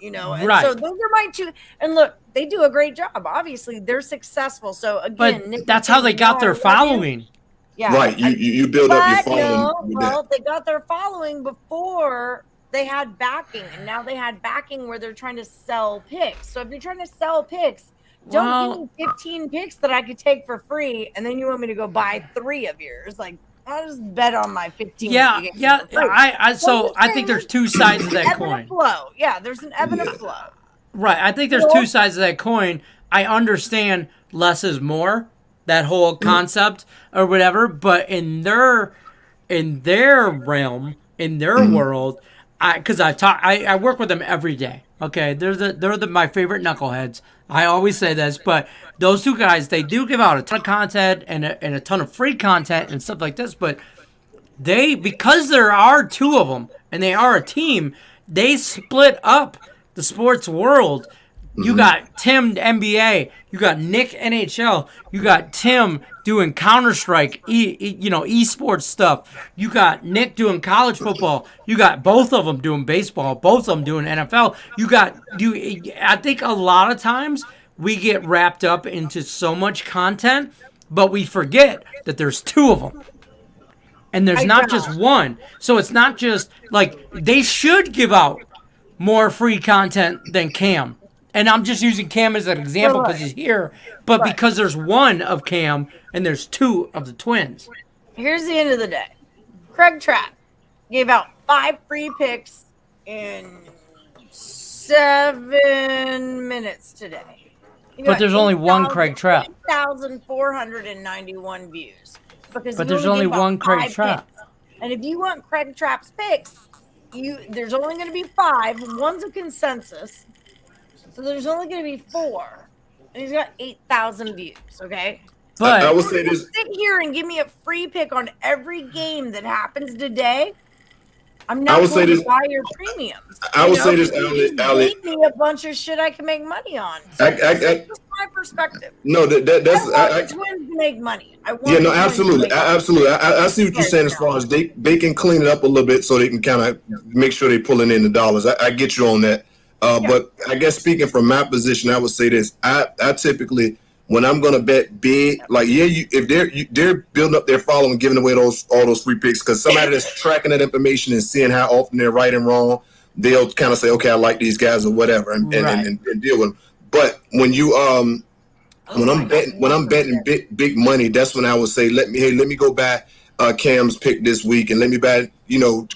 And so those are my 2. And look, they do a great job. Obviously, they're successful. So again, but that's how they got their following. Yeah, right. You build up your following. They got their following before they had backing, and now they had backing where they're trying to sell picks. So if you're trying to sell picks, don't give me 15 picks that I could take for free, and then you want me to go buy 3 of yours. Like, I'll just bet on my 15. Yeah. I think there's 2 sides of that coin. Flow. Yeah, there's an ebb and a flow. Right. I think there's 2 sides of that coin. I understand less is more, that whole concept or whatever. But in their realm, in their world, I work with them every day. Okay, they're my favorite knuckleheads. I always say this, but those two guys, they do give out a ton of content and a ton of free content and stuff like this. But because there are two of them and they are a team, they split up the sports world. You got Tim NBA, you got Nick NHL, you got Tim doing Counter-Strike, esports stuff. You got Nick doing college football. You got both of them doing baseball, both of them doing NFL. I think a lot of times we get wrapped up into so much content, but we forget that there's two of them. And there's not just one. So it's not just like they should give out more free content than Cam. And I'm just using Cam as an example because he's here. But because there's one of Cam and there's two of the twins. Here's the end of the day. Craig Trapp gave out 5 free picks in 7 minutes today. But there's only one Craig Trapp. 8,491 views. But there's only one Craig Trapp. And if you want Craig Trapp's picks, there's only going to be 5. One's a consensus. So there's only going to be 4. And he's got 8,000 views, okay? But I will say this. Sit here and give me a free pick on every game that happens today. I'm not going to buy your premiums. I will say this, Ali. Give me a bunch of shit I can make money on. So that's just my perspective. No, that's I want the Twins to make money. Absolutely. I see what you're saying as far as they can clean it up a little bit so they can kind of make sure they're pulling in the dollars. I get you on that. But I guess speaking from my position, I would say this. I typically, when I'm going to bet big, if they're building up their following, giving away all those free picks, because somebody that's tracking that information and seeing how often they're right and wrong, they'll kind of say, okay, I like these guys or whatever, and deal with them. But when you when I'm betting big money, that's when I would say, let me go buy Cam's pick this week, and let me buy,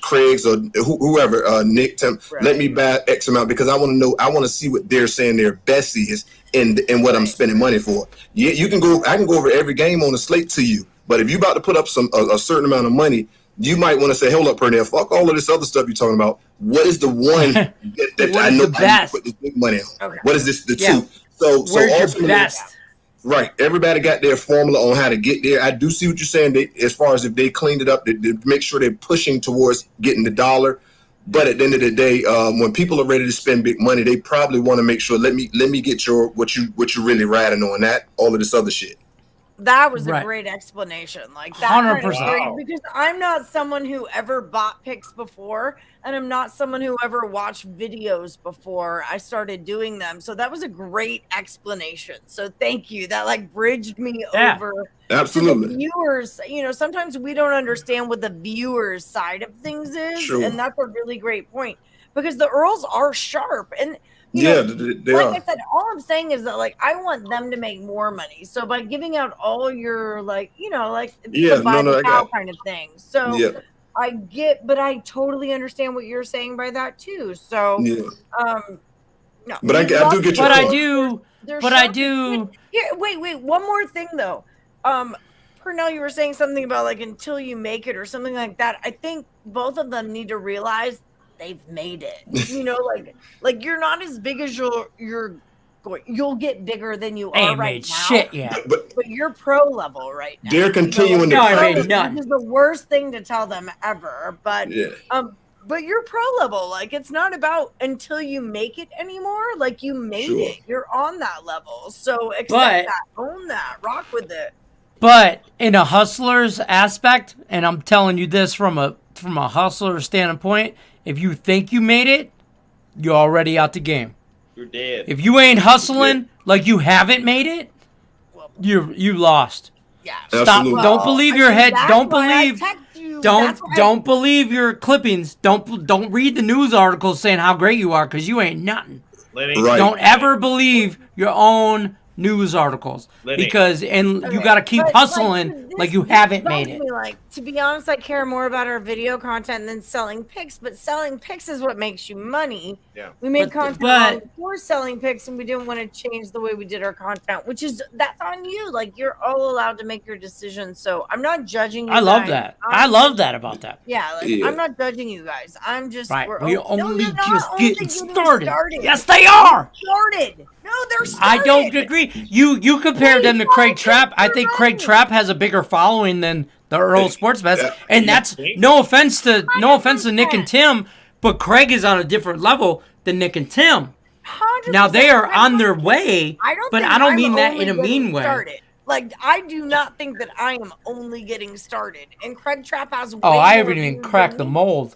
Craig's or whoever, Nick, Tim, let me buy X amount, because I want to see what they're saying their best is in what I'm spending money for. Yeah, I can go over every game on the slate to you, but if you about to put up a certain amount of money, you might want to say, hold up, Purnell, fuck all of this other stuff you're talking about. What is the one that I know I need to put this big money on? Okay. What is this, the two? So where's your best? Right. Everybody got their formula on how to get there. I do see what you're saying. As far as if they cleaned it up, they make sure they're pushing towards getting the dollar. But at the end of the day, when people are ready to spend big money, they probably want to make sure, let me get what you're really riding on, that all of this other shit. That was a great explanation. Like that 100%. Because I'm not someone who ever bought picks before, and I'm not someone who ever watched videos before I started doing them. So that was a great explanation. So thank you. That bridged me over absolutely to the viewers. Sometimes we don't understand what the viewers' side of things is, and that's a really great point, because the Earls are sharp. And they are. I said, all I'm saying is that I want them to make more money. So by giving out all your cow kind of thing. So I get, but I totally understand what you're saying by that too. So no. But I do get your point. I do. Here, wait. One more thing though. Purnell, you were saying something about until you make it or something like that. I think both of them need to realize they've made it. You're not as big as you're going. You'll get bigger than you are right now. Shit, yeah. But you're pro level right now. They're continuing to. This is the worst thing to tell them ever. But but you're pro level. It's not about until you make it anymore. You made it. You're on that level. So accept that, own that, rock with it. But in a hustler's aspect, and I'm telling you this from a hustler standpoint, if you think you made it, you're already out the game. You're dead. If you ain't hustling like you haven't made it, you lost. Yeah. Stop. Absolutely. Don't believe your head. Don't believe your clippings. Don't read the news articles saying how great you are, because you ain't nothing. Lenny, Right. Don't ever believe your own news articles Lenny. because you got to keep but, hustling this- like you this haven't bugs made it. me, like, to be honest, I care more about our video content than selling picks, but selling picks is what makes you money. Yeah. We made But- content but- long before selling picks, and we didn't want to change the way we did our content, that's on you. Like, you're all allowed to make your decisions. So I'm not judging you. I love guys. that. I love that about that. Yeah, like, Yeah. I'm not judging you guys. I'm just Right. we're We're no, only you're not just only getting started. Yes, they They're are. started. No, they're started. I don't agree. You compared them to Craig Trapp. I think Craig Trapp has a bigger following than the Earl Sports Bets, and that's no offense to Nick and Tim, but Craig is on a different level than Nick and Tim. 100%. Now they are on their way, but think I don't I'm mean that only in a getting mean way. started. Like, I do not think that I am only getting started. And Craig Trapp has. Oh, way I more haven't even views cracked the than me. mold.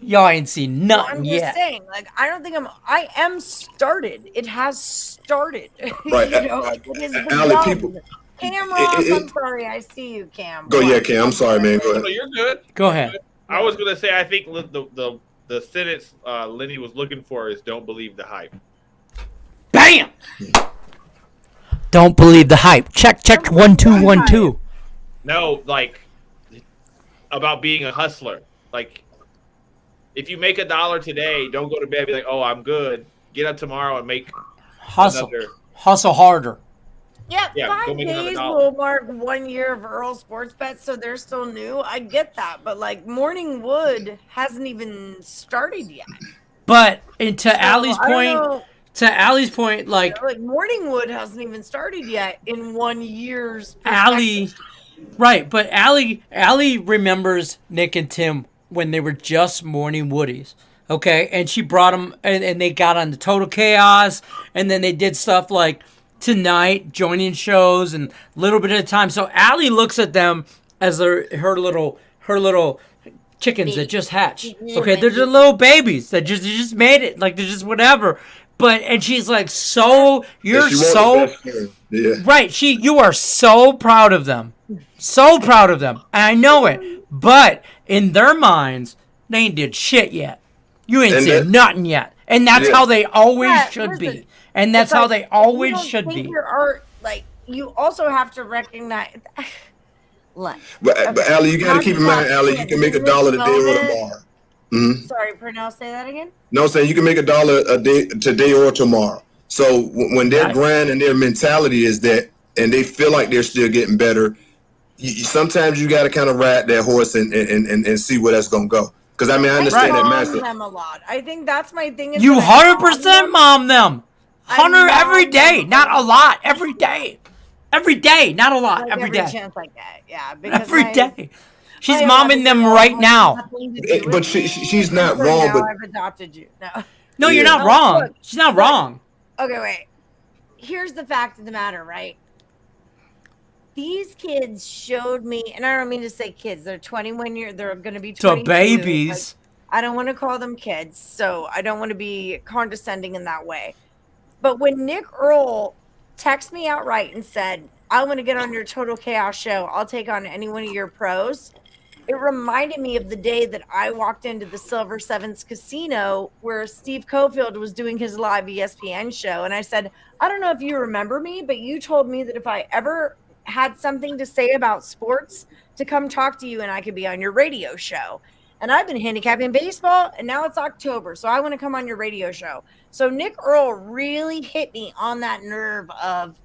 Y'all ain't seen So nothing I'm just yet. saying, like, I don't think I am started. It has started. Right. You know, like, it is Allie, begun. people- Cam Ross, it- I'm sorry. I see you, Cam. Go, yeah, Cam. I'm sorry, man. Go No, ahead. you're good. Go ahead. I was gonna say I think the sentence Lenny was looking for is don't believe the hype. Bam! Don't believe the hype. Check 1212. No, like about being a hustler. Like if you make $1 today, don't go to bed and be like, oh, I'm good. Get up tomorrow and make Hustle. another. Hustle harder. Yeah, Yeah, go 5 make another days $1. will mark 1 year of Earl Sports Bets, so they're still new. I get that, but like Morning Wood hasn't even started yet. But and to Allie's I don't point, know, like like Morning Wood hasn't even started yet in 1 year's. Allie, right? But Allie remembers Nick and Tim when they were just morning woodies. Okay, and she brought them, and they got on the Total Chaos, and then they did stuff like Tonight, joining shows, and a little bit at a time. So Allie looks at them as her little chickens that just hatched. Okay, they're just little babies that just made it, like they're just whatever. And she's like, so you're She wants so the best friend. Yeah. right. You are so proud of them, so proud of them, and I know it. But in their minds, they ain't did shit yet. You ain't And seen nothing yet, and that's Yeah. how they always Yeah, should listen, be, and that's it's how like, they if always you don't should think be. Your art, like, you also have to recognize. Look, But Allie, you got to keep in mind, Allie, you can make $1 today or tomorrow. Mm-hmm. Sorry, Purnell, say that again. No, I'm saying you can make $1 a day today or tomorrow. So when their Right. grind and their mentality is that, and they feel like they're still getting better, sometimes you got to kind of ride that horse and see where that's gonna go. Because I mean, I understand that mom massive. them a lot. I think that's my thing. Is You that I 100% mom them. mom them. I 100 every mom day, them. not a lot. Every day. Every day, not a lot. Like, Every every day. chance I get, yeah. Because Every my- day. She's my momming them adopted right mom now. has nothing to do But with she's me, not so wrong, now but- I've adopted you. No. No, you're Yeah. not No, wrong. look, She's not wrong. Okay, wait. Here's the fact of the matter, right? These kids showed me, and I don't mean to say kids. They're 21 years. They're going to be To 22. babies. I don't want to call them kids, so I don't want to be condescending in that way. But when Nick Earl texted me outright and said, I want to get on your Total Chaos show, I'll take on any one of your pros, it reminded me of the day that I walked into the Silver Sevens Casino where Steve Cofield was doing his live ESPN show. And I said, I don't know if you remember me, but you told me that if I ever had something to say about sports, to come talk to you and I could be on your radio show. And I've been handicapping baseball, and now it's October, so I want to come on your radio show. So Nick Earl really hit me on that nerve of,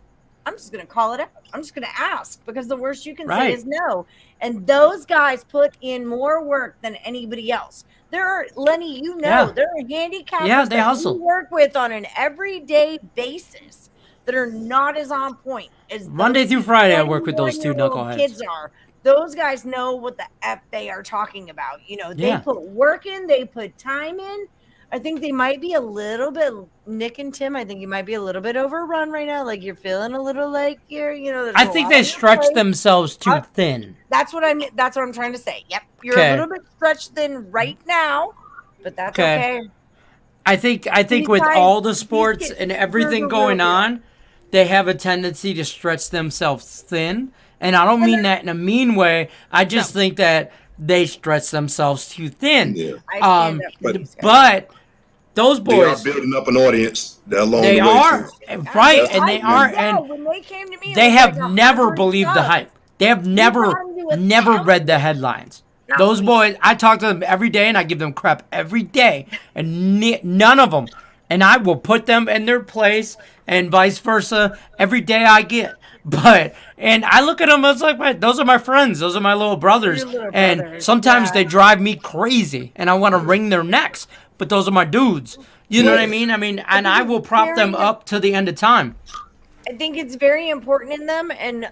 I'm just going to call it out. I'm just going to ask, because the worst you can say Right. is no. And those guys put in more work than anybody else. There are, Lenny, you know, Yeah. there are handicappers Yeah, they that hustle. we work with on an everyday basis that are not as on point as Monday those through Friday, I work with those two 21-year-old knuckleheads. Kids are. Those guys know what the F they are talking about. You know, they Yeah. put work in, they put time in. I think they might be a little bit, Nick and Tim, I think you might be a little bit overrun right now. Like you're feeling a little like you're, you know, there's I a think lot they on your stretch plate. themselves too I- thin. That's what I'm trying to say. Yep. You're Okay. a little bit stretched thin right now, but that's Okay. okay. I think These with guys- all the these sports kids and deserve everything a going real deal. on, they have a tendency to stretch themselves thin. And I don't mean that in a mean way. I just think that they stretch themselves too thin. Yeah. I stand up for but- these guys. But those They are boys, building up an audience along they the way, are too. right, I and they could are, tell and when they came to me, it they was have like never 100 believed the subs. hype. They have never, read the headlines. No. Those boys, I talk to them every day, and I give them crap every day, and none of them. And I will put them in their place, and vice versa, every day I get. And I look at them as like, those are my friends. Those are my little brothers. Your little And brothers, sometimes yeah. they drive me crazy, and I want to wring their necks. But those are my dudes. You know what I mean? And I will prop them up to the end of time. I think it's very important in them. And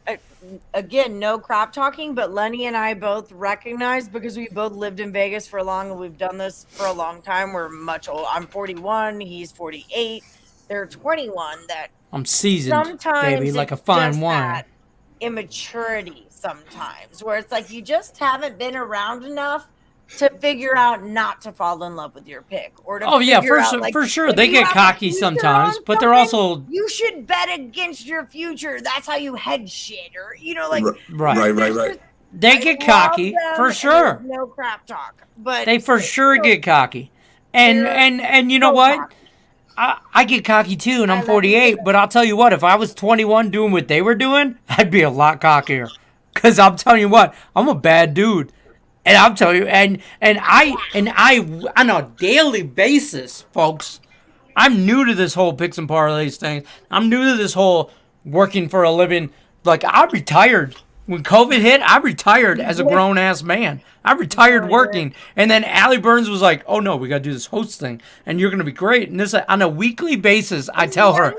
again, no crap talking, but Lenny and I both recognize, because we both lived in Vegas for long and we've done this for a long time. We're much older. I'm 41. He's 48. They're 21. That I'm seasoned, sometimes baby, like a fine wine. That immaturity sometimes, where it's like you just haven't been around enough to figure out not to fall in love with your pick, or to figure out, like, for sure. if They you get have a cocky future sometimes, on but they're something, also you should bet against your future. That's how you head shit, or like Right. They get cocky for sure. No crap talk, but They for sure get cocky, and you know what? I get cocky too, and I'm 48. But I'll tell you what, if I was 21 doing what they were doing, I'd be a lot cockier. Cause I'm telling you what, I'm a bad dude. And I'm telling you, and I on a daily basis, folks, I'm new to this whole picks and parlays thing. I'm new to this whole working for a living. Like, I retired when COVID hit. I retired as a grown ass man. I retired working, and then Ali Burns was like, "Oh no, we got to do this host thing, and you're gonna be great." And this on a weekly basis, I tell her,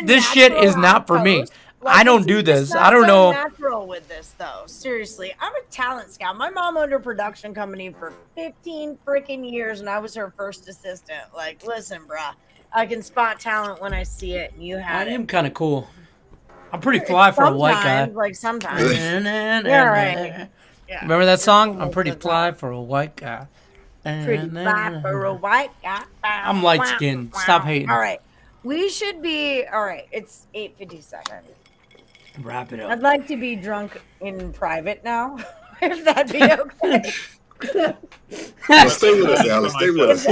"This shit is not for me." Like, I don't do this. I don't know. Natural with this though. Seriously, I'm a talent scout. My mom owned a production company for 15 freaking years, and I was her first assistant. Like, listen, bruh, I can spot talent when I see it. And you have. I am kind of cool. I'm pretty fly for a white guy. Like sometimes. Yeah, right. Yeah. Remember that song? I'm pretty fly for a white guy. Pretty fly for a white guy. I'm light skinned. Stop hating. All right. We should be. All right. It's 8:57. Wrap it up. I'd like to be drunk in private now, if that'd be okay. Stay with us, Alice. Stay with us.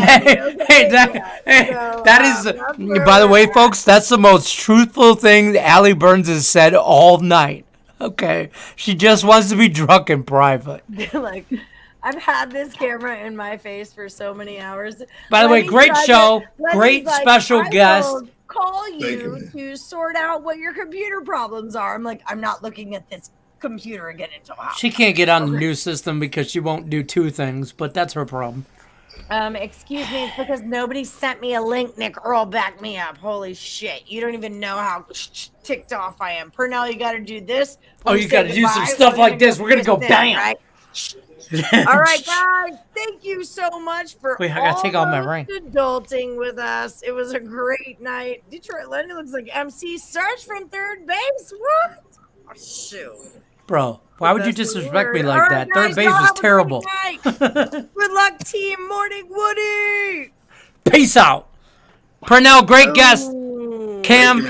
That is, by the way, folks, that's the most truthful thing Ali Burns has said all night. Okay. She just wants to be drunk in private. Like, I've had this camera in my face for so many hours. By the way, great show. Great special guest. Call you to sort out what your computer problems are. I'm like, I'm not looking at this computer again until how. She can't get on the new system because she won't do two things, but that's her problem. Excuse me, it's because nobody sent me a link. Nick Earl, back me up. Holy shit. You don't even know how ticked off I am. Purnell, you got to do this. Oh, you got to do some stuff like this. We're going to go bam. Right? All right, guys. Thank you so much for I gotta take off my ring. adulting with us. It was a great night. Detroit Lenny looks like MC Search from third base. What? Oh, shoot. Bro, why would you disrespect me like that? Third base is terrible. Good luck, team. Morning, Woody. Peace out. Purnell, great guest. Cam,